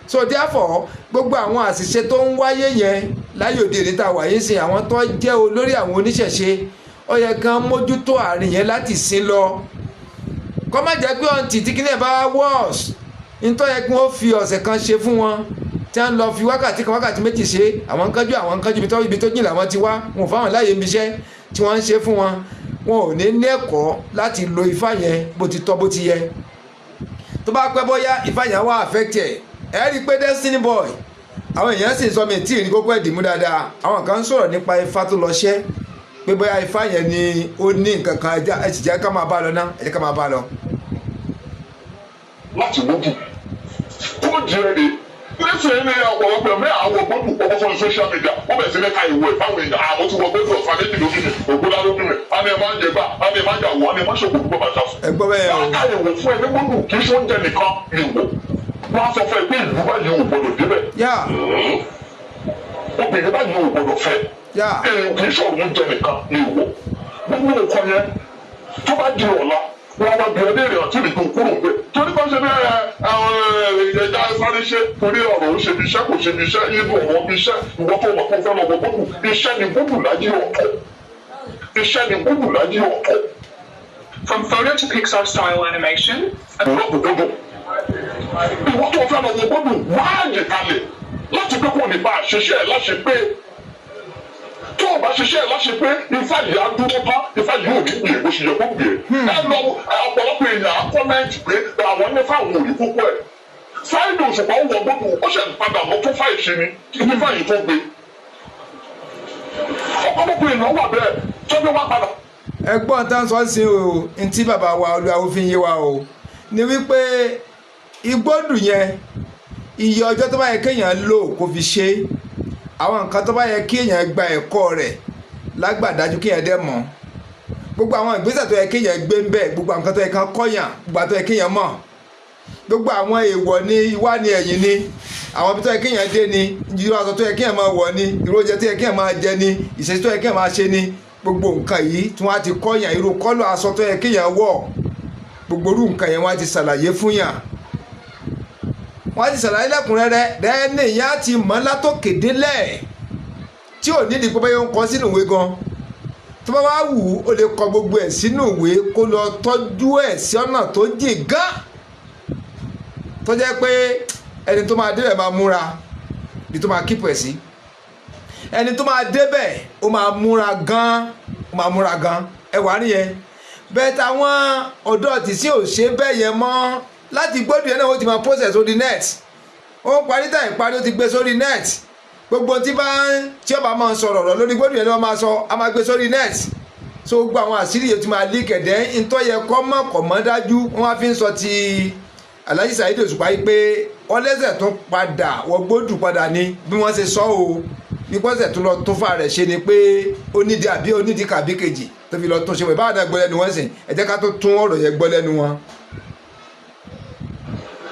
so therefore gbogbo àwọn àṣìṣe tó ń wáyé yẹn láyé òde èdè tá a wà yín sìn àwọn tó jẹ́ olórí àwọn oníṣẹ̀ṣe ó yẹ kán mójútó àárín yẹn láti sin lọ kọ́ má jẹ́ pé ọ̀ǹtì tí kíní ẹ̀ bá wọ́ọ̀sì nítorí yẹ kí wọ́n fi ọ̀sẹ̀ kan ṣe fún wọn tí wọ́n lọ fi wákàtí kan wákàtí méjì ṣe àwọn kánjú ibi tó jìn làwọn ti wá wọn ò fáwọn láàyè ibi iṣẹ́ tí wọ́n ń ṣe fún wọn wọn ò ní ẹ̀kọ́ láti lo ifá yẹn bó ti tọ́ bó ti yẹ. tó bá pẹ́ bóyá ifá yẹn wá affected ẹ rí i pé Destiny Boy àwọn èèyàn sì ń sọ mi tí ì rí kókó ẹ̀dì mú dáadáa àwọn kan ń sọ̀rọ̀ nípa ifá tó lọ ṣẹ́ pé bóyá ifá yẹn ni ó ní nǹkan kan ẹ sì jẹ́ ká máa bá lọ ná ẹ jẹ́ ká máa bá lọ. láti gbógun kó jẹ́ rí nítorí ní ọ̀pọ̀lọpọ̀ mẹ́ àwọn gbógun pọ̀pọ̀ fún social media wọ́n bẹ̀rẹ̀ sí ní ká ìwé ìfáwọn èèyàn àwọn tí wọ́n gbógun ọ̀fà méjì lójú mi ògbóná lójú mi a ní ẹ máa ń jẹ gbà a ní ẹ máa ń jà wọ́n a ní ẹ máa ń ṣòkòtò bọ́ bàtà fún. ẹ gbọ́ bẹ́ẹ̀ o. wọ́n ká ìwé fún ẹ ní gbógun kì í ṣe oúnjẹ nìkan ìwò wọ́n á sọ fún ẹ pé ìlú báyìí ò gbọdọ̀ débẹ̀. obìnrin báyìí ò gbọdọ̀ fẹ́ kì í ṣọ̀rọ̀ oúnjẹ nìkan ìwò gbogbo nǹkan yẹn tó bá di ọ̀la wọn wá bí ẹni ìrìn àti ìrìn tó kúrò ń bẹ torí bá ṣe ní ẹja sáré ṣe torí ọ̀rọ̀ ó ṣe bí iṣẹ́ kò ṣe bí iṣẹ́ inú ọ̀rọ̀ bí iṣẹ́ ìwọ tó wà tó fẹ́ lọ wọ gbọ́dù iṣẹ́ ni gbọ́dù láyé ọ̀tọ̀ iṣẹ́ ni gbọ́dù láyé ọ̀tọ̀. From photo to Pixar style animation. ìwọ tó fẹ́ lọ wọ gbọ́dù wáàyè kalẹ̀ láti pé kò ní bá àṣeṣe ẹ̀ láṣẹ pé tó o bá ṣiṣẹ́ ẹ̀ láṣẹ pé ifá yìí á dúró tán ifá yìí ò ní gbìyànjú bó ṣe yẹ kó gbìyànjú. ẹ lọ ọ̀pọ̀lọpọ̀ èèyàn á kọ́mẹ́ǹtì pé àwọn nífà àwọn òrí púpọ̀ ẹ̀. Saheed Òṣùpá ń wọ gbogbo ó ṣe padà mọ́ tó fà ìṣe ni nífà yìí tó gbé. ọ̀pọ̀lọpọ̀ èèyàn wà bẹ́ẹ̀ tó bí wá padà. ẹgbọ́n tá ń sọ sí o ntí bàbá wa Olúwawo fi ń yé wa o ni wípé igbódù yẹn iye ọjọ́ tó bá yẹ kéèyàn lò kó fi ṣe àwọn nǹkan tó bá yẹ kéèyàn gba ẹ̀kọ́ rẹ̀ lágbàdájú kéèyàn dẹ̀ mọ̀ gbogbo àwọn ìgbésẹ̀ tó yẹ kéèyàn gbé ń bẹ̀ gbogbo àwọn nǹkan tó yẹ kán kọ́yàn gbogbo àwọn tó yẹ kéèyàn mọ̀ gbogbo àwọn èèwọ̀ ni iwá ni ẹ̀yìn ni àwọn ibi tó yẹ kéèyàn dé ni irú aṣọ tó yẹ kéèyàn máa wọ̀ ni irú oúnjẹ tó yẹ kéèyàn máa jẹ ni ìṣesí tó yẹ kéèyàn máa ṣe ni gbogbo nǹkan yìí tí wọ́n á ti kọ́yàn irú kọ́lọ̀ aṣọ tó yẹ kéèyàn wọ̀ gbogbo irú nǹkan yẹn wọ́n á ti ṣàlàyé fún yàn wọ́n ti ṣàlàyé lẹ́kùnrẹ́rẹ́ dẹ́ni ìyá ti mọ́ látòkè délẹ̀ tí ò nídìí pé báyọ̀ ń kọ́ sínú ìwé gan tó bá wá wù ú ó lè kọ gbogbo ẹ̀ sínú ìwé kó lọ tọ́jú ẹ̀ sí ọ̀nà tó jì gán tó jẹ́ pé ẹni tó máa débẹ̀ máa múra bí tó máa kípò ẹ̀ sí ẹni tó máa débẹ̀ ó máa múra gan ẹ wà nìyẹn bẹ́ẹ̀ táwọn ọ̀dọ́ tí sí ò ṣe bẹ́ẹ̀ yẹn mọ́ láti gbódù yẹn náà ó ti máa process sórí net ó ń parí táyì parí ó ti gbé sórí net gbogbo tí ọba máa ń sọ̀rọ̀ ọ̀rọ̀ lórí gbódù yẹn ló máa sọ a máa gbé sórí net so gbogbo àwọn àṣírí yẹn ti máa lé kẹ̀dẹ́ ntọ́ yẹ kọ́ mọ́ dájú wọ́n wá fi ń sọ ti Alhaji Saheed Òṣùpá yìí pé ọlẹ́sẹ̀ tó padà wọ gbódù padà ní bí wọ́n ṣe sọ o ìpọ́sẹ̀ tó lọ tó fà rẹ̀ ṣe ni pé onídìí kàbí kejì tó fi lọ tó ṣe wẹ̀ báwọn náà gbọ́ lẹ́nu wọn sìn ẹ jẹ́ ká tó tún ọ̀rọ̀ yẹn gbọ́ lẹ́nu wọn.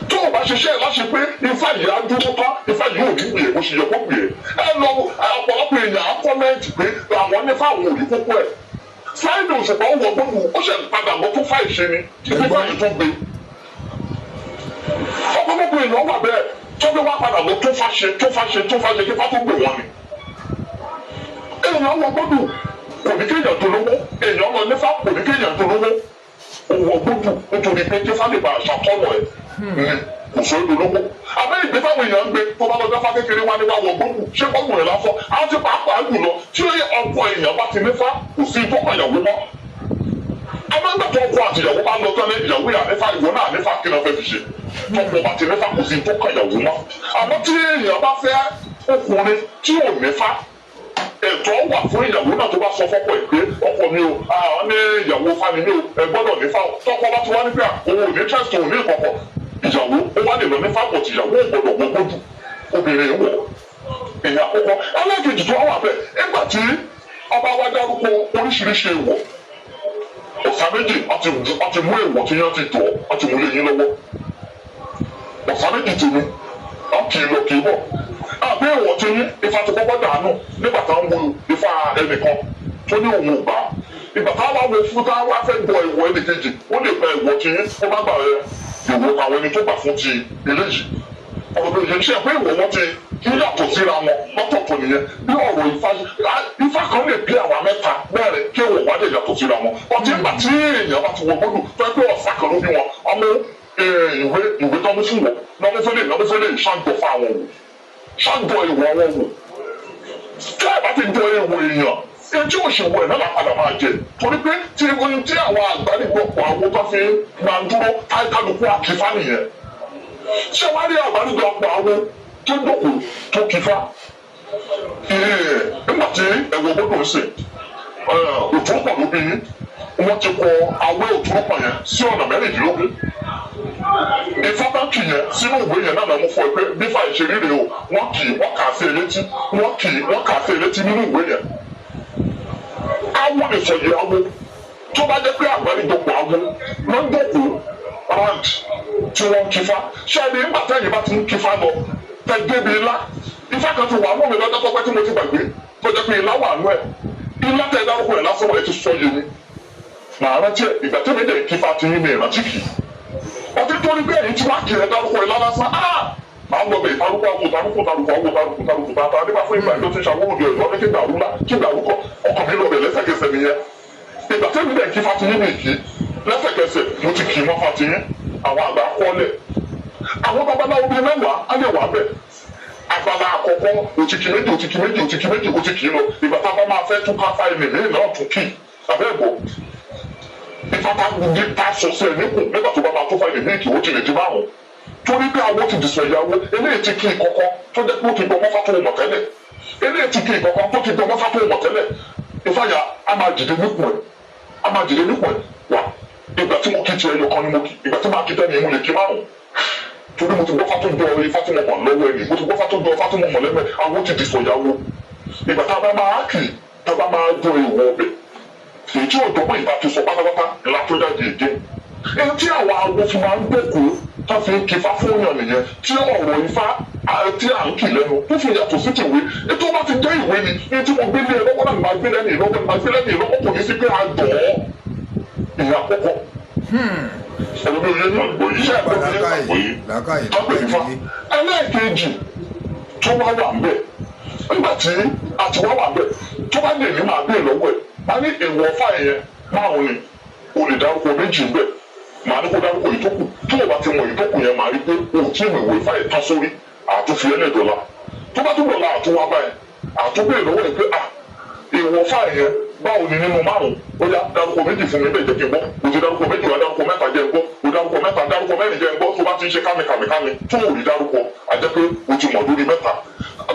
tó o bá ṣiṣẹ́ láṣẹ pé ifá yìí á dúró tán ifá yìí ò ní gbìyànjú bó ṣe yẹ kó gbìyànjú. ẹ lọ ọ̀pọ̀lọpọ̀ èèyàn á kọ́mẹ́ǹtì pé àwọn nífà àwọn òrí kókó ẹ̀. Saheed Òṣùpá ń wọ gbogbo ó ṣe padà mọ́ tó fà ìṣe ni nífà yìí tó gbé. ọ̀pọ̀lọpọ̀ èèyàn wà bẹ́ẹ̀ tó bí wá padà mọ́ tó fà ṣe kí fá tó gbé wọn ni. èèyàn wọ gbogbo kò ní kéèyàn tó lówó èèyàn lọ nífà kò ní kéèyàn tó lówó òwò gbogbo nítorí pé kí fá lè bá aṣàkọ́nà ẹ̀ kò sọ èdè lówó àbẹ́ ìgbé táwọn èèyàn ń gbé tó bá lọ dáfá kékeré wá ní wá wọ gbogbo ṣé gbogbo rẹ̀ lásán á ti pàápàá jùlọ tí ọkọ èèyàn bá ti nífà kò sí tó kàyàwó mọ́ amáńgbàtọ̀ ọkọ àti ìyàwó bá lọ tán ní ìyàwó yà nífà ìwọ náà nífà kí náà fẹ́ fi ṣe tọkọ bá ti nífà kò sí tó kàyàwó mọ́ àmọ́ tí èèyàn bá fẹ́ ọkùnrin tí ò nífà ẹ̀tọ́ wà fún ìyàwó náà tó bá sọ fọ́kọ ẹ̀ pé ọkọ mi o ní ìyàwó fani mi o ẹ gbọ́dọ̀ nífà tọkọ bá ti wá nífà òun ò ní trust òun ní ìkọ̀kọ̀ ìyàwó ó wá lè lọ nífà pọ̀ tí ìyàwó ò gbọ́dọ̀ gbogbo jù obìnrin wọ̀ èèyàn àkọ́kọ́ ẹlẹ́kejì tó wà bẹ́ẹ̀ nígbà tí ọba wa dárúkọ oríṣiríṣi èèwọ̀ ọ̀sán méjì àti mú èèwọ̀ tí yẹn ti tọ̀ àti mú lé yín lọ́wọ́ ọ̀sán méjì tèmi à ń kì í lọ kì í bọ̀ àbí èèwọ̀ tí yín Ifá ti kọ́kọ́ dànù nígbà tá ń wo Ifá ẹnìkan tó ní òun ò gbà ìgbà tá wà wọ fún tá wà fẹ́ gbọ́ èèwọ̀ ẹnìkejì ó lè gba èèwọ̀ tí yín ó má gbà rẹ èèwọ̀ àwọn ẹni tó gbà fún ti eléyìí ọ̀rọ̀ yẹn ṣe pé èèwọ̀ wọn ti yíyàtọ̀ síra wọn lọ́tọ̀ọ̀tọ̀ nìyẹn bí ọ̀rọ̀ Ifá kan lè bí àwa mẹ́ta mẹ́rin kí èèwọ̀ wá lè yàtọ̀ síra wọn ọtí ìgbà tí èèyàn bá ti wọ gbọ́dọ̀ fẹ́ pé ọ̀sà kan ló bí wọn ọmọ ìwé tọ́mú fún wọn lọ́mọfẹ́lẹ́ ṣàǹdọ̀ fún àwọn wò ṣàǹdọ̀ ìwọ̀ àwọn wò tí a bá ti dọ̀ èèwọ̀ èèyàn etí òṣèwọ̀ ẹ̀ náà lápadà máa jẹ torí pé tí ohun tí àwọn àgbárígbọ̀pọ̀ àwọn tó fi máa dúró kálukú àkífá nìyẹn ṣé wàá rí àgbárígbọ̀pọ̀ àwọn tó dòkò tó kífá nígbà tí ẹ̀wọ̀ gbọ́dọ̀ ń sè òtúrúpọ̀ ló bí wọ́n ti kọ awé òtúrúpọ̀ yẹn sí ọ̀nà mẹ́rìndínlógún Ifá báńkì yẹn sínú ìwé yẹn náà mú fún ẹ pé bí fà ìṣe rírè o wọ́n kà á sí elétí wọ́n kà á sí elétí nínú ìwé yẹn. Awo ìsọ̀yẹ awo tó bá jẹ́ pé àgbáríjọpọ̀ awo ló ń dọ̀kú round tí wọ́n ń kífá ṣé ẹni nígbà tẹ́yìn bá ti ń kífá lọ tẹ débi ilá Ifá kan ti wà mọ́ mi lọ́jọ́ tọ́pẹ́ tí mo ti gbàgbé tó jẹ́ pé ilá wà nú ẹ̀ ilá tẹ dárúkọ ẹ̀ lásán wọlé ti sọ yé mi màá rántí ẹ̀ ìgbà tí mi dẹ̀ kífá ti yín mi ìrántí kì í ọtí tó ní bẹ́ẹ̀ yìí tí wàá kiri ẹ̀ dárúkọ ẹ̀ lálásán máa ń lọ bẹ̀ tarúkọ bàbá adébá fún ìgbà tó ti ṣàwọ́ òde ẹ̀ lọ́dún kí gbàrúkọ ọkàn mi lọ bẹ̀ lẹ́sẹ̀kẹsẹ̀ nìyẹn ìgbà tí mi dẹ̀ kí Fátíyín mi kì í lẹ́sẹ̀kẹsẹ̀ mo ti kì í mọ́ Fátíyín àwọn àgbà kọ́lẹ̀ àwọn babaláwo bíi mẹ́wàá á lè wà bẹ̀ abala àkọ́kọ́ òtìkì méjì lọ ìgbà tá a bá máa fẹ́ tún ká fáìlì mí náà tún kì í abẹ́ẹ̀bọ̀ ìfapá gbé tá a sọ sí ẹ̀ nípò nígbà tó bá máa tó fáìlì míìkì ó ti lè di márùn-ún torí pé àwọn ti dìsọ̀ ìyàwó eléyìí ti kí ìkọ̀kọ̀ tó jẹ́ pé ó ti gbọ́ mọ́fà tó mọ̀ tẹ́lẹ̀ eléyìí ti kí ìkọ̀kọ̀ tó ti gbọ́ mọ́fà tó mọ̀ tẹ́lẹ̀ ìfàyà a máa dìde nípò ẹ̀ wà ìgbà tí mo kí ti ẹyọ kan ni mo kí ìgbà tí máa kí tẹ́ni mo lè kí márùn-ún torí mo ti gbọ́ fátó jọ ifá tí mo mọ̀ lọ́wọ́ ẹni mo ti gbọ́ fátó jọ ifá tí mo mọ̀ lẹ́mẹ̀ àwọn ti dìsọ̀ ìyàwó ìgbà tá a bá máa kì í tá a bá máa jọ ìwọ ọbẹ̀ èyí tí òjò pé ìbá ti sọ pátápátá ńlá tó jáde èdè èyí tí àwọn awo fi máa ń gbẹ̀kọ́ tó fi ń kífá fún yàn nìyẹn tí ọ̀rọ̀ ifá tí à ń kì lẹ́nu tó fi yàtọ̀ sí tìwé ètò bá ti jẹ́ ìwé ni ní tí mo gbé lé ẹ lọ́wọ́ náà máa gbé lẹ́nu ìlọ́wọ́ kò ní sí pé a dọ̀ ọ́ ìyá àkọ́kọ́ ẹlòmí òye ní àgbò yìí ṣe àgbò yìí tọ́pẹ̀ ifá ẹlẹ́ẹ̀kejì tó wá wà ń bẹ̀ nígbà tí a ti wá wà ń bẹ̀ tó bá lè ní máa bẹ̀ lọ́wọ́ ẹ̀ a ní èèwọ̀ fà yẹn márùn ni o lè dárúkọ méjì ń bẹ̀ màá ní kó dárúkọ ìtókù tó o bá ti mọ ìtókù yẹn màá rí pé o tí ìwé ìwé fáyẹ tán sórí àtúnfi ẹlẹ́dọ̀la tó bá tún dọ̀la àtúnwá báyìí àtúnbẹ̀ lọ́wọ́ ẹ̀ pé èèwọ̀ fáyẹ yẹn báwo ni nínú márùn ó yá dárúkọ méjì fún mi bẹ́ẹ̀ jẹ́ kí n gbọ́ o ti dárúkọ méjì wá dárúkọ mẹ́ta jẹ́ n gbọ́ o dárúkọ mẹ́ta dárúkọ mẹ́rin jẹ́ n gbọ́ tó bá ti ń ṣe kámi tó o rí dárúkọ àjẹ́ pé o ti mọ̀ lórí mẹ́ta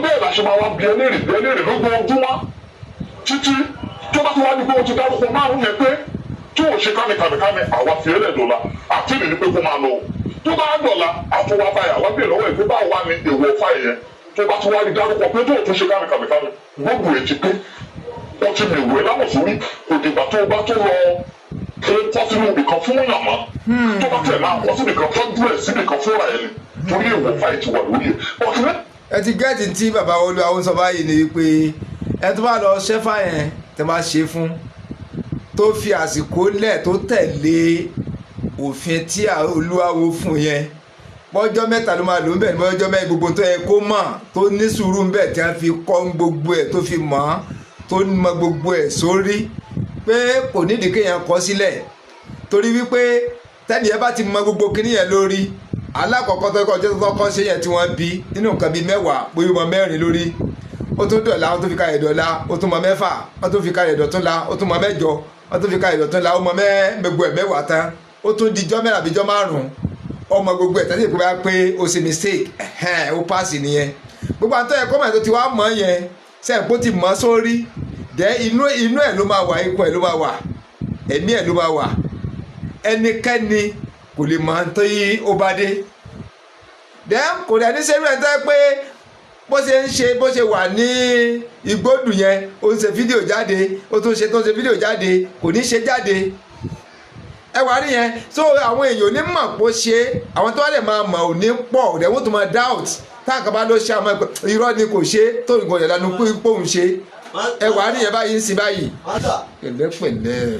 bẹ́ẹ̀ la ṣe máa wá bí ẹlẹ́rìí lójoojúmọ́ títí tó bá ti wá ní pé o ti dárúkọ márùn yẹn pé tó o ṣe kámi àwa fi ẹlẹ́dọ̀la àti ìrìn ní pé kó máa lọ tó bá dọ̀la àtúwá báyà wá bèèrè lọ́wọ́ ẹ̀ pé báwo wá ní èèwọ̀ fáyẹ yẹn tó bá ti wá rí dárúkọ pé tó o tún ṣe kámi gbogbo ètí pé wọ́n ti lè wẹ̀ láwọ̀ sórí kò dìgbà tó o bá tó lọ kọ́ sínú ibìkan fún yàn mọ́ tó bá tẹ̀ náà kọ́ síbi kan tọ́jú ẹ̀ síbi kan fúnra ẹ̀ ni torí èèwọ̀ fáyẹ ti wà lórí ẹ̀. ẹ ti gẹ́ẹ̀tì tí bàbá Olúawo ń sọ báyìí ni wípé ẹ tó bá lọ ṣẹ́fà yẹn tẹ máa ṣe fún tó fi àsìkò lẹ̀ tó tẹ̀lé òfin tí Olúawo fún yẹn bọ́jọ́ mẹ́ta ló máa lò ń bẹ̀ ní bọ́jọ́ mẹ́rin gbogbo tó yẹ kó mọ̀ tó ní sùúrù ń bẹ̀ tí wọ́n fi kọ́ gbogbo ẹ̀ tó fi mọ̀ ọ́ tó mọ gbogbo ẹ̀ sórí pé kò nídìí kéèyàn kọ sílẹ̀ torí wípé tẹ́ni ẹ bá ti mọ gbogbo kíní yẹn lórí alákọ̀ọ́kọ́ tó kọ́kọ́ ṣe yẹn tí wọ́n bí nínú nǹkan bíi mẹ́wàá bóyá mọ mẹ́rin lórí ó tún dọ̀la ó tún fi kalẹ̀ dọ̀la ó tún mọ mẹ́fà ó tún fi kalẹ̀ dọ̀túnla ó tún mọ mẹ́jọ ó tún fi kalẹ̀ dọ̀túnla ó mọ gbogbo ẹ̀ mẹ́wàá tán ó tún dijọ́ mẹ́rin àbíjọ́ márùn-ún ọmọ gbogbo ẹ̀ tẹ́lẹ̀ ìpínlẹ̀ pé ó ṣe mistake ó pass nìyẹn gbogbo àtọ́ ẹ̀kọ́ mọ̀ tó ti wá mọ̀ yẹn sẹ́ẹ̀pọ̀ ti mọ̀ sórí dẹ́ inú ẹ̀ ló máa wà ikùn ẹ̀ ló máa wà ẹ̀mí ẹ̀ ló máa wà ẹnikẹ́ni kò lè mọ̀ tó yí ó bá dé dẹ́ kò dẹ̀ ní sẹ́yìn ẹ̀ tẹ́ pé bó ṣe wà ní igbódù yẹn ó ń ṣe fídíò jáde ó tún ṣe fídíò jáde kò ní ṣe jáde ẹ wà rí yẹn so àwọn èèyàn ò ní mọ̀ pé ó ṣe àwọn tó wà lè máa mọ̀ ò ní pọ̀ ọ̀dẹ̀ wọ́n tún máa doubt táàkà bá ló ṣe àwọn irọ́ ni kò ṣe tó nǹkan ọ̀dẹ̀ lánàá pé òun ṣe ẹ wà rí yẹn báyìí ń sin báyìí pẹ̀lẹ́pẹ̀lẹ́.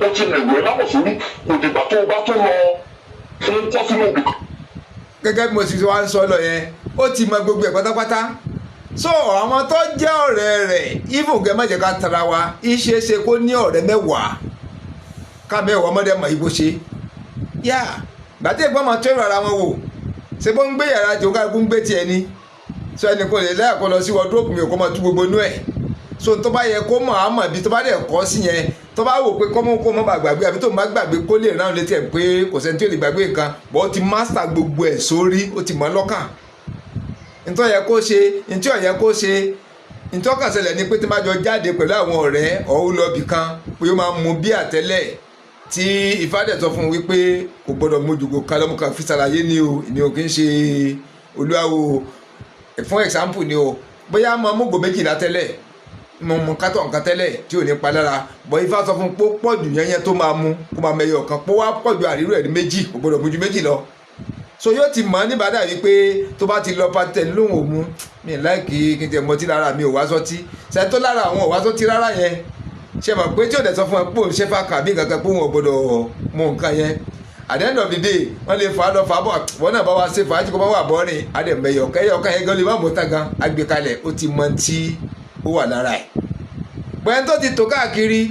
ó ti lè wẹ̀ láwọ̀ sórí kò dìgbà tó o bá tó lọ fún kọ́ sínú òbí kan. gẹ́gẹ́ bí mo sì wá ń sọ lọ yẹn ó ti mọ gbogbo ẹ̀ pátápátá so àwọn tó jẹ́ ọ̀rẹ́ rẹ̀ even gẹ́ má jẹ́ ká tara wa ìṣeéṣe kó ní ọ̀rẹ́ mẹ́wàá káàmì ẹ̀wọ̀ ọmọdé mọ̀ ibo ṣe yá gbàtí ìgbọ́n máa tó ìrọ̀ ara wọn wò ṣe bó ń gbé yàrá tí ó ká ń gbé tiẹ̀ ni so ẹnì kan lè lẹ́yàkọ́ lọ sí wọ́dúrópù mi ò kọ́ máa tú gbogbo inú ẹ̀ so tó bá yẹ kó mọ̀ á mọ̀ bí tó bá dẹ̀ kọ́ sí yẹn tó bá wò pé kọ́mọ́ kó mọ́ bá gbàgbé àbí tó má gbàgbé kó lè rán létí ẹ̀ pé kò sẹ́ni tí ò lè gbàgbé nǹkan bọ́ ó ti master gbogbo ẹ̀ sórí ó ti mọ̀ lọ́kàn ntọ́ yẹ kó ṣe ntí ò yẹ kó ṣe ntọ́ kàn ṣẹlẹ̀ ni pé tí má jọ jáde pẹ̀lú àwọn ọ̀rẹ́ ọ̀hún lọ́bì kan pé ó máa mú bí àtẹ́lẹ̀ tí ìfádẹ̀ sọ fún un wípé kò gbọ́dọ̀ mójúgbò kan lọ́mú kan fi ṣàlàyé ni o ìní o kì í ṣe olúwawo fún example ni o bóyá máa mú gbò méjìlá tẹ́lẹ̀ mo mú kátọ̀ nǹkan tẹ́lẹ̀ tí ò ní pa lára bọ́ ifá sọ fún un pé ó pọ̀ jù yẹn tó máa mú kó máa mẹyọ kan pé wá pọ̀ jù àrírò ẹ̀ ní méjì kò gbọ́dọ̀ mójú méjì lọ so yóò ti mọ̀ níbàdà wípé tó bá ti lọ pátẹ lóhùn òmu mi láìkí kí n tẹ mọtí lára mi ò wá sọtí ṣe tó lára àwọn ò wá sọtí rárá yẹn ṣe mọ̀ pé tí ò dẹ̀ sọ fún ẹ pé òun ṣe fà kàbí kankan pé òun ò gbọ́dọ̀ mú nǹkan yẹn at the end of the day wọ́n lè fà á lọ fà á bọ̀ wọ́n náà bá wa ṣe fàájì kó bá wà bọ́rin adẹ̀mẹyọ̀ kẹ́yọ̀ yẹn gan lè má mú tán gan agbèkalẹ̀ ó ti mọ tí ó wà lára ẹ̀ pẹ̀lú tó ti tò káàkiri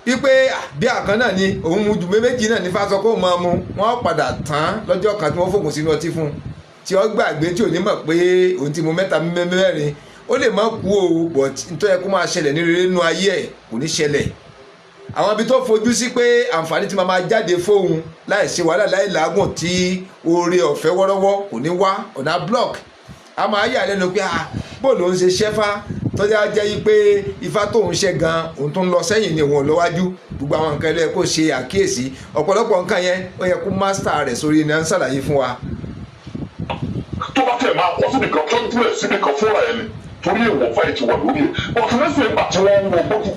wípé bí àkàn náà ni òun mu jù méjì náà ní fásọ kó máa mu wọ́n padà tán lọ́jọ́ kan tí wọ́n fòkùn sínú ọtí fún un tí ó gbàgbé tí ò ní mọ̀ pé òun ti mu mẹ́ta mẹ́rin ó lè má kú o but nítorí ẹ kó máa ṣẹlẹ̀ ní rere nínú ayé ẹ̀ kò ní ṣẹlẹ̀ àwọn ibi tó fojú sí pé àǹfààní tí máa máa jáde fóun láì ṣe wàhálà láì làágùn tí oore ọ̀fẹ́ wọ́rọ́wọ́ kò ní wá ọ̀nà block a máa yà lẹ́nu pé bó ló ń ṣe ṣẹ́fà tọ́jà jẹ́ yí pé ifá tóun ṣe gan òun tó ń lọ sẹ́yìn ni òun lọ́wájú gbogbo àwọn nǹkan ẹlẹ́yẹ kó ṣe àkíyèsí ọ̀pọ̀lọpọ̀ nǹkan yẹn ó yẹ kó mástà rẹ̀ sórí ní à ń ṣàlàyé fún wa. tó bá tẹ̀ máa kọ́ síbi kan tó ń dúró síbi kan fúnra ẹni torí èèwọ̀ fáyì ti wà lórí ẹ̀ ọ̀túnlẹ́sìn ìgbà tí wọ́n ń wọ gbọ́dù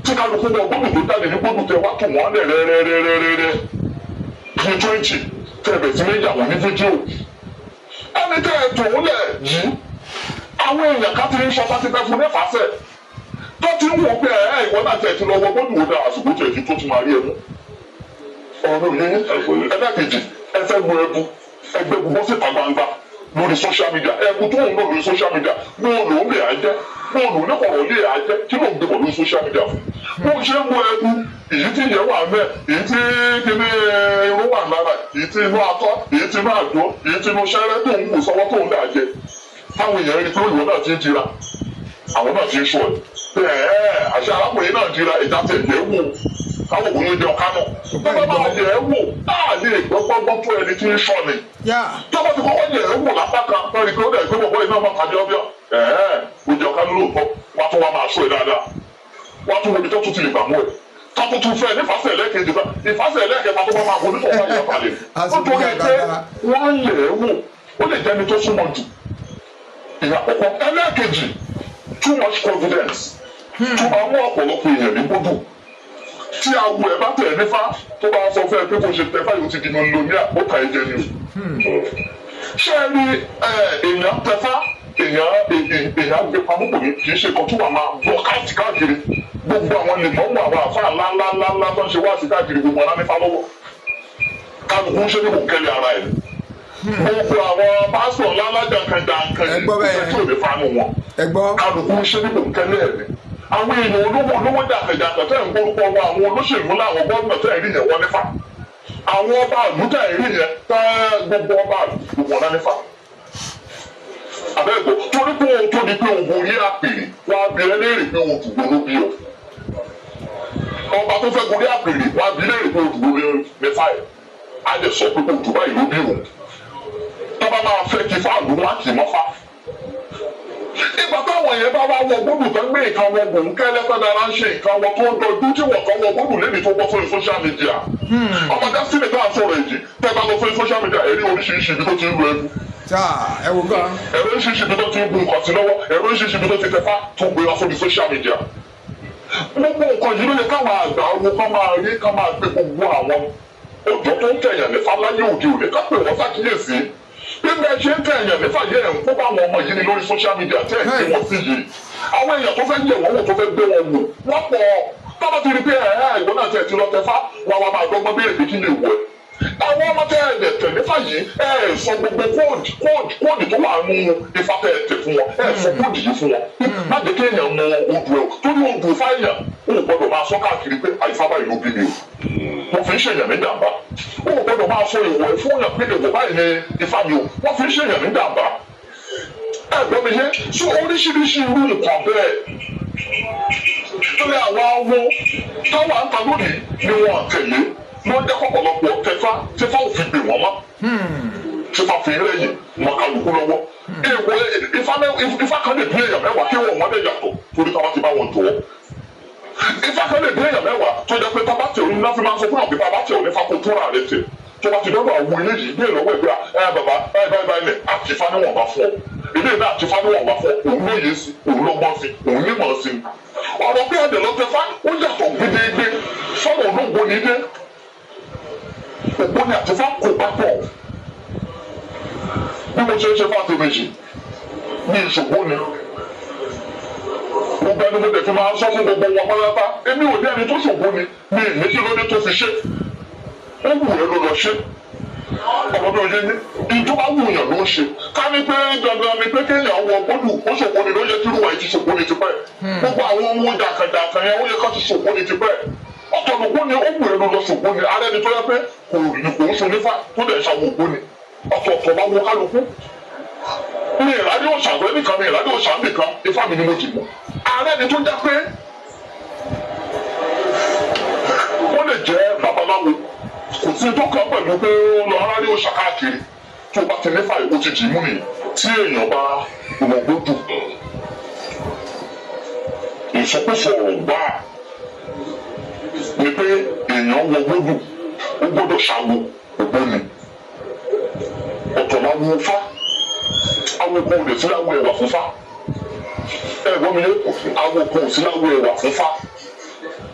tí kálukú wọ gbọ́dù tó jáde ní gbọ́dù tẹ wá tó wọ́n lẹ̀ rẹ́rẹ́rẹ́rẹ́rẹ́ ní 20 tẹ̀bẹ̀ sí méjì àwọn ní fídíò ẹni tẹ́ ẹ̀ tòun lẹ̀ yìí àwọn èèyàn ká ti ń sọ bá ti fẹ́ fún nífàsẹ̀ tó ti ń wò pé ìwọ náà tẹ̀ ti lọ wọ gbọ́dù wò dá àsìkò tẹ̀ ti tó ti máa rí ẹ̀mú ọ̀rọ̀ yẹn ẹlẹ́kejì ẹ fẹ́ gbọ́ ẹbú ẹgbẹ́ gbogbo síta gbangba lórí social media ẹbú tó ń lò lórí social media bóòlù ń lè àjẹ́ bóòlù oníkọ̀rọ̀ lè àjẹ́ kí ló ń gbé bọ̀ lórí social media fún bó ṣe ń gbọ́ ẹbú èyí tí ìyẹn wà mẹ́ èyí tí kíní irun wà lára èyí tí inú atọ́ èyí tí inú àdó èyí tí inú ṣẹ́rẹ́ tó ń wò sọ́wọ́ tó ń dà jẹ táwọn èèyàn rí pé òyìnbó náà ti ń jira àwọn náà ti ń sọ ẹ̀ àṣà arákùnrin náà jira ìjà tẹ̀ yẹ̀ wò káwọn òun ń jẹ ọ̀ká náà tọ́ba máa yẹ̀ ẹ́ wò náà lè gbọ́gbọ́gbọ́ tó ẹni tí ń sọ ni tọ́ba ti kọ́kọ́ yẹ̀ ẹ́ wò lápá kan lórí pé ó dẹ̀ gbé bọ̀bọ̀ iná máa kàdé ọbẹ̀ ó jẹ ọ̀ká lóòótọ́ wàá tún wá máa sọ ẹ̀ dáadáa wàá tún wọbi tó tún ti lè gbàmú ẹ̀ tọ́tún tún fẹ́ nífàsẹ̀ ẹlẹ́kejì bá ìfàsẹ̀ ẹlẹ́kẹta tó bá máa bọ̀ nítorí wáyé àbálẹ̀ ó tó yẹ pé wọ́n yẹ̀ ẹ́ wò ó lè jẹ́ni tó súnmọ́ jù ìyá àkọ́kọ́ ẹlẹ́kejì too much confidence tó máa mú ọ̀pọ̀lọpọ̀ èèyàn ní gbódù tí awo ẹ̀ bá tẹ̀ nífà tó bá sọ fẹ́ pé kò ṣe tẹ́fà yóò ti di mọ̀lómíà ó kà í jẹ ni o. ṣé ẹ rí èèyàn tẹ́fà èèyàn gbé pamọ́ kò ní kì í ṣe kan tó wà máa bọ́ káàkiri gbogbo àwọn lèmọ́mù àwọn àfáà ńláńláńlá tó ń ṣe wá sí káàkiri gbogbo ọ̀nà nífà lọ́wọ́ kálukú ń ṣe ní kò kẹ́lẹ́ ara ẹ̀ gbogbo àwọn pásítọ̀ ńláńlá jàǹkàn yìí kò tí ò lè fanú wọn kálukú ń ṣe ní kò kẹ́lẹ́ ẹ̀ ni àwọn èèyàn olówó jàǹkàn tẹ́ ń gbórúkọ wọn àwọn olóṣèlú láwọn gómìnà tẹ́ rí yẹn wọ́n nífà àwọn ọba àlú tẹ́ rí yẹn tẹ́ gbogbo ọba àlú wọn náà nífà. àbẹ́ẹ̀kọ́ torí pé ohun tó di pé òun borí àpèrè wọn á bi ẹ́ léèrè pé òun dùgbò ló bí o ọba tó fẹ́ borí àpèrè wọn á bi léèrè pé òun dùgbò ló nífà ẹ̀ á lè sọ pé òun dùgbò yìí ló bí òun tọ́ba máa fẹ́ kí fáàlù wọn á kì í mọ́fà ìgbà táwọn èèyàn bá wá wọ gbódù tó ń gbé nǹkan wọn gùn kẹ́lẹ́ tó dára ń ṣe nǹkan wọn tó ń dọjú tí wọ́n kan wọ gbódù lébi tó wọ́ sórí social media. ọmọ destiny tó à ń sọ̀rọ̀ èjì tẹ́ bá lọ sórí social media ẹ̀rí oríṣiríṣi ibi tó ti ń lu ẹbu. ẹ wo gan. ẹ̀rọ oríṣiríṣi ibi tó ti ń bu nǹkan sí lọ́wọ́ ẹ̀rọ oríṣiríṣi ibi tó ti tẹ́fà tó gbé wọn sórí social media. gbogbo nǹkan yìí ló yẹ káwọn àgbà owó kan máa rí kan máa gbé gbogbo àwọn ọ̀dọ́ tó ń tẹ̀yàn ní fáláyé òde òde ká pè wọ́n ṣàkíyèsí nígbà ṣe ń tẹ̀yàn nífà yẹ ẹ̀ ń kó bá àwọn ọmọ yìí ní lórí social media tẹ́ ẹ̀ gbé wọn sí yìí àwọn èèyàn tó fẹ́ yẹ̀ wọ́n wò tó fẹ́ gbé wọn wò wọ́n pọ̀ tọ́ba ti rí pé ìwọ náà tẹ̀ ti lọ tẹ́fà wọn wá máa dọ́gbọ́n bí èdè kí lè wọ̀ ẹ́ àwọn ọmọ tẹ́ ẹ̀ tẹ̀ nífà yìí sọ gbogbo kóòdù tó wà nù ifá tẹ́ ẹ̀ tẹ̀ fún wọn sọ kóòdù yìí fún wọn má jẹ́ kí èèyàn mọ odò ẹ̀ torí odò fáyàn ó gbọ́dọ̀ máa sọ káàkiri pé àyífá báyìí ló bí mi o wọ́n fi ń ṣèyàn ní jàmbá ó gbọ́dọ̀ máa sọ ìwọ̀ ẹ̀ fún yàn pé èèwọ̀ báyìí ní ifá mi o wọ́n fi ń ṣèyàn ní jàmbá ẹ gbọ́ mi yé so oríṣiríṣi irú nǹkan bẹ́ẹ̀ especially àwọn awo táwọn àǹtà lónìí ni wọ́n tẹ̀lé ló ń jẹ́ kọ́pọ̀lọpọ̀ tẹ̀fá tẹ̀fá ò fi gbè wọ́n mọ́ tẹ̀fá fi rẹ́yìn mọ̀kàlùkù lọ́wọ́ ifá kan lè bí èèyàn mẹ́wàá kí wọ́n dẹ̀ yàtọ̀ torí táwọn ti bá wọn tọ̀ ifá kan lè bí èèyàn mẹ́wàá tó jẹ́ pé tábà tẹ̀ òní náà fi máa ń sọ fún àwọn pípa bá tẹ̀ òní fa kó tóra rẹ̀ tẹ̀ tó bá ti dọ́dọ̀ àwọn eléyìí bí èèyàn wẹ̀ gbéra bàbá báyìí lẹ̀ àtìfá níwọ̀n bá fún ọ ilé náà àtìfá níwọ̀n bá fún ọ òun lóye sí òun lọ́gbọ́n sí òun nímọ̀ sí ọ̀rọ̀ bí ẹ̀dẹ̀ lọ tẹ̀fá ó yàtọ̀ gidigidi sọ́dọ̀ olóògbóni dé ògbóni àtìfá kò bá pọ̀ bí mo ṣe ń ṣe fáti méjì ní ìṣògbó ni gbogbo ẹni mo dẹ̀ fi máa ń sọ fún gbogbo wọn pátá èmi ò ní ẹni tó ṣògbó ni mi ì ní kí lóde tó fi ṣe ó wù ẹ́ ló lọ ṣe ọmọdé òye ní ìjọba wù yàn ló ń ṣe ká ní pé dandan ni pé kéèyàn wọ gbódù ó ṣògbó ni ló yẹ kí irúwà yìí ti ṣògbó ni tipẹ́ gbogbo àwọn ohun jàkàjàkà yẹn ó yẹ ká ti ṣògbó ni tipẹ́ ọ̀tọ̀lùgbó ni ó wù ẹ́ ló lọ ṣògbó ni alẹ́ ni tó yẹ pé kò ń sun nífà tó dẹ̀ ṣàwọ̀ ògbó ni ọ̀tọ̀ọ̀tọ̀ bá wọ kálukú mi ìrádìí òṣàgbẹ́ nìkan mi ìrádìí òṣà nìkan ifá mi ni mo ti mọ̀ ààrẹ ni tó jẹ́ pé ó lè jẹ́ babaláwo kò sí tó kàn pẹ̀lú pé ó lọ aráàlú òṣà káàkiri tó bá ti nífà ìwé ti dì í mú nìyí tí èèyàn bá gbogbo dùn ìsọkúsọ ọ̀rọ̀ gbáà ni pé èèyàn wọ gbódù ó gbọ́dọ̀ ṣàwò ògbóni ọ̀tọ̀ máa wo fá àwọn kan ò lè sí láwọ ẹ̀wà fún fá ẹ̀gbọ́n mi yé àwọn kan ò sí láwọ ẹ̀wà fún fá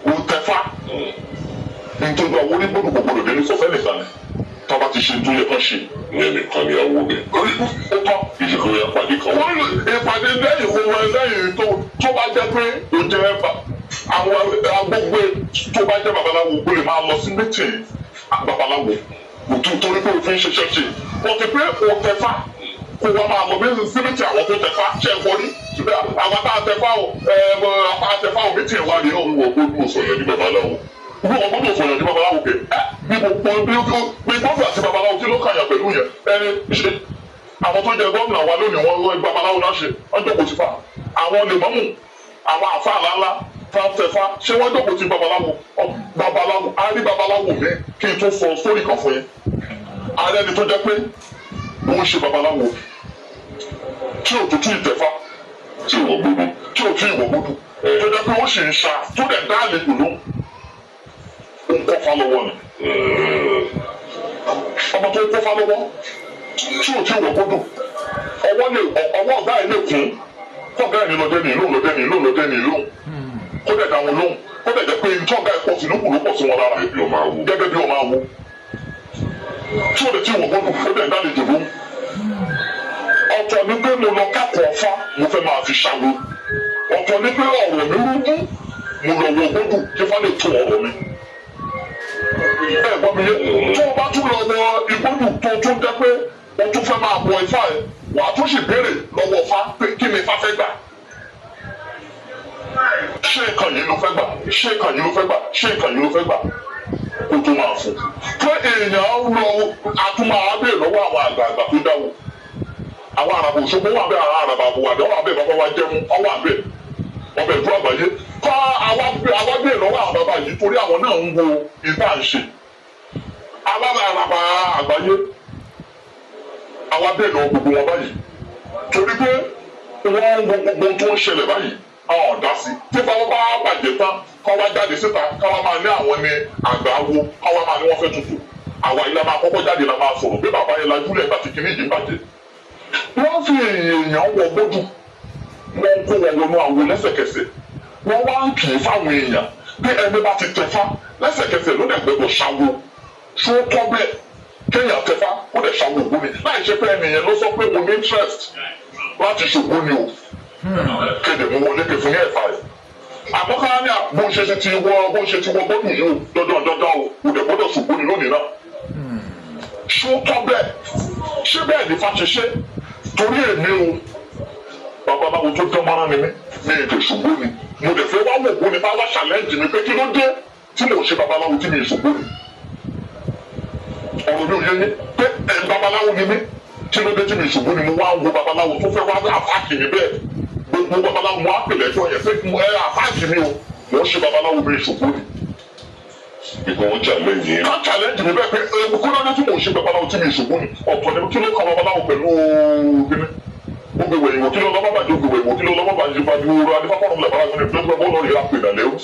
ó tẹ fá nítorí àwọn onígbòdò gbogbo rẹ̀ ní sọ́fẹ́ nìkan ni tá a bá ti ṣe tó yẹ kán ṣe. ìyẹn nìkan ni àwọn obìnrin. ó tán ìṣèkò yẹn pàdé kan. wọ́n ìpàdé lẹ́yìn fún wọn lẹ́yìn tó bá jẹ́ pé ó jẹ́ àwọn agbègbè tó bá jẹ́ babaláwo ó lè máa lọ sí mítìn babaláwo òtún torí pé òfin ṣiṣẹ́ ṣe wọ́n ti pé ó tẹ̀fá kó wọ́n máa lọ bí síbítì àwọn tó tẹ̀fá ṣe wọlé àwọn tá a tẹ̀fá o apá tẹ̀fá o mítìn wà ní òun wọ̀ gbogbo sọ̀yọ̀ ní babaláwo bí wọ́n gbọ́dọ̀ sọ̀yọ̀ ní babaláwo kẹ bí gbọ́dọ̀ àti babaláwo kí ló kàyà pẹ̀lú yẹn ẹni ṣe àwọn tó jẹ gómìnà wa lónìí wọn babaláwo náà ṣe wọ́n jókòó ti fà àwọn lèmọ́mù àwọn àfa àlàlá fàǹtẹ̀fà ṣé wọ́n jókòó ti babaláwo a rí babaláwo mi kí n tó sọ sórí kan fún yín ààrẹ ni tó jẹ́ pé wọ́n ṣe babaláwo tí ò tútù ìtẹ̀fà tí ò gbódù tí ò tí ì wọ̀gbódù tó jẹ́ pé ó sì ń ṣá tó dẹ̀ dá àlejò ló ń kọ́fà lọ́wọ́ ni ọmọ tó ń kọ́fà lọ́wọ́ tí ò tí ì wọ̀gbódù ọwọ́ ọ̀gá ẹ̀ lè kún kọ́ọ̀gá ẹ̀ ní lọ́dẹ́ ní ìlú lọ́dẹ́ ní ìlú lọ́dẹ́ ní ìlú kó dẹ̀ dá wọn lóhùn kó dẹ̀ jẹ́ pé ntọ́gá ẹ̀ pọ̀ sí lókùn ló pọ̀ sí wọn lára gẹ́gẹ́ bí ọmọ awo tí o lè ti wọ̀ gbọ́dọ̀ ó dẹ̀ dálé jòló ọ̀tọ̀ ni pé mo lọ kẹ́kọ̀ọ́ fá mo fẹ́ máa fi ṣàwó ọ̀tọ̀ ni pé ọ̀rọ̀ mi rújú mo lọ wọ gbọ́dọ̀ kí fá lè tó ọ̀rọ̀ mi ẹ gbọ́ mi yé tó o bá tún lọ wọ ìgbọ́dọ̀ tó tún jẹ́ pé o tún fẹ́ máa bọ ifá ẹ̀ wà á tún sì béèrè lọ́wọ́ fá pé kí ni ifá fẹ́ gbà ṣé ìkànnì ló fẹ́ gbà ṣé ìkànnì ló fẹ́ gbà ṣé ìkànnì ló fẹ́ gbà kó tó máa fún pé èèyàn lọ àtúmọ̀ abẹ́ lọ́wọ́ àwọn àgbààgbà tó dáwọ́ àwọn àràbò Òṣogbo wà bẹ́ẹ̀ àwọn àràbà àbúwàdà wà bẹ́ẹ̀ bàbá wa jẹun ọwọ́ àbẹ́ ọbẹ̀ ìlú àgbáyé kọ́ àwa bẹ́ẹ̀ lọ́wọ́ àwọn bàbá yìí torí àwọn náà ń wo ìta ṣe alára àràbà àgbáyé àwa bẹ́ẹ̀ lọ gbogbo wọn báyìí torí pé wọ́n ń wo gbogbo tó ń ṣẹlẹ̀ báyìí àwọn ọ̀dá sí tí báwọn bá bàjẹ́ tán kọ́ wá jáde síta káwá máa ní àwọn ní àgbà wo káwá máa ní wọ́n fẹ́ tutù àwa ilé máa kọ́kọ́ jáde la máa sọ̀rọ̀ bí bàbá yẹn lajú lẹ̀ láti kíní yìí bàjẹ́. wọ́n fi èèyàn wọ gbódù wọ́n kó wọn wọnú àwo lẹ́sẹ̀kẹsẹ̀ wọ́n wá ń kì í fáwọn èèyàn bí ẹni bá ti tẹ̀fá lẹ́sẹ̀kẹsẹ̀ ló dẹ̀ gbẹ́dọ̀ ṣàwo ṣó tọ́ bẹ́ẹ̀ kéèyàn tẹ̀fá ó dẹ̀ ṣàwo ògbóni láì ṣe pé ẹnìyẹn ló sọ pé mo ní interest láti ṣògbóni o kéde mo wọlé kẹfún yẹn ẹ̀fà rẹ̀ àmọ́ ká ní bó ṣe ti wọ gbọ́dọ̀ yìí o dandan o kò dẹ̀ gbọ́dọ̀ ṣògbóni lónìí náà ṣó tọ́ bẹ́ẹ̀ ṣé bẹ́ẹ̀ ní fàṣẹṣẹ torí èmi o babaláwo tó dán mọ́ra ni mí ní èdè ṣògbóni mo dẹ̀ fẹ́ wá wò gbóni bá wá ṣàlẹ́ǹjì mi pé kí ló dé tí mo ṣe babaláwo tí mi ì ṣògbóni ọ̀rọ̀ mi ò yé yín pé babaláwo ni mí kí ló dé tí mi ì ṣògbóni mo wá ń wo babaláwo tó fẹ́ wá àfáàkì mi bẹ́ẹ̀ gbogbo babaláwo mo á pè lẹ́jọ́ yẹn pé àfáàkì mi o mo ń ṣe babaláwo mi ìṣògbó ni. Ìgbà wọn challenge yẹn. ká challenge mi bẹ́ẹ̀ pé kí ló dé tí mo ń ṣe babaláwo tí mi ìṣògbó ni ọ̀tọ̀ ni kí ló ka babaláwo pẹ̀lú kíní. ó gbé wẹ̀yìn wò kí ló lọ́ bàbá jẹ́ ó gbé wẹ̀yìn wò kí ló lọ́ bàbá jẹ́ bá dúró adébáfọ́nù làbára gbé ní pé bọ́ọ̀lù ìra pè nà lẹ́rú.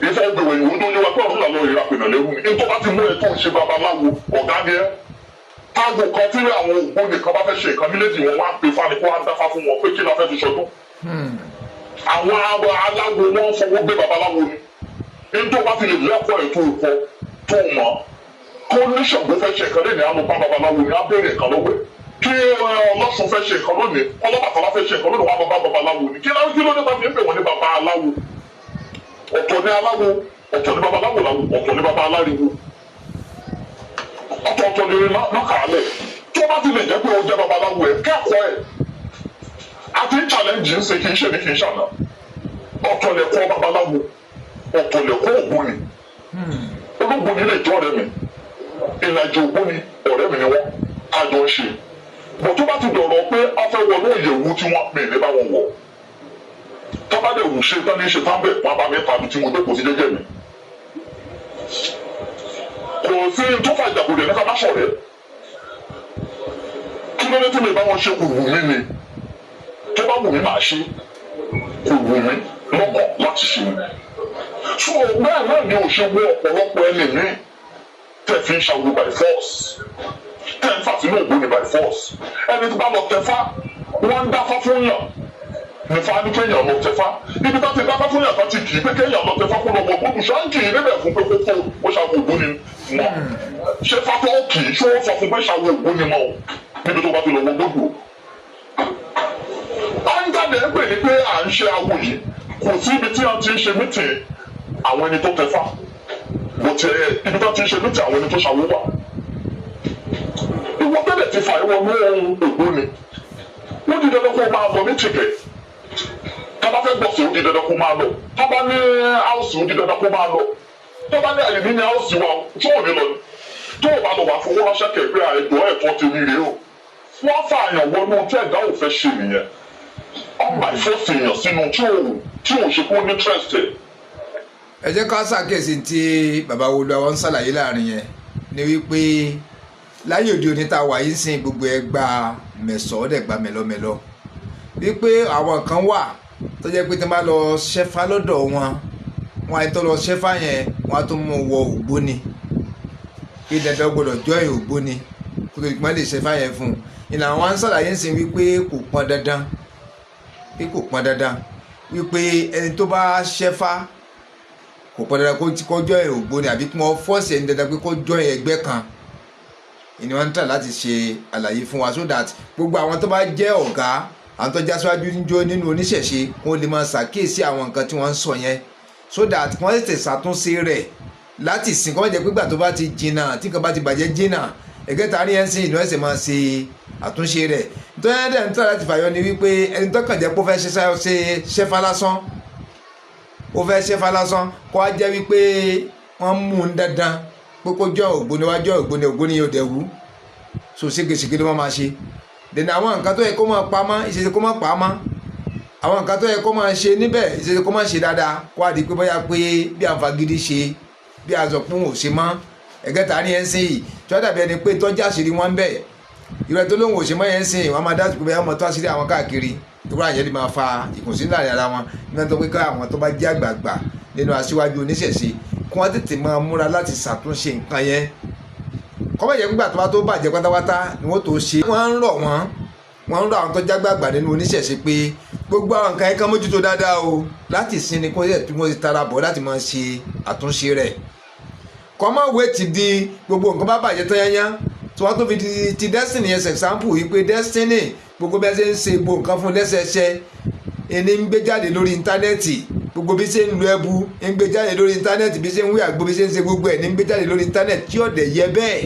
ìfẹ́ gbé wẹ̀yìn wò tó yẹ wá pé ọ̀run làlọ́ ìra pè nà lẹ́rú ni. nítorí bá ti mú ẹ tó ń ṣe babaláwo ọ̀gá ni ẹ́. táàgò kan tí àwọn ògbóni kan bá fẹ́ ṣe nǹkan mílẹ̀jì wọn wá pè fani kó wá dáfá fún wọn pé kí la fẹ́ fi ṣọdún. àwọn aláwo wọn fọwọ́ gbé babaláwo ni. nítorí bá ti lè lẹ́kọ̀ọ́ ẹ̀ tó kọ tó mọ̀ kó ní Ṣàngó fẹ́ ṣe nǹkan lẹ́nu àmọ́ babaláwo ni á béèrè nǹkan lọ́wọ́ ẹ̀ kí Ọlọ́ṣun fẹ́ ṣe nǹkan lónìí Ọlọ́bàtálá fẹ́ ṣe nǹkan lónìí wà bàbá babaláwo ni kí ló dé bá fi ń pè wọ́n ní bàbá aláwo ọ̀tọ̀ ní aláwo ọ̀tọ̀ ní babaláwo ọ̀tọ̀ ní bàbá aláriwo ọ̀tọ̀ọ̀tọ̀ ní lọ́kàálẹ̀ tó bá ti lè jẹ́ pé ó jẹ́ babaláwo ẹ̀ kẹ́kọ̀ọ́ ẹ̀ àti challenge ń ṣe kì í ṣe ní kì í ṣàná ọ̀tọ̀ lẹ̀kọ́ babaláwo ọ̀tọ̀ lẹ̀kọ́ ògbóni olóògbóni lè jọ́ ọ̀rẹ́ mi ìlàjì ògbóni ọ̀rẹ́ mi ni wọ́n kájọ ń ṣe bọ̀ tó bá ti dọ̀rọ̀ pé a fẹ́ wọ lóòyẹ̀wò tí wọ́n pè ní báwọn wọ̀ tábàdẹ̀ wù ṣe tán ní ṣe tán bẹ̀ wọn bá mi tàbí tí mo jókòó sí jẹ́jẹ́ mi kò sí tó fà ìjàkudẹ̀ ní ká má ṣọ̀rẹ́ kí ló dé tí mi bá wọn ṣe kò wù mí ni tó bá wù mí máa ṣe kò wù mí lọ́kàn láti ṣe ni so bẹ́ẹ̀ náà ni ò ṣe wọ ọ̀pọ̀lọpọ̀ ẹni mi tẹ̀ fi ń ṣàwùrù by force tẹ̀ ń fà sínú ògbóni by force ẹni tó bá lọ tẹ̀fá wọ́n ń dáfá fún yàn nífa ní kéèyàn lọ tẹ̀fá ibi tó ti dáfá fún yàn tó ti kì í pé kéèyàn lọ tẹ̀fá fún ọmọ gbódù ṣáà ń kì í níbẹ̀ fún pé kókó ó ṣàwọ̀ ògbóni mọ́ ṣé fatọ́ kì í ṣó sọ fún pé ṣàwọ̀ ògbóni mọ́ níbi tó bá ti lọ wọ gbódù. áńgàdé ń pè ní pé à ń ṣe awo yìí kò sí ibi tí a ti ń ṣe mítìn àwọn ẹni tó tẹ̀fá bó ti ibi tó ti ń ṣe mítìn àwọn ẹni tó ṣàwọ̀ wà ìwọ bẹ́ẹ̀ ti fà ìwọ ní ohun ògbóni ó di dandan kó máa lọ ní tìkẹ̀ tábà fẹ́ gbọ́ sí ó di dandan kó máa lọ tábà ní áùsì ó di dandan kó máa lọ tábà ní àyè ní áùsì wa tó ò ní lọ ni tó ò bá lọ wà fowó ránṣẹ́ kẹ̀kẹ́ àìdọ́ ẹ̀tọ́ ti rí rèé o wọ́n fà àyàn wọnú tí ẹ̀dá ò fẹ́ ṣe nìyẹn ọgbà ìfọ́sí èèyàn sínú tí ò ṣe kó ní trust. ẹ jẹ́ ká ṣàkíyèsí tí bàbá Olúwa ń ṣàlàyé láàrin yẹn ni wípé láyé òde òní tá a wà yìí sìn gbogbo ẹ gba mẹ̀sọ̀ dẹ̀ gba mẹ̀lọ́mẹ̀lọ́ wípé àwọn kan wà tó jẹ́ pé tí wọ́n bá lọ ṣẹ́fá lọ́dọ̀ wọn àìtọ́ lọ ṣẹ́fá yẹn wọ́n á tún mú wọ ògbóni kí dandan gbọdọ̀ jọyìn ògbóni kó tó ìpínlẹ̀ lè ṣẹ́fá yẹn fún un ìlànà wọn ṣàlàyé sìn wípé kò pọn dandan wípé ẹni tó bá ṣẹ́fá kò pọn dandan kó jọyìn ògbóni àbí kí wọ́n fọ́ọ̀sì ẹni dandan pé kó jọyìn ẹgbẹ́ kan ìní wọn ń tà láti ṣe àlàyé fún wa so that gbogbo àwọn tó bá jẹ́ ọ̀gá àwọn tó já síwájú níjó nínú oníṣẹ̀ṣe wọn lè máa ṣàkíyèsí àwọn nǹkan tí wọ́n ń sọ yẹn so that wọ́n tètè ṣàtúnṣe rẹ̀ láti sìn kọ́ jẹ́ pígbà tó bá ti jìnnà tí kan bá ti bàjẹ́ jìnnà ẹ̀gẹ́ta ní ẹ̀sìn ìlú ẹ̀sẹ̀ máa ṣe àtúnṣe rẹ̀ nítorí ẹ̀dẹ̀ ń tà láti fàyọ ni wípé ẹni tó kàn jẹ́ pé ó fẹ́ ṣe ṣẹ́fà lásán kó á jẹ́ wípé wọ́n mú un dandan kókó jọ ògbóni wájọ ògbóni yóò dẹ̀wú so ségesège ló máa ṣe dènà àwọn nǹkan tó yẹ kó máa pamọ́ ìṣẹ̀ṣe kó máa pamọ́ àwọn nǹkan tó yẹ kó máa ṣe níbẹ̀ ìṣẹ̀ṣe kó máa ṣe dáadáa kó àdí pé bóyá pé bí àǹfàgídí ṣe bí àzọ̀pún ò ṣe mọ́ ẹ̀gẹ́ta ní ẹ̀sìn yìí tí wọ́n dàbí ẹni pé tọ́jú àṣírí wọn ń bẹ̀ ìrẹ́ tó lóhùn ò ṣe mọ́ ẹ̀sìn wọn máa dájú pé bóyá wọn tó àṣírí àwọn káàkiri tó bá yẹn lè máa fa ìkùnsínú láàrin ara wọn nígbà tó pé ká àwọn tó bá jẹ́ àgbààgbà nínú aṣíwájú oníṣẹ̀ṣe kí wọ́n tètè máa múra láti ṣàtúnṣe nǹkan yẹn kọ́mọ̀ yẹ nígbà tó bá tó bàjẹ́ pátápátá ni wọ́n tó ṣe wọ́n ń rọ̀ àwọn tó jágbàgbà nínú oníṣẹ̀ṣe pé gbogbo àwọn nǹkan yẹn kan mójútó dáadáa o láti sinmi kó yẹ tí wọ́n ti tara bọ̀ láti máa ṣe àtúnṣe rẹ̀ kọ́mọ̀ wé ti di gbogbo nǹkan bá bàjẹ́ tán yányá tí wọ́n tó fi ti Destiny yẹn example yìí pé Destiny gbogbo bẹ́ẹ̀ ṣe ń ṣe gbogbo nǹkan fún lẹ́sẹẹsẹ ẹni ń gbé jáde lórí íńtánẹ́ẹ̀tì gbogbo bí ṣe ń lu ẹbu ń gbé jáde lórí íńtánẹ́ẹ̀tì bí ṣe ń wí àgbo bí ṣe ń ṣe gbogbo ẹ̀ ní ń gbé jáde lórí íńtánẹ́ẹ̀tì tí ọ̀dẹ̀ yẹ bẹ́ẹ̀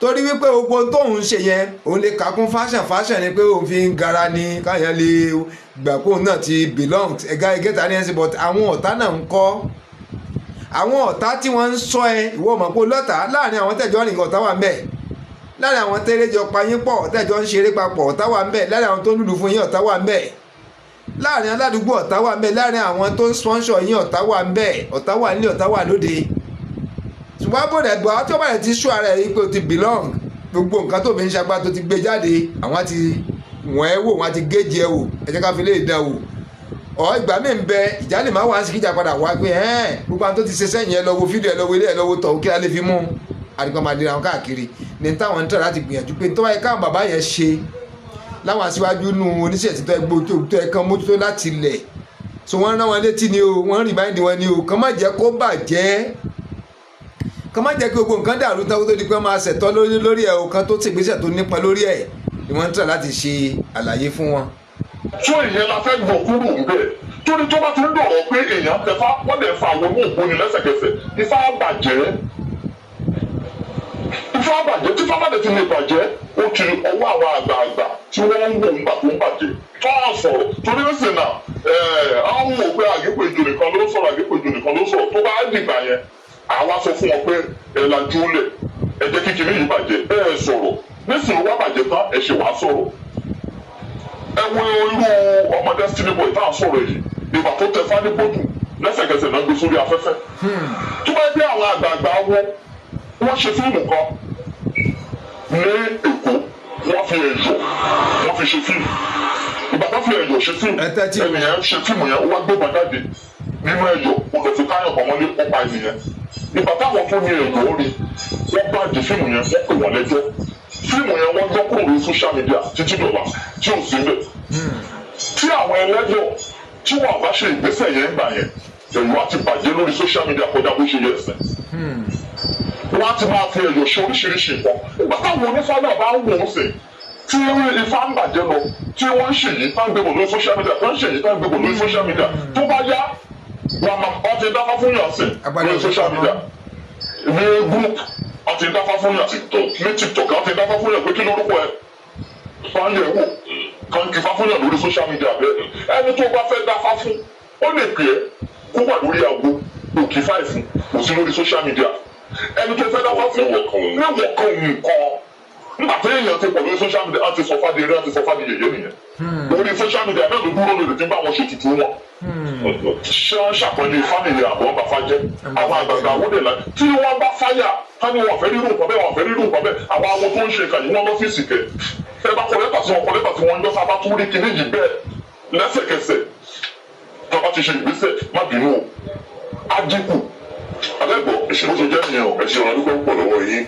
torí wípé gbogbo tóun ń ṣe yẹn òun lè kà kún fashion ni pé òun fi ń gara ni káyọ̀ lè gbà pé òun náà ti belong ẹ̀gá ẹgẹ́ta ní ẹ̀sìn but àwọn ọ̀tá náà ń kọ́ àwọn ọ̀tá tí wọ́n ń sọ ẹ ìwọ mọ̀ pé lọ́tà láàrin àwọn tẹ̀jọ́ nìkan ọ̀tá wà ń bẹ̀ láàrin àwọn tẹ́lẹ̀jọ payín pọ̀ tẹ̀jọ́ ń ṣeré papọ̀ ọ̀tá wà ń bẹ̀ láàrin àwọn tó ń lùlù fún yín ọ̀tá wà ń bẹ̀ láàrin aládùúgbò ọ̀tá wà ń bẹ, láàrin àwọn tó ń sponsor yín ọ̀tá wà ń bẹ, ọ̀tá wà nílé ọ̀tá wà lóde. Ṣùgbọ́n bòdè gbọ́ tí ó bá yẹ ti ṣú ara ẹ̀ yìí pé o ti belong, gbogbo nǹkan tó fi ń ṣagbá tó ti gbé jáde àwọn ti wọ́n ẹ wò wọ́n ti géèjì ẹ wò, ẹ jẹ́ ká fi lè dán wò. Ìgbà míì ń bẹ ìjà lè má wá sí kíjà padà wá pé gbogbo àwọn tó ti ṣe sẹ́yìn ẹ lọ wo fídíò ẹ lọ wo ilé ẹ lọ wo tọ̀ kí a lè fi mú àdìgbọ́n máa dira wọn káàkiri ní táwọn ń tẹ̀ láti gbìyànjú pé tó bá yẹ káwọn bàbá yẹn ṣe láwọn aṣíwájú nù oníṣẹ́ títọ́ ẹgbẹ́ tó ẹ kan mójútó láti lẹ̀, so wọ́n rán wọn létí ni o, wọ́n rìmáìndì wọn ni o, kàn má jẹ́ kó bàjẹ́, kàn má jẹ́ kí gbogbo nǹkan dàrú tán kó tó di pé máa ṣẹ̀tọ́ lórí ẹ̀ o, kan tó ṣègbésẹ̀ tó nípa lórí ẹ̀ ni wọ́n ń tẹ̀ láti ṣe àlàyé fún wọn. tó ìyẹn la fẹ́ gbọ̀ kúrò ń bẹ̀ torí tó bá ti ń dọ̀rọ̀ pé èèyàn tẹ̀fá wọ́n lè fa àwọn owó ògbóni lẹ́sẹ̀kẹsẹ̀ ifá bàjẹ́ tí fábàdé ti lè bàjẹ́ ó ti ọwọ́ àwọn àgbààgbà tí wọ́n ń wò ńgbà tó ń bàjẹ́ tó à sọ̀rọ̀ torí ó sì nà àwọn wò pé àgékò ìjò nìkan ló sọ̀rọ̀ àgékò ìjò nìkan ló sọ̀rọ̀ tó bá dìgbà yẹn àwa sọ fún wọn pé ẹ lajú lẹ̀ ẹ jẹ́ kíkiri yìí bàjẹ́ ẹ sọ̀rọ̀ nísìnyí wá bàjẹ́ tán ẹ ṣe wàá sọ̀rọ̀ ẹ wo irú ọmọ Destiny Boy tá à ń sọ̀rọ̀ yìí ìgbà tó tẹ fani bójú lẹ́sẹ̀kẹsẹ̀ náà gbé sórí afẹ́fẹ́ tó bá gbé àwọn àgbààgbà wọ́n ṣe fíìmù kan ní Èkó wọ́n fi ẹ̀yọ̀ wọ́n fi ṣe fíìmù ìgbà tó fi ẹ̀yọ̀ ṣe fíìmù ẹnìyẹn ṣe fíìmù yẹn wọ́n gbé gbàjáde nínú ẹ̀yọ̀ wọ́n lọ fi káyọ̀ pọ̀ mọ́lé ọ̀pá ènìyàn ìgbà táwọn tó ní ẹ̀yọ̀ rí wọ́n bá di fíìmù yẹn wọ́n pè wọ́n lẹ́jọ́ fíìmù yẹn wọ́n gbọ́ kúrò lórí social media títí dọ̀là tí ò sí bẹ̀ tí àwọn ẹlẹ́jọ́ tí wọ́n bá ṣe ìgbésẹ̀ yẹn gbà yẹn ẹ̀yọ̀ á ti bàjẹ́ lórí social media kọjá bó ṣe yẹ ẹsẹ̀ wọ́n á ti máa fi ẹ̀yọ̀ ṣe oríṣiríṣi nǹkan ìgbà táwọn onífàlẹ̀ bá ń wò ó sè tí ifá ń bàjẹ́ lọ tí wọ́n ń ṣèyí tá ń gbébò lórí social media tó ń ṣèyí tá ń gbébò lórí social media tó bá yá wọ́n ti dáfá fún yàn sí lórí social media ní group wọ́n ti dáfá fún yàn ní TikTok wọ́n ti dáfá fún yàn pé kí lórúkọ ẹ fáyẹ̀ wò kàn kí fá fún yàn lórí social media bẹ́ẹ̀ ẹni tó bá fẹ́ dáfá fún ó lè pè é kó wà lórí àgbo òkè fáìfù kò sí lórí social media ẹni tó fẹ́ dáfá fún níwọ̀n kan nǹkan nígbà tí èèyàn ti pọ̀ lórí social media àti sọ fáde eré àti sọ fáde yẹ̀yẹ́ nìyẹn lórí social media náà ló dúró lórí tí ń bá wọn ṣe tutù wọn ṣé wọ́n ṣàpọ̀lé fámìlì àbọ̀ bàfá jẹ́ àwọn àgbàgbà àwòdè náà tí wọ́n bá fáyà ká ní wọn fẹ́ rírun nǹkan bẹ́ẹ̀ wọn fẹ́ rírun nǹkan bẹ́ẹ̀ àwọn awo tó ń ṣe ìkànnì wọn lọ́fíìsì kẹ̀ ẹ bá kọ́lẹ́tà tí wọ́n ń jọ́ sábà tún rí kinní yìí bẹ́ẹ̀ lẹ́sẹ̀kẹsẹ̀ tó bá ti ṣe ìgbésẹ̀ má bínú o á dínkù alẹ́ gbọ́ ìṣèlú tó jẹ́ nìyẹn o ẹ ṣe wọn adúgbò pọ̀ lọ́wọ́ yín.